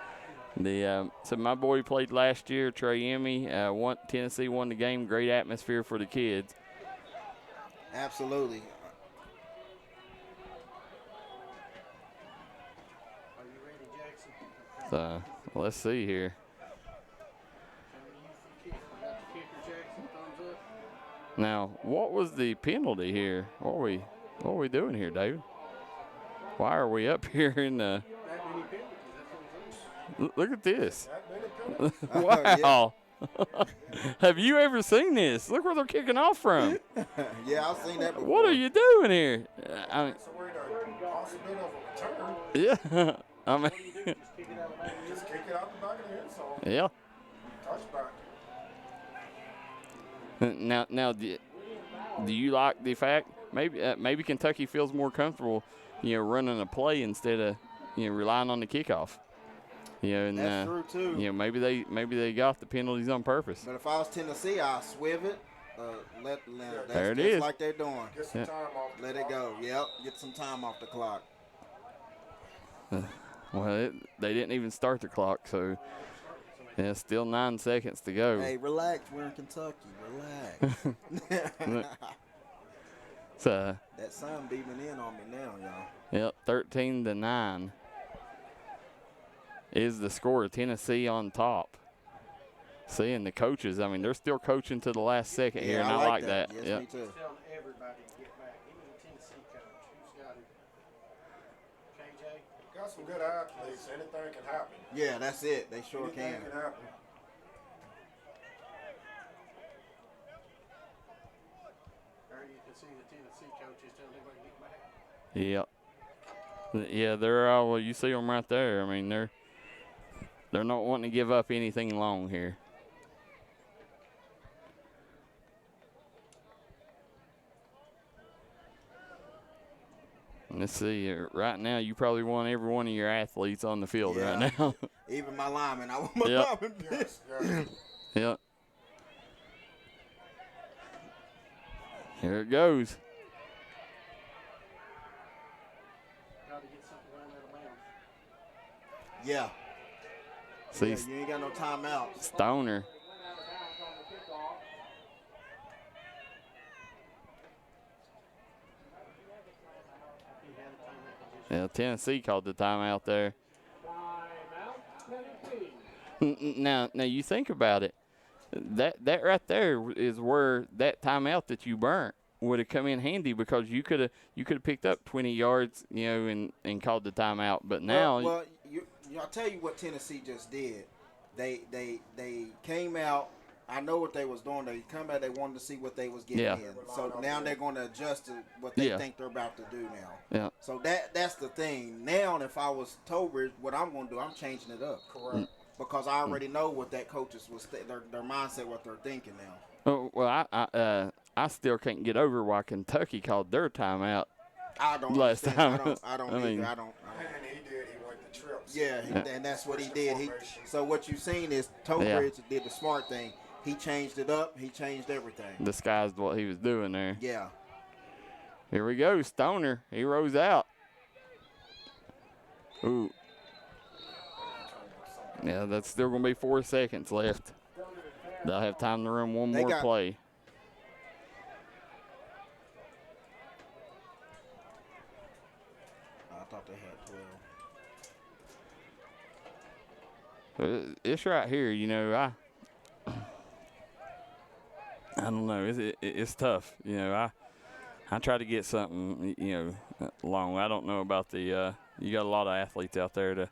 So my boy played last year, Trey Emmy. Tennessee won the game. Great atmosphere for the kids. Absolutely. Are you ready, Jackson? So let's see here. Now, what was the penalty here? What are we doing here, David? Why are we up here in the? Look at this! Wow! Have you ever seen this? Look where they're kicking off from. Yeah, I've seen that before. What are you doing here? I mean, yeah. I mean, Just kick it out the back of the end zone. yeah. Touchback. Now, do you like the fact maybe Kentucky feels more comfortable, running a play instead of relying on the kickoff. And that's true too. Maybe they got the penalties on purpose. But if I was Tennessee, I'd swiv it. That's there it just is. like they're doing. Get some time off. Let it go. Yep. Get some time off the clock. Well, they didn't even start the clock, so still 9 seconds to go. Hey, relax. We're in Kentucky. Relax. So that sun beaming in on me now, y'all. Yep, 13-9 is the score. Tennessee on top. Seeing the coaches, I mean, they're still coaching to the last second here, and I like that. Yes, yep. me too. Telling everybody to get back. Even the Tennessee coach, who's got it? KJ? Got some good athletes. Anything can happen. Yeah, that's it. They sure Anything can happen. Or you can see the Tennessee coaches telling everybody to get back. Yep. Yeah, they're all. Well, you see them right there. I mean, they're not wanting to give up anything long here. Let's see. Right now, you probably want every one of your athletes on the field right now. Even my lineman. I want my Yep. lineman. Yes. Yep. Here it goes. Got to get something going out of bounds. Yeah. See, Yeah, you ain't got no timeouts. Stoner. Yeah, Tennessee called the timeout there. Now you think about it. That right there is where that timeout that you burnt would have come in handy, because you could have picked up 20 yards, and called the timeout. But now, I'll tell you what Tennessee just did. They came out. I know what they was doing. They come out. They wanted to see what they was getting in. So now they're going to adjust to what they think they're about to do now. Yeah. So that's the thing. Now, if I was Tolbert, what I'm going to do, I'm changing it up. Correct. Because I already know what that coaches was their mindset, what they're thinking now. Oh, well, I still can't get over why Kentucky called their timeout. I don't last understand. time. I don't. I mean, I don't. And he did. He went the trips. Yeah, and that's what he did. So what you've seen is Tolbert did the smart thing. He changed it up. He changed everything. Disguised what he was doing there. Yeah. Here we go, Stoner. He rolls out. Ooh. Yeah, that's still going to be 4 seconds left. They'll have time to run one more play. I thought they had 12. It's right here, I don't know. It's tough. I try to get something, long. I don't know about the you got a lot of athletes out there to,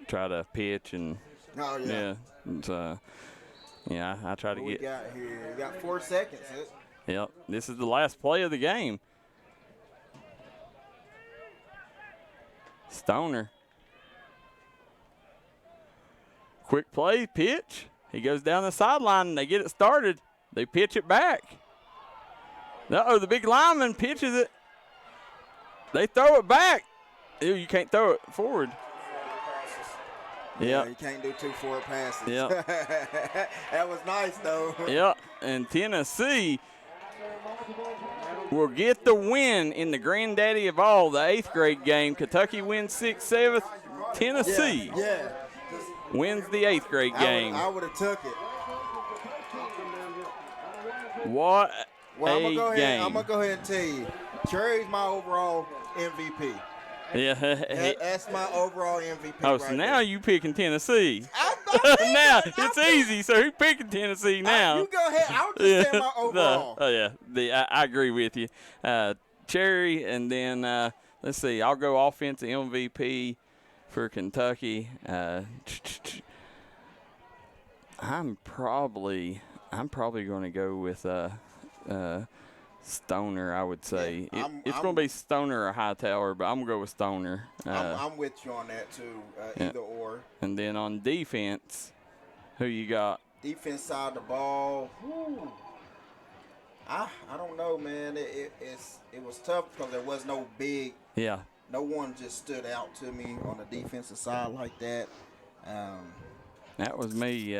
try to pitch and I try to get. We got here. We got 4 seconds. Yep. This is the last play of the game. Stoner. Quick play, pitch. He goes down the sideline, and they get it started. They pitch it back. Uh-oh, the big lineman pitches it. They throw it back. Ew, you can't throw it forward. Yeah, you can't do 2 forward passes. Yeah. That was nice, though. Yep, and Tennessee will get the win in the granddaddy of all, the 8th grade game. Kentucky wins 6-7. Tennessee wins the 8th grade game. I would have took it. What well, a game. I'm going to go ahead and tell you. Cherry's my overall MVP. Yeah. That's my overall MVP. Oh, so now you picking Tennessee. Now it's easy. So who picking Tennessee now? You go ahead. I was just saying my overall. I agree with you. Cherry, and then let's see. I'll go offensive MVP for Kentucky. I'm probably going to go with Stoner, I would say. It's going to be Stoner or Hightower, but I'm going to go with Stoner. I'm with you on that, too, either or. And then on defense, who you got? Defense side of the ball. I don't know, man. It was tough because there was no big. Yeah. No one just stood out to me on the defensive side like that. That was me.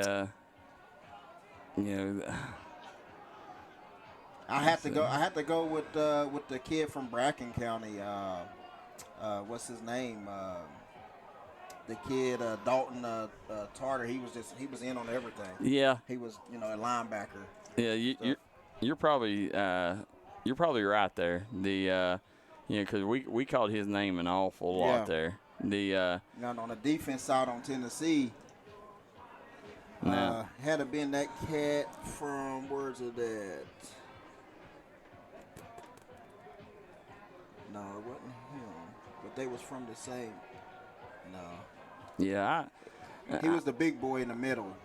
I have to go with the kid from Bracken County. What's his name? The kid Dalton Tarter. He was in on everything. Yeah. He was a linebacker. Yeah, you're probably right there. Because we called his name an awful lot there. Now on the defense side on Tennessee. Had it been that cat from where's it at? No, it wasn't him. But they was from the same. No. Yeah. He was the big boy in the middle.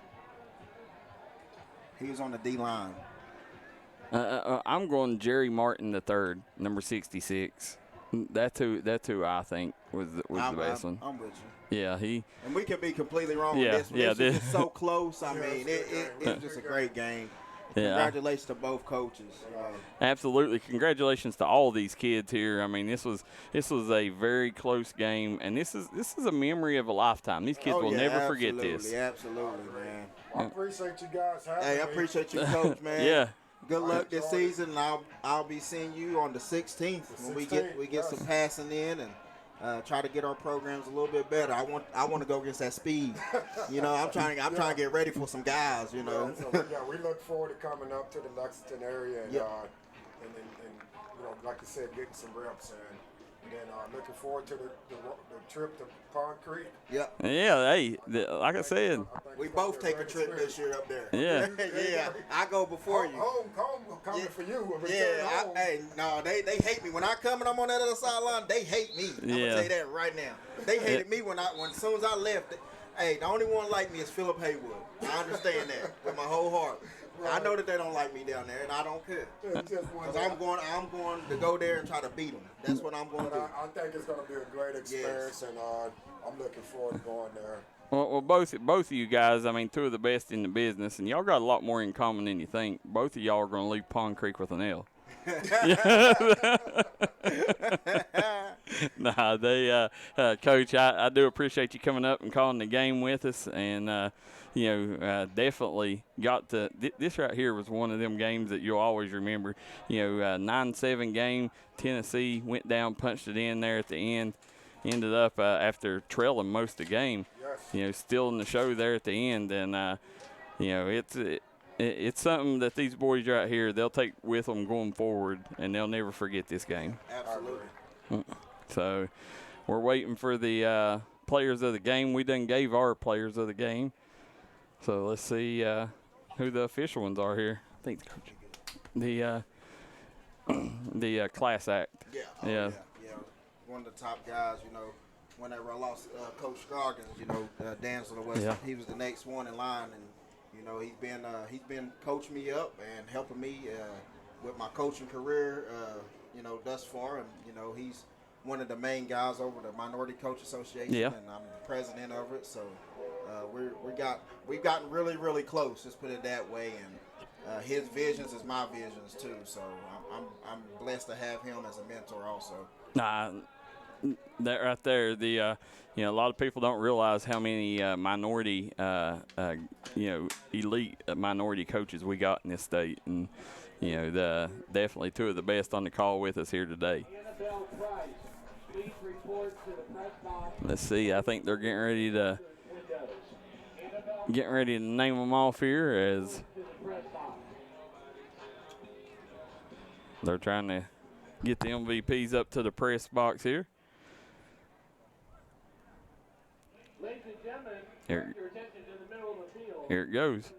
He was on the D line. I'm going Jerry Martin III, number 66. That's who I think was the best one. I'm with you. Yeah, and we could be completely wrong with this. Yeah, this is so close. I mean, it's just a great game. Yeah. Congratulations to both coaches. Absolutely. Congratulations to all these kids here. I mean, this was a very close game, and this is a memory of a lifetime. These kids will never forget this. Absolutely, man. I appreciate you guys having me. Hey, I appreciate you, Coach, man. Yeah. Good luck this season, and I'll be seeing you on the 16th when we get some passing in and try to get our programs a little bit better. I want to go against that speed. I'm trying to get ready for some guys. So, we look forward to coming up to the Lexington area and like you said, getting some reps in. And then looking forward to the trip to Pond Creek. Yep. Yeah, hey, like I said. We both take a trip this year up there. Yeah. Yeah, I go before you. Home coming for you. Yeah, they hate me. When I come and I'm on that other sideline, they hate me. I'm going to tell you that right now. They hated me when as soon as I left. Hey, the only one like me is Philip Haywood. I understand that with my whole heart. I know that they don't like me down there, and I don't care. Because I'm going to go there and try to beat them. That's what I'm going to do. I think it's going to be a great experience, and I'm looking forward to going there. Well, both of you guys, I mean, two of the best in the business, and y'all got a lot more in common than you think. Both of y'all are going to leave Pond Creek with an L. Nah, Coach, I do appreciate you coming up and calling the game with us, and definitely got to. This right here was one of them games that you'll always remember. 9-7 game. Tennessee went down, punched it in there at the end. Ended up after trailing most of the game. Yes. Still in the show there at the end, and it's something that these boys right here, they'll take with them going forward, and they'll never forget this game. Absolutely. So we're waiting for the players of the game. We done gave our players of the game. So let's see who the official ones are here. I think the class act. Yeah. One of the top guys, whenever I lost Coach Scoggins, Dansville West, he was the next one in line, and he's been coaching me up and helping me with my coaching career, thus far, and he's one of the main guys over the Minority Coach Association, and I'm the president of it. So we've gotten really, really close. Let's put it that way, and his visions is my visions too. So I'm blessed to have him as a mentor also. That right there, a lot of people don't realize how many minority, elite minority coaches we got in this state, and definitely two of the best on the call with us here today. Let's see. I think they're getting ready to name them off here as they're trying to get the MVPs up to the press box here. Ladies and gentlemen, Here, your attention to the middle of the field. here it goes.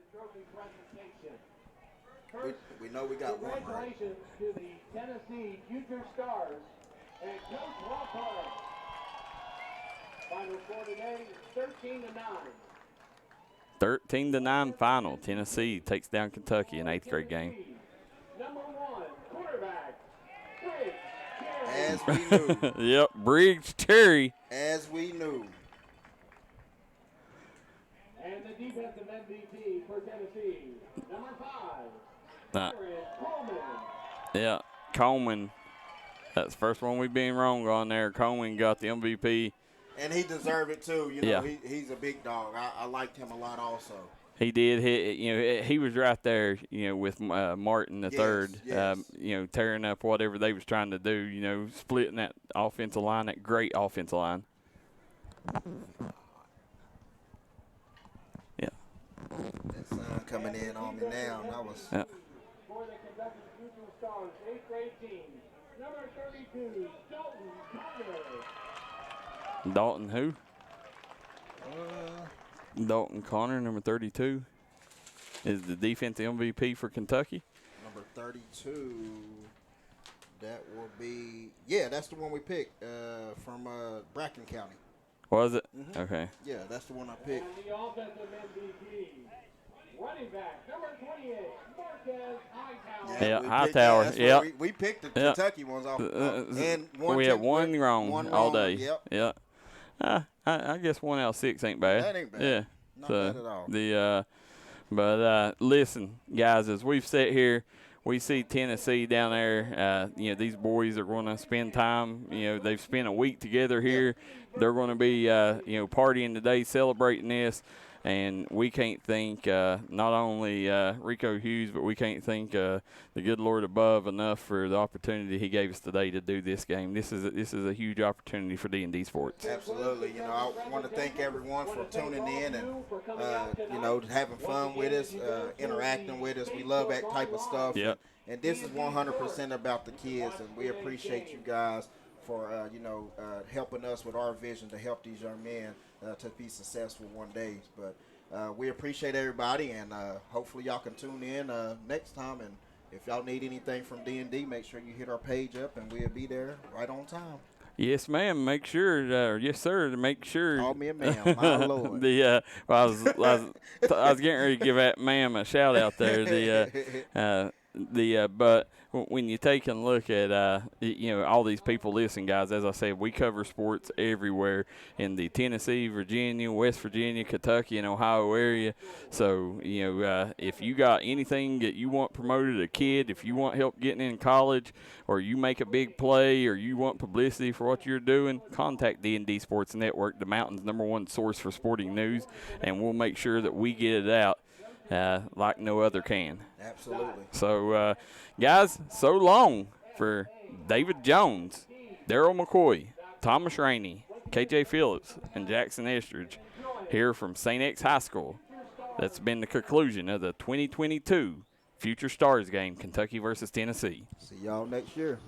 We know we got one, right? Congratulations to the Tennessee Future Stars and Coach Lockhart. Final score today, 13-9. 13-9 final. Tennessee takes down Kentucky in 8th grade game. Number 1, quarterback, Briggs Terry. As we knew. Yep, Briggs Terry. As we knew. And the defensive MVP for Tennessee, number 5, Nah. Coleman. Yeah, Coleman. That's the first one we've been wrong on there. Coleman got the MVP. And he deserved it too. He's a big dog. I liked him a lot also. He did. He was right there, with Martin the third, yes. tearing up whatever they was trying to do, splitting that offensive line, that great offensive line. Yeah. That sun coming in on me now. That was. Yeah. For the Kentucky Future Stars, 8th grade team, number 32, Dalton Connor. Dalton who? Dalton Connor, number 32, is the defensive MVP for Kentucky. Number 32, that will be, that's the one we picked from Bracken County. Was it? Mm-hmm. Okay. Yeah, that's the one I picked. And the offensive MVP, running back, number 28, Marquez Hightower. Yeah, Hightower. Yeah, we picked the Kentucky ones off. And we had one wrong all day. Yep. Yeah. I guess 1 out of 6 ain't bad. That ain't bad. Yeah. Not bad at all. But listen, guys, as we've sat here, we see Tennessee down there. These boys are going to spend time. They've spent a week together here. They're going to be, partying today, celebrating this. And we can't thank not only Rico Hughes, but we can't thank the good Lord above enough for the opportunity He gave us today to do this game. This is a huge opportunity for D&D Sports. Absolutely. I want to thank everyone for tuning in and having fun with us, interacting with us. We love that type of stuff. Yep. And this is 100% about the kids, and we appreciate you guys helping us with our vision to help these young men to be successful one day. But we appreciate everybody, and hopefully y'all can tune in next time. And if y'all need anything from D&D, make sure you hit our page up, and we'll be there right on time. Yes, ma'am. Make sure, yes, sir. To make sure. Call me a ma'am, my lord. I was getting ready to give that ma'am a shout out there. But when you take a look at all these people listen, guys, as I said, we cover sports everywhere in the Tennessee, Virginia, West Virginia, Kentucky, and Ohio area. So if you got anything that you want promoted, a kid, if you want help getting in college, or you make a big play, or you want publicity for what you're doing, contact D&D Sports Network, the Mountain's #1 source for sporting news, and we'll make sure that we get it out like no other can. Absolutely. So, guys, so long for David Jones, Daryl McCoy, Thomas Rainey, KJ Phillips, and Jackson Estridge here from St.X High School. That's been the conclusion of the 2022 Future Stars game, Kentucky versus Tennessee. See y'all next year.